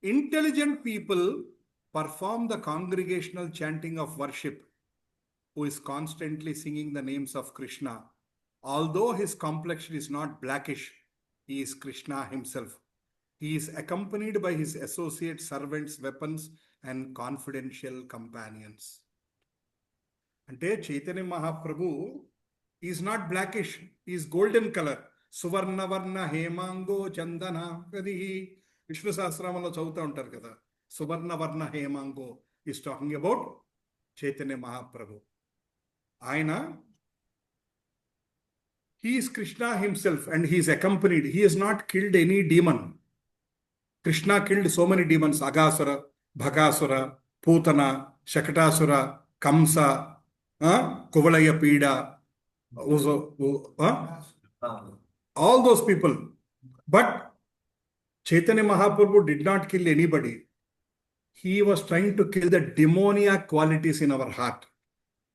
intelligent people perform the congregational chanting of worship, who is constantly singing the names of Krishna. Although his complexion is not blackish, he is Krishna himself. He is accompanied by his associates, servants, weapons, and confidential companions. Ante Chaitanya Mahaprabhu is not blackish, he is golden color. Suvarna Varna Hemango Chandana Kadihi. Vishnu Sahasramala Chauta untar kada. Suvarna Varna Hemango is talking about Chaitanya Mahaprabhu. Aina, he is Krishna himself and he is accompanied. He has not killed any demon. Krishna killed so many demons. Agasura, Bhagasura, Putana, Shakatasura, Kamsa, Kuvalaya Pida, all those people. But Chaitanya Mahaprabhu did not kill anybody. He was trying to kill the demoniac qualities in our heart.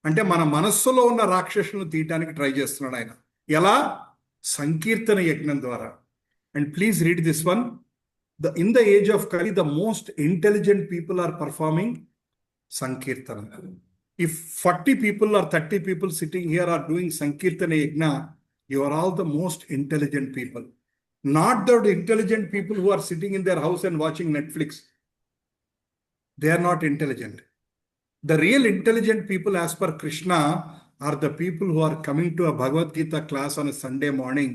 అంటే మన మనస్సులో ఉన్న రాక్షసులను తీయటానికి try చేస్తున్నాడు ఆయన. ఎలా? సంకీర్తన యజ్ఞం ద్వారా. And please read this one. In the age of Kali, the most intelligent people are performing Sankirtana. If 40 people or 30 people sitting here are doing Sankirtana Yajna, you are all the most intelligent people. Not the intelligent people who are sitting in their house and watching Netflix. They are not intelligent. The real intelligent people as per Krishna are the people who are coming to a Bhagavad Gita class on a Sunday morning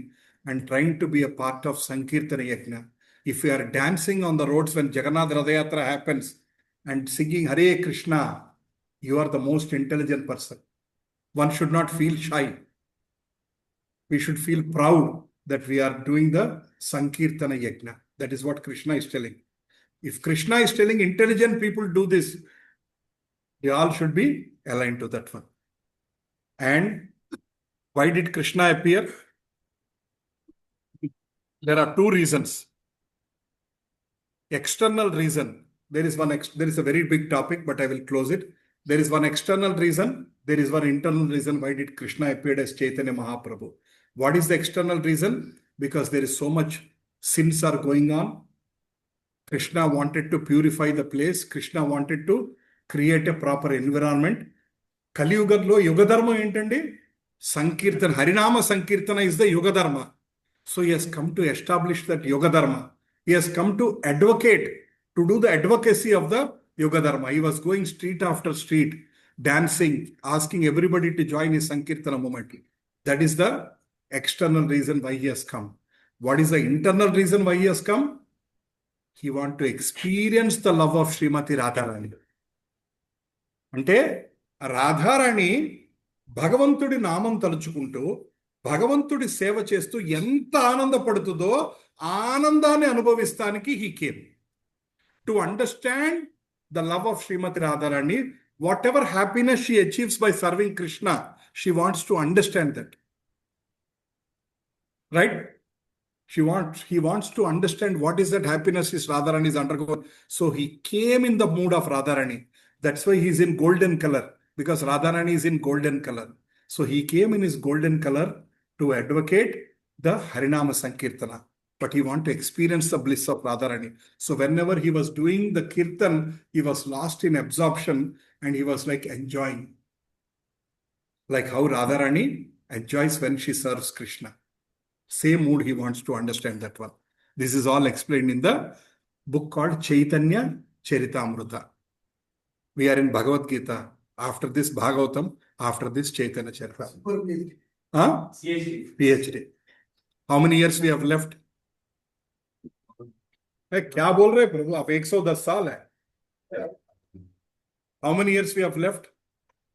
and trying to be a part of Sankirtana Yajna. If you are dancing on the roads when Jagannath Radhayatra happens and singing Hare Krishna, you are the most intelligent person. One should not feel shy. We should feel proud that we are doing the Sankirtana Yajna. That is what Krishna is telling. If Krishna is telling intelligent people do this, they all should be aligned to that one. And why did Krishna appear? There are two reasons. External reason. There is a very big topic, but I will close it. There is one external reason. There is one internal reason why did Krishna appear as Chaitanya Mahaprabhu. What is the external reason? Because there is so much sins are going on. Krishna wanted to purify the place. Krishna wanted to create a proper environment. Kali Yugadlo Yuga Dharma entandi? Sankirtan, Harinama Sankirtana is the Yuga Dharma. So he has come to establish that Yoga Dharma. He has come to advocate, to do the advocacy of the Yoga Dharma. He was going street after street, dancing, asking everybody to join his Sankirtana movement. That is the external reason why he has come. What is the internal reason why he has come? He wants to experience the love of Srimati Radharani. అంటే రాధారాణి భగవంతుడి నామం తలుచుకుంటూ భగవంతుడి సేవ చేస్తూ ఎంత ఆనందపడుతుందో ఆనందాన్ని అనుభవిస్తానికి he came to understand the love of Srimati Radharani. Whatever happiness she achieves by serving Krishna, she wants to understand that. Right? He wants to understand what is that happiness is Radharani is undergoing. So he came in the mood of Radharani. That's why he's in golden color, because Radharani is in golden color. So he came in his golden color to advocate the Harinama Sankirtana. But he wanted to experience the bliss of Radharani. So whenever he was doing the Kirtan, he was lost in absorption and he was like enjoying. Like how Radharani enjoys when she serves Krishna. Same mood he wants to understand that one. This is all explained in the book called Chaitanya Charitamrita. We are in Bhagavad Gita. After this Bhagavatam, after this Chaitanya Charitamrita. Huh? PhD. How many years we have left? क्या बोल रहे प्रभु आप 110 साल है. How many years we have left?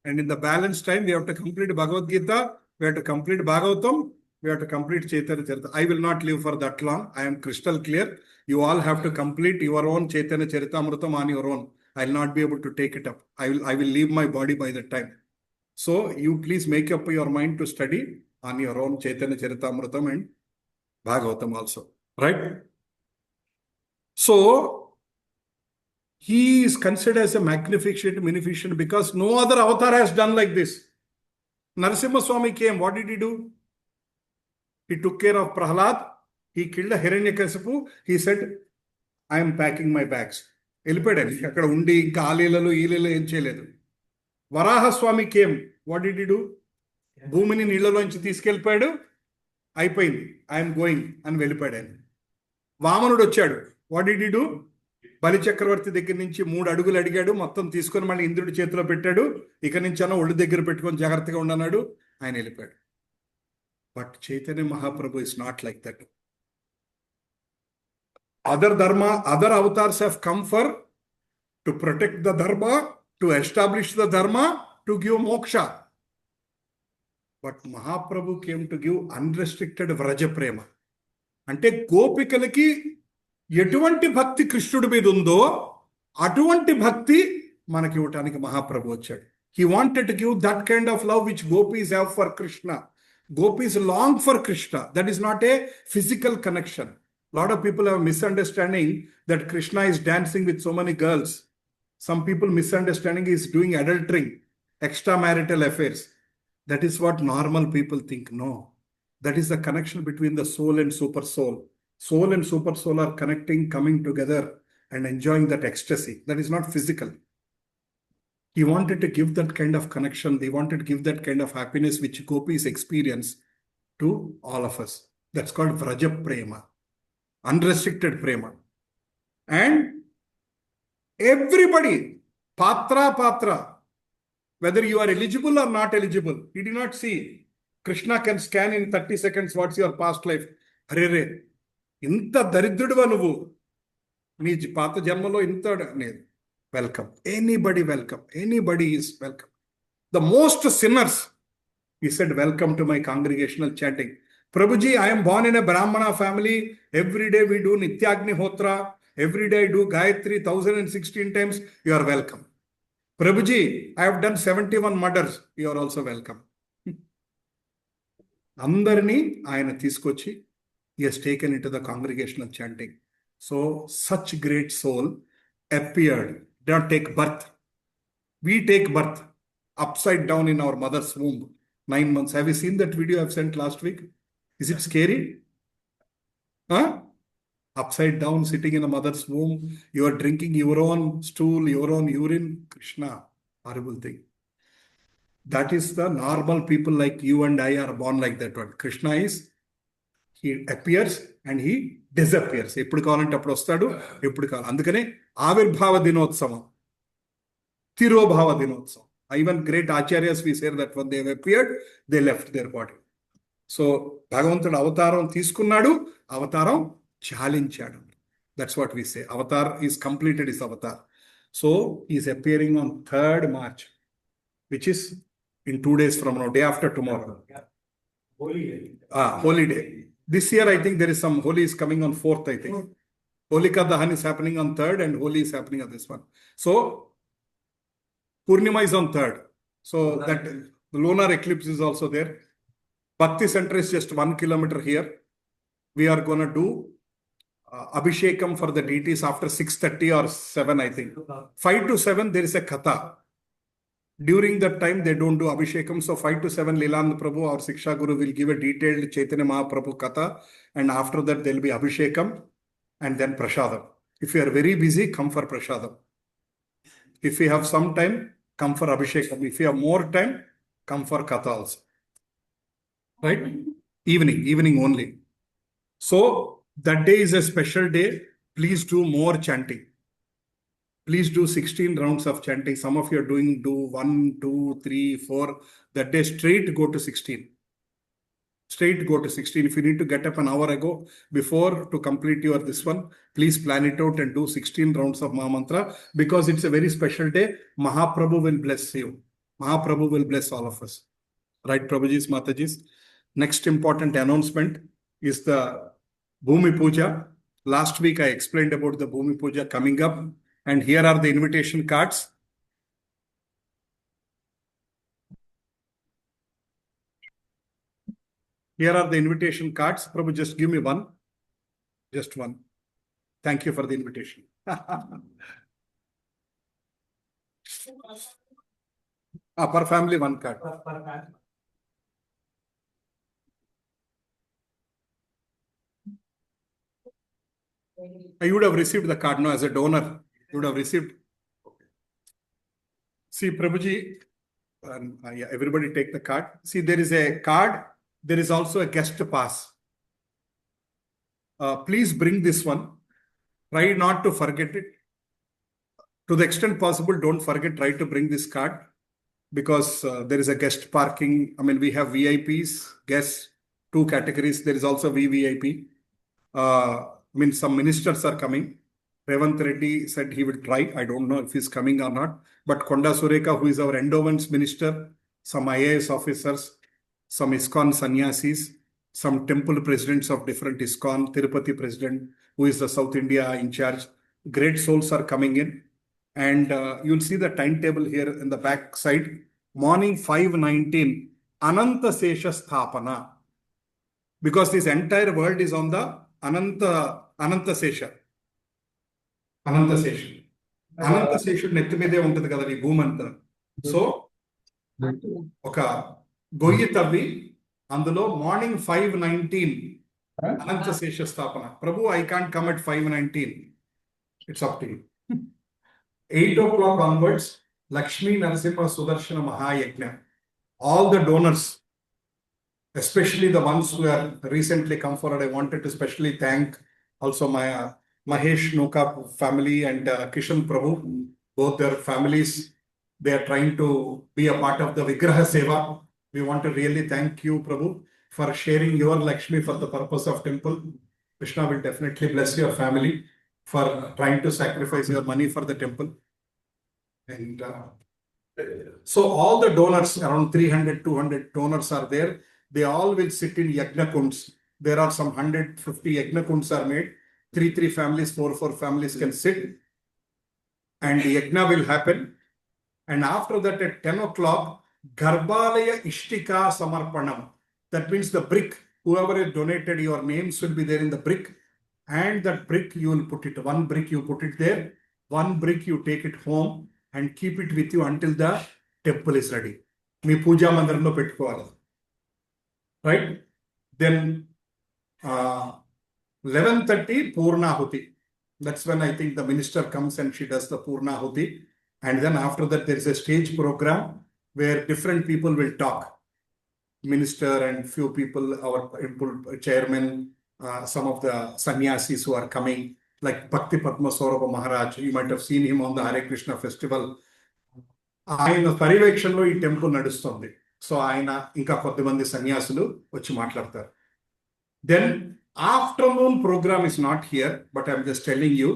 And in the balance time we have to complete Bhagavad Gita, we have to complete Bhagavatam, we have to complete Chaitanya Charita. I will not live for that long. I am crystal clear. You all have to complete your own Chaitanya Charitamritam on your own. I will not be able to take it up. I will leave my body by that time. So you please make up your mind to study on your own Chaitanya Charitamritam and Bhagavatam also. Right? So he is considered as a magnificent munificent because no other avatar has done like this. Narasimha Swami came. What did he do? He took care of Prahlad. He killed a Hiranyakasipu. He said, I am packing my bags. Varaha Swami came. What did he do? Bhumini Nilaloinchi తీసుకెళ్ళిపోయాడు. అయిపోయింది. I am going and వెళ్ళిపోయాడు. వామనుడు వచ్చాడు. What did he do? బలి చక్రవర్తి దగ్గర నుంచి 3 అడుగులు అడిగాడు. మొత్తం తీసుకొని మళ్ళీ ఇంద్రుడి చేతిలో పెట్టాడు. ఇక నుంచి అన్న ఒళ్ళు దగ్గర పెట్టుకొని జాగ్రత్తగా ఉండన్నాడు. ఆయన వెళ్ళిపోయాడు. But Chaitanya Mahaprabhu is not like that. Other avatars have come to protect the dharma, to establish the dharma, to give moksha. But Mahaprabhu came to give unrestricted Vraja Prema. Ante Gopikalaki ఎటువంటి భక్తి కృష్ణుడి మీద ఉందో అటువంటి భక్తి మనకి ఇవ్వటానికి మహాప్రభు వచ్చాడు. He wanted to give that kind of love which gopis have for Krishna. Gopis long for Krishna. That is not a physical connection. A lot of people have a misunderstanding that Krishna is dancing with so many girls. Some people misunderstanding is doing adultery, extramarital affairs. That is what normal people think. No. That is the connection between the soul and super soul. Soul and super soul are connecting, coming together and enjoying that ecstasy. That is not physical. He wanted to give that kind of connection. They wanted to give that kind of happiness which gopis experience to all of us. That's called Vraja Prema, unrestricted Prema. And everybody, Patra, whether you are eligible or not eligible, he did not see. Krishna can scan in 30 seconds what's your past life. Arere, inta daridruduva nuvu. Nee pata janmalo inta ne. Welcome. Anybody welcome. Anybody is welcome. The most sinners, he said, welcome to my congregational chanting. Prabhuji, I am born in a Brahmana family. Every day we do Nityagni Hotra. Every day I do Gayatri 1016 times. You are welcome. Prabhuji, I have done 71 murders. You are also welcome. Andarni ayana teeskochi, he has taken into the congregational chanting. So, such great soul appeared. Did not take birth. We take birth upside down in our mother's womb. 9 months. Have you seen that video I've sent last week? Is it scary? Huh? Upside down, sitting in a mother's womb. You are drinking your own stool, your own urine. Krishna, horrible thing. That is the normal people like you and I are born like that one. Krishna is, he appears and he disappears. ఎప్పుడు కావాలంటే అప్పుడు వస్తాడు, ఎప్పుడు కావాలి. అందుకనే ఆవిర్భావ దినోత్సవం, తిరోభావ దినోత్సవం. Even great acharyas, we say that when they have appeared, they left their body. So, భగవంతుడు అవతారం తీసుకున్నాడు, అవతారం చాలించాడు. That's what we say. Avatar is completed his avatar. So, he is appearing on 3rd March, which is in 2 days from now, day after tomorrow. Holy day. Holy day. This year, I think there is some Holi is coming on 4th, I think. Holika Dahan is happening on 3rd and Holi is happening on this one. So, Purnima is on 3rd. So, that the lunar eclipse is also there. Bhakti Center is just 1 kilometer here. We are going to do Abhishekam for the deities after 6:30 or 7, I think. 5 to 7, there is a Katha. During that time, they don't do Abhishekam. So 5 to 7, Leelanand Prabhu, our Siksha Guru, will give a detailed Chaitanya Mahaprabhu Katha. And after that, there will be Abhishekam and then Prashadam. If you are very busy, come for Prashadam. If you have some time, come for Abhishekam. If you have more time, come for Katha also. Right? Evening only. So, that day is a special day. Please do more chanting. Please do 16 rounds of chanting. Some of you are do 1, 2, 3, 4. That day straight go to 16. Straight go to 16. If you need to get up an hour ago before to complete your this one, please plan it out and do 16 rounds of Mahamantra, because it's a very special day. Mahaprabhu will bless you. Mahaprabhu will bless all of us. Right, Prabhujis, Matajis? Next important announcement is the Bhumi Puja. Last week I explained about the Bhumi Puja coming up. And here are the invitation cards. Here are the invitation cards. Prabhu, just give me one. Just one. Thank you for the invitation. Per family, one card. You would have received the card, no, as a donor. You would have received. Okay. See, Prabhuji, everybody take the card. See, there is a card. There is also a guest pass. Please bring this one. Try not to forget it. To the extent possible, don't forget, try to bring this card, because there is a guest parking. I mean, we have VIPs, guests, 2 categories. There is also VVIP. Some ministers are coming. Revant Reddy said he will try. I don't know if he's coming or not. But Konda Sureka, who is our endowments minister, some IAS officers, some ISKCON sannyasis, some temple presidents of different ISKCON, Tirupati president, who is the South India in charge. Great souls are coming in. And you'll see the timetable here in the back side. Morning 5:19, Ananta Sesha Sthapana. Because this entire world is on the Ananta Sesha. Ananta Sesha. Ananta Sesha నెత్తిమీదే ఉంటుంది కదా ఈ భూమి అంతా. So ఒక గొయ్యి తవ్వి అందులో morning 5:19 అనంత శేష స్థాపన. ప్రభు, I can't come at 5:19. It's up to you. 8 o'clock onwards, Lakshmi Narasimha Sudarshana Mahayajna. All the donors, especially the ones who have recently come forward, I wanted to specially thank also my Mahesh Nuka family and Kishan Prabhu, both their families. They are trying to be a part of the Vigraha Seva. We want to really thank you, Prabhu, for sharing your Lakshmi for the purpose of temple. Krishna will definitely bless your family for trying to sacrifice your money for the temple. And so all the donors, around 300, 200 donors are there. They all will sit in Yajna Kunds. There are some 150 Yajna Kunds are made. 3 families, 4 families can sit. And the Yajna will happen. And after that at 10 o'clock, Garbhalaya Ishtika Samarpanam. That means the brick, whoever has donated, your names will be there in the brick. And that brick you will put it, one brick you put it there, one brick you take it home and keep it with you until the temple is ready. Me puja mandiramlo pettukovali. Right? Then 11:30 Purnahuti. That's when I think the minister comes and she does the Purnahuti. And then after that, there is a stage program where different people will talk. Minister and few people, our chairman, some of the sannyasis who are coming, like Bhakti Padma Saurabha Maharaj. You might have seen him on the Hare Krishna festival. ఆయన పర్యవేక్షణలో ఈ temple నడుస్తుంది. So ఆయన ఇంకా కొద్దిమంది సన్యాసులు వచ్చి మాట్లాడతారు. Then afternoon program is not here, but I'm just telling you,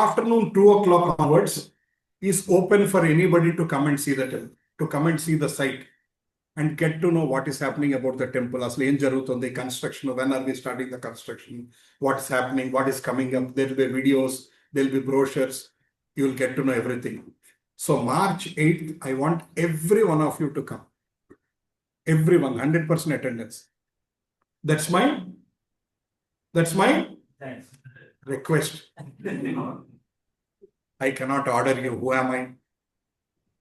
afternoon 2 o'clock onwards is open for anybody to come and see the temple, to come and see the site and get to know what is happening about the temple. Asli em jarugutundi construction, when are we starting the construction, what is happening, what is coming up. There will be videos, there will be brochures, you will get to know everything. So March 8th, I want every one of you to come. Everyone, 100% attendance. That's my Thanks. request. I cannot order you. Who am I?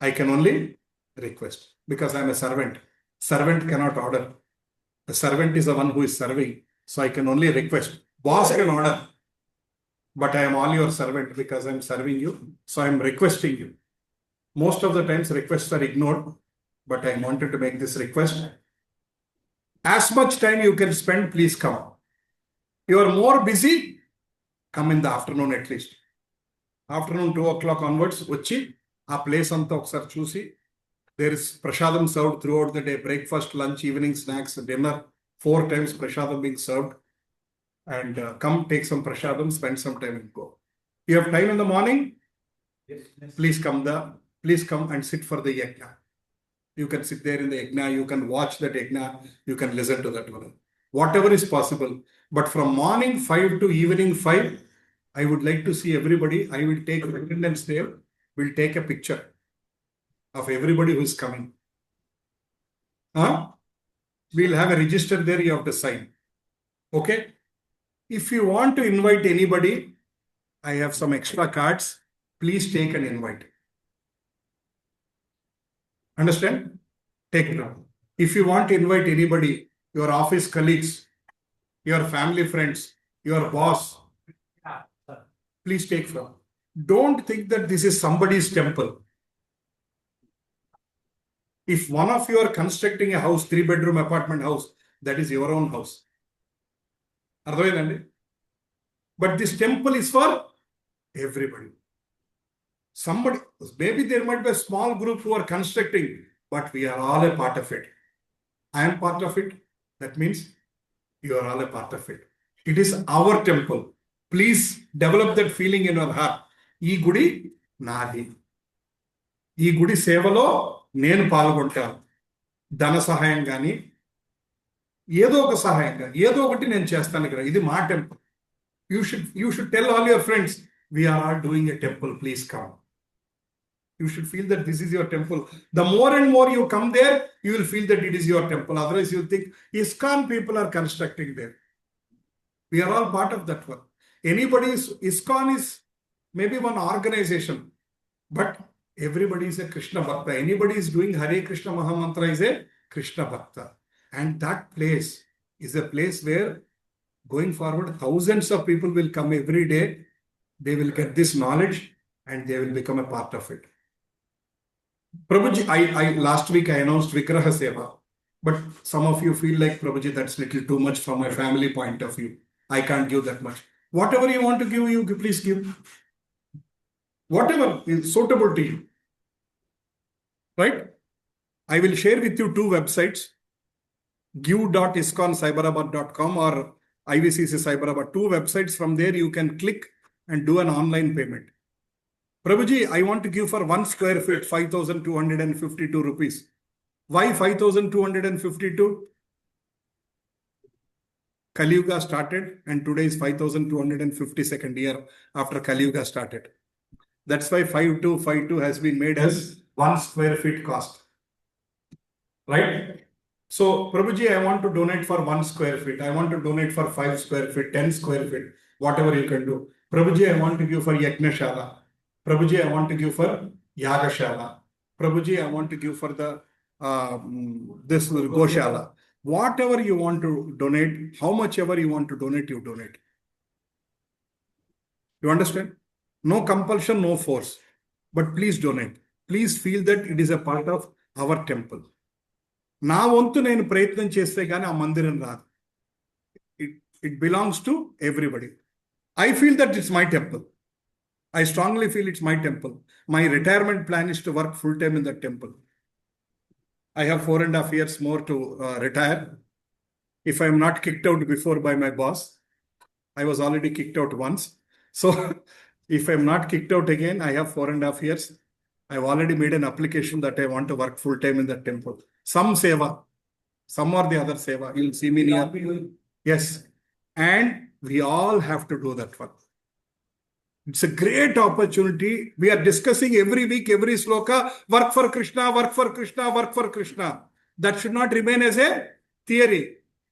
I can only request because I'm a servant. Servant cannot order. The servant is the one who is serving. So I can only request. Boss can order. But I am all your servant because I'm serving you. So I'm requesting you. Most of the times requests are ignored. But I wanted to make this request. As much time you can spend, please come. You are more busy, come in the afternoon at least. Afternoon 2 o'clock onwards, vachi, aa place anta okkasari chusi. There is prashadam served throughout the day, breakfast, lunch, evening snacks, dinner, 4 times prashadam being served. And come take some prashadam, spend some time and go. You have time in the morning? Yes. Please come and sit for the yajna. You can sit there in the yajna, you can watch that yajna, you can listen to that one. Whatever is possible. But from morning 5 to evening 5, I would like to see everybody. I will take attendance there. We'll take a picture of everybody who is coming. We'll have a register there, you have to sign. Okay? If you want to invite anybody, I have some extra cards. Please take an invite. Understand? Take it out. If you want to invite anybody, your office colleagues, your family friends, your boss, please take from. Don't think that this is somebody's temple. If one of you are constructing a house, 3-bedroom apartment house, that is your own house. But this temple is for everybody. Somebody, maybe there might be a small group who are constructing, but we are all a part of it. I am part of it. That means you are all a part of it. It is our temple. Please develop that feeling in your heart. Ee gudi nadi. Ee gudi sevalo nenu palgontaanu. Dana sahayam gaani ఏదో ఒక సహాయంగా ఏదో ఒకటి నేను చేస్తాను ఇక్కడ. ఇది మా temple. You should tell all your friends, we are all doing a temple, please come. You should feel that this is your temple. The more and more you come there, you will feel that it is your temple. Otherwise, you will think ISKCON people are constructing there. We are all part of that one. ISKCON is maybe one organization, but everybody is a Krishna Bhakta. Anybody is doing Hare Krishna Mahamantra is a Krishna Bhakta. And that place is a place where going forward, thousands of people will come every day. They will get this knowledge and they will become a part of it. Prabhuji, I last week I announced Vigraha Seva, but some of you feel like Prabhuji, that's little too much from my family point of view. I can't give that much. Whatever you want to give, you please give. Whatever is suitable to you. Right? I will share with you two websites, give.iskoncyberabad.com or IVCC Cyberabad, two websites. From there you can click and do an online payment. Prabhuji, I want to give for 1 square feet, 5,252 rupees. Why 5,252? Kali Yuga started and today is 5,252nd year after Kali Yuga started. That's why 5252 has been made as 1 square feet cost. Right? So, Prabhuji, I want to donate for 1 square feet. I want to donate for 5 square feet, 10 square feet, whatever you can do. Prabhuji, I want to give for Yajnashala. Prabhuji, I want to give for Yagashala. Prabhuji, I want to give for the this Goshala. Whatever you want to donate, how much ever you want to donate, you donate. You understand? No compulsion, no force. But please donate. Please feel that it is a part of our temple. నా వంతు నేను ప్రయత్నం చేస్తే కానీ ఆ మందిరం రాదు. It belongs to everybody. I feel that it's my temple. I strongly feel it's my temple. My retirement plan is to work full time in that temple. I have 4.5 years more to retire. If I am not kicked out before by my boss, I was already kicked out once. So if I am not kicked out again, I have 4.5 years. I've already made an application that I want to work full time in that temple. Some seva, some or the other seva. You'll see me near. Yes. And we all have to do that one. It's a great opportunity. We are discussing every week, every sloka, work for Krishna, work for Krishna, work for Krishna. That should not remain as a theory.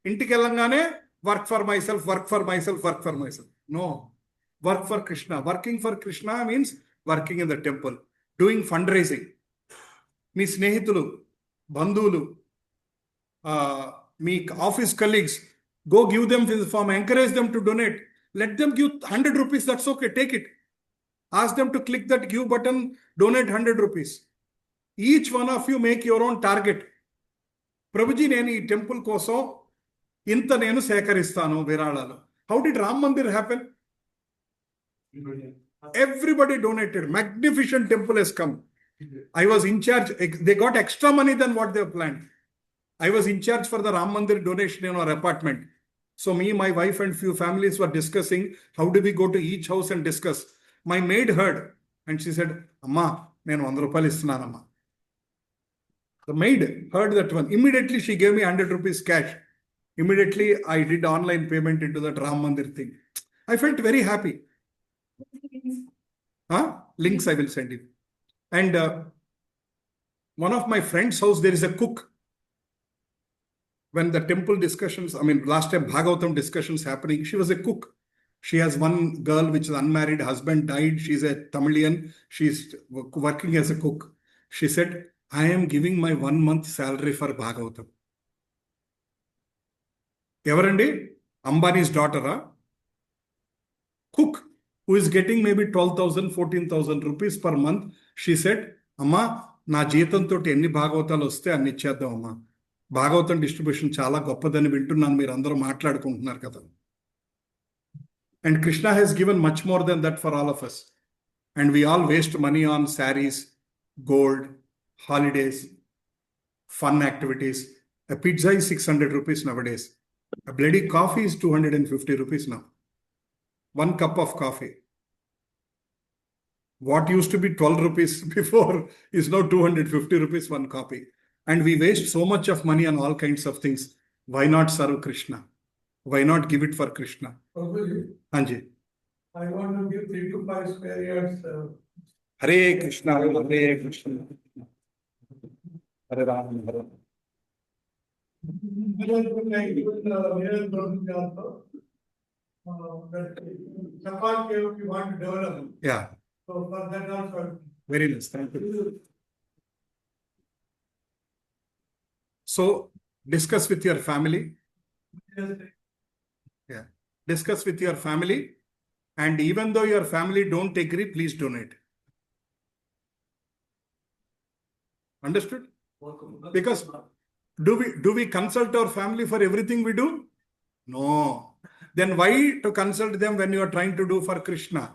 Intikelangane, work for myself, work for myself, work for myself. No. Work for Krishna. Working for Krishna means working in the temple, doing fundraising. మీ స్నేహితులు, బంధువులు, మీ office colleagues, go give them this form, encourage them to donate. Let them give 100 rupees, that's okay, take it. Ask them to click that give button, donate 100 rupees. Each one of you make your own target. Prabhuji, నేను ఈ temple కోసం ఇంత నేను సేకరిస్తాను విరాళాలు. How did Ram Mandir happen? Everybody donated. Magnificent temple has come. I was in charge. They got extra money than what they planned. I was in charge for the Ram Mandir donation in our apartment. So me, my wife and few families were discussing how do we go to each house and discuss. My maid heard and she said, Amma, nenu 100 rupees istunanamma. The maid heard that one. Immediately she gave me 100 rupees cash. Immediately I did online payment into that Ram Mandir thing. I felt very happy. Links I will send you. And one of my friend's house, there is a cook. When the temple discussions, last time Bhagavatam discussions happening, she was a cook. She has one girl which is unmarried, husband died. She's a Tamilian. She's working as a cook. She said, I am giving my 1 month salary for Bhagavatam. Evarandi? Ambani's daughter, cook, who is getting maybe 12,000, 14,000 rupees per month. She said, Amma, na jeetanto enni Bhagavatalu vaste anni icheddam amma. Bhagavatam distribution chala goppadani vintunnanu meer andaru maatladukuntunnaru kada. And Krishna has given much more than that for all of us. And we all waste money on saris, gold, holidays, fun activities. A pizza is 600 rupees nowadays. A bloody coffee is 250 rupees now. 1 cup of coffee. What used to be 12 rupees before is now 250 rupees 1 copy. And we waste so much of money on all kinds of things. Why not serve Krishna? Why not give it for Krishna? Anji. I want to give 3 to 5 square yards. Hare Krishna, Hare Krishna. Hare Ram, Hare Ram. Support if you want to develop. Yeah. So for that also. Very nice. Thank you. So discuss with your family. Yeah. Discuss with your family. And even though your family don't agree, please donate. Understood? Because do we consult our family for everything we do? No. Then why to consult them when you are trying to do for Krishna?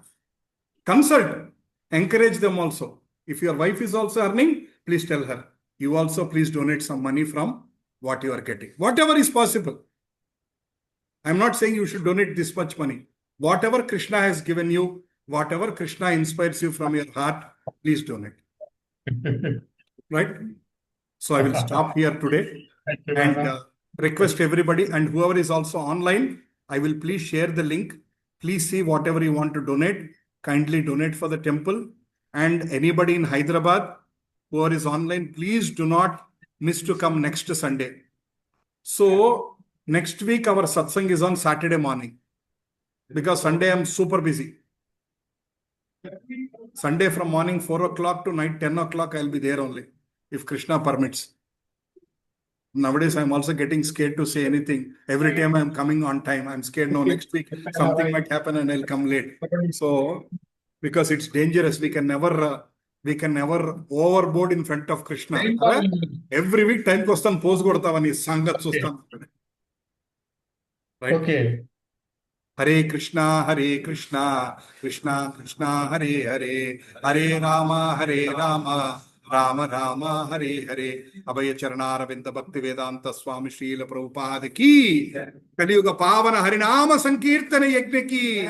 Consult. Encourage them also. If your wife is also earning, please tell her. You also please donate some money from what you are getting. Whatever is possible. I'm not saying you should donate this much money. Whatever Krishna has given you, whatever Krishna inspires you from your heart, please donate. Right? So I will stop here today and request everybody, and whoever is also online, I will please share the link. Please see whatever you want to donate. Kindly donate for the temple. And anybody in Hyderabad who is online, please do not miss to come next Sunday. So next week our satsang is on Saturday morning, because Sunday I'm super busy. Sunday from morning 4 o'clock to night 10 o'clock I'll be there only, if Krishna permits. Nowadays I'm also getting scared to say anything. Every time I'm coming on time, I'm scared. No, next week something might happen and I'll come late. So because it's dangerous, we can never overboard in front of Krishna. Every week time kostam pose kodtavani sangat sustam. Right? Okay. Hare Krishna, Krishna Krishna, Hare Hare, Hare Rama, Rama Rama, Hare Hare. Abhaya Charana Ravinda Bhakti Vedanta Swami Srila Prabhupada ki. Kaliyuga Pavana Harinama Sankirtana Yajna ki.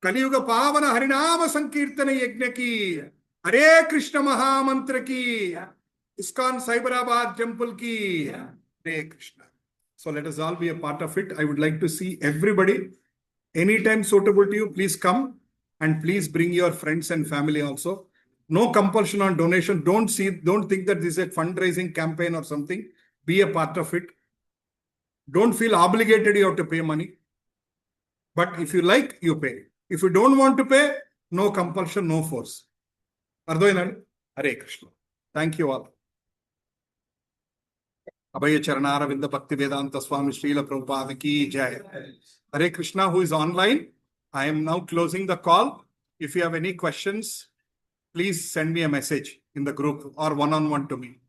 Kaliyuga Pavana Harinama Sankirtana Yajna ki. Hare Krishna Mahamantra ki. ISKCON Cyberabad Temple ki. Hare Krishna. So let us all be a part of it. I would like to see everybody. Anytime suitable to you, please come, and please bring your friends and family also. No compulsion on donation. Don't think that this is a fundraising campaign or something. Be a part of it. Don't feel obligated you have to pay money. But if you like, you pay. If you don't want to pay, no compulsion, no force. Hare Krishna. Thank you all. Abhaya Charana Ravinda Bhakti Vedanta Swami Srila Prabhupada ki jai. Hare Krishna, who is online, I am now closing the call. If you have any questions, please send me a message in the group or one-on-one to me.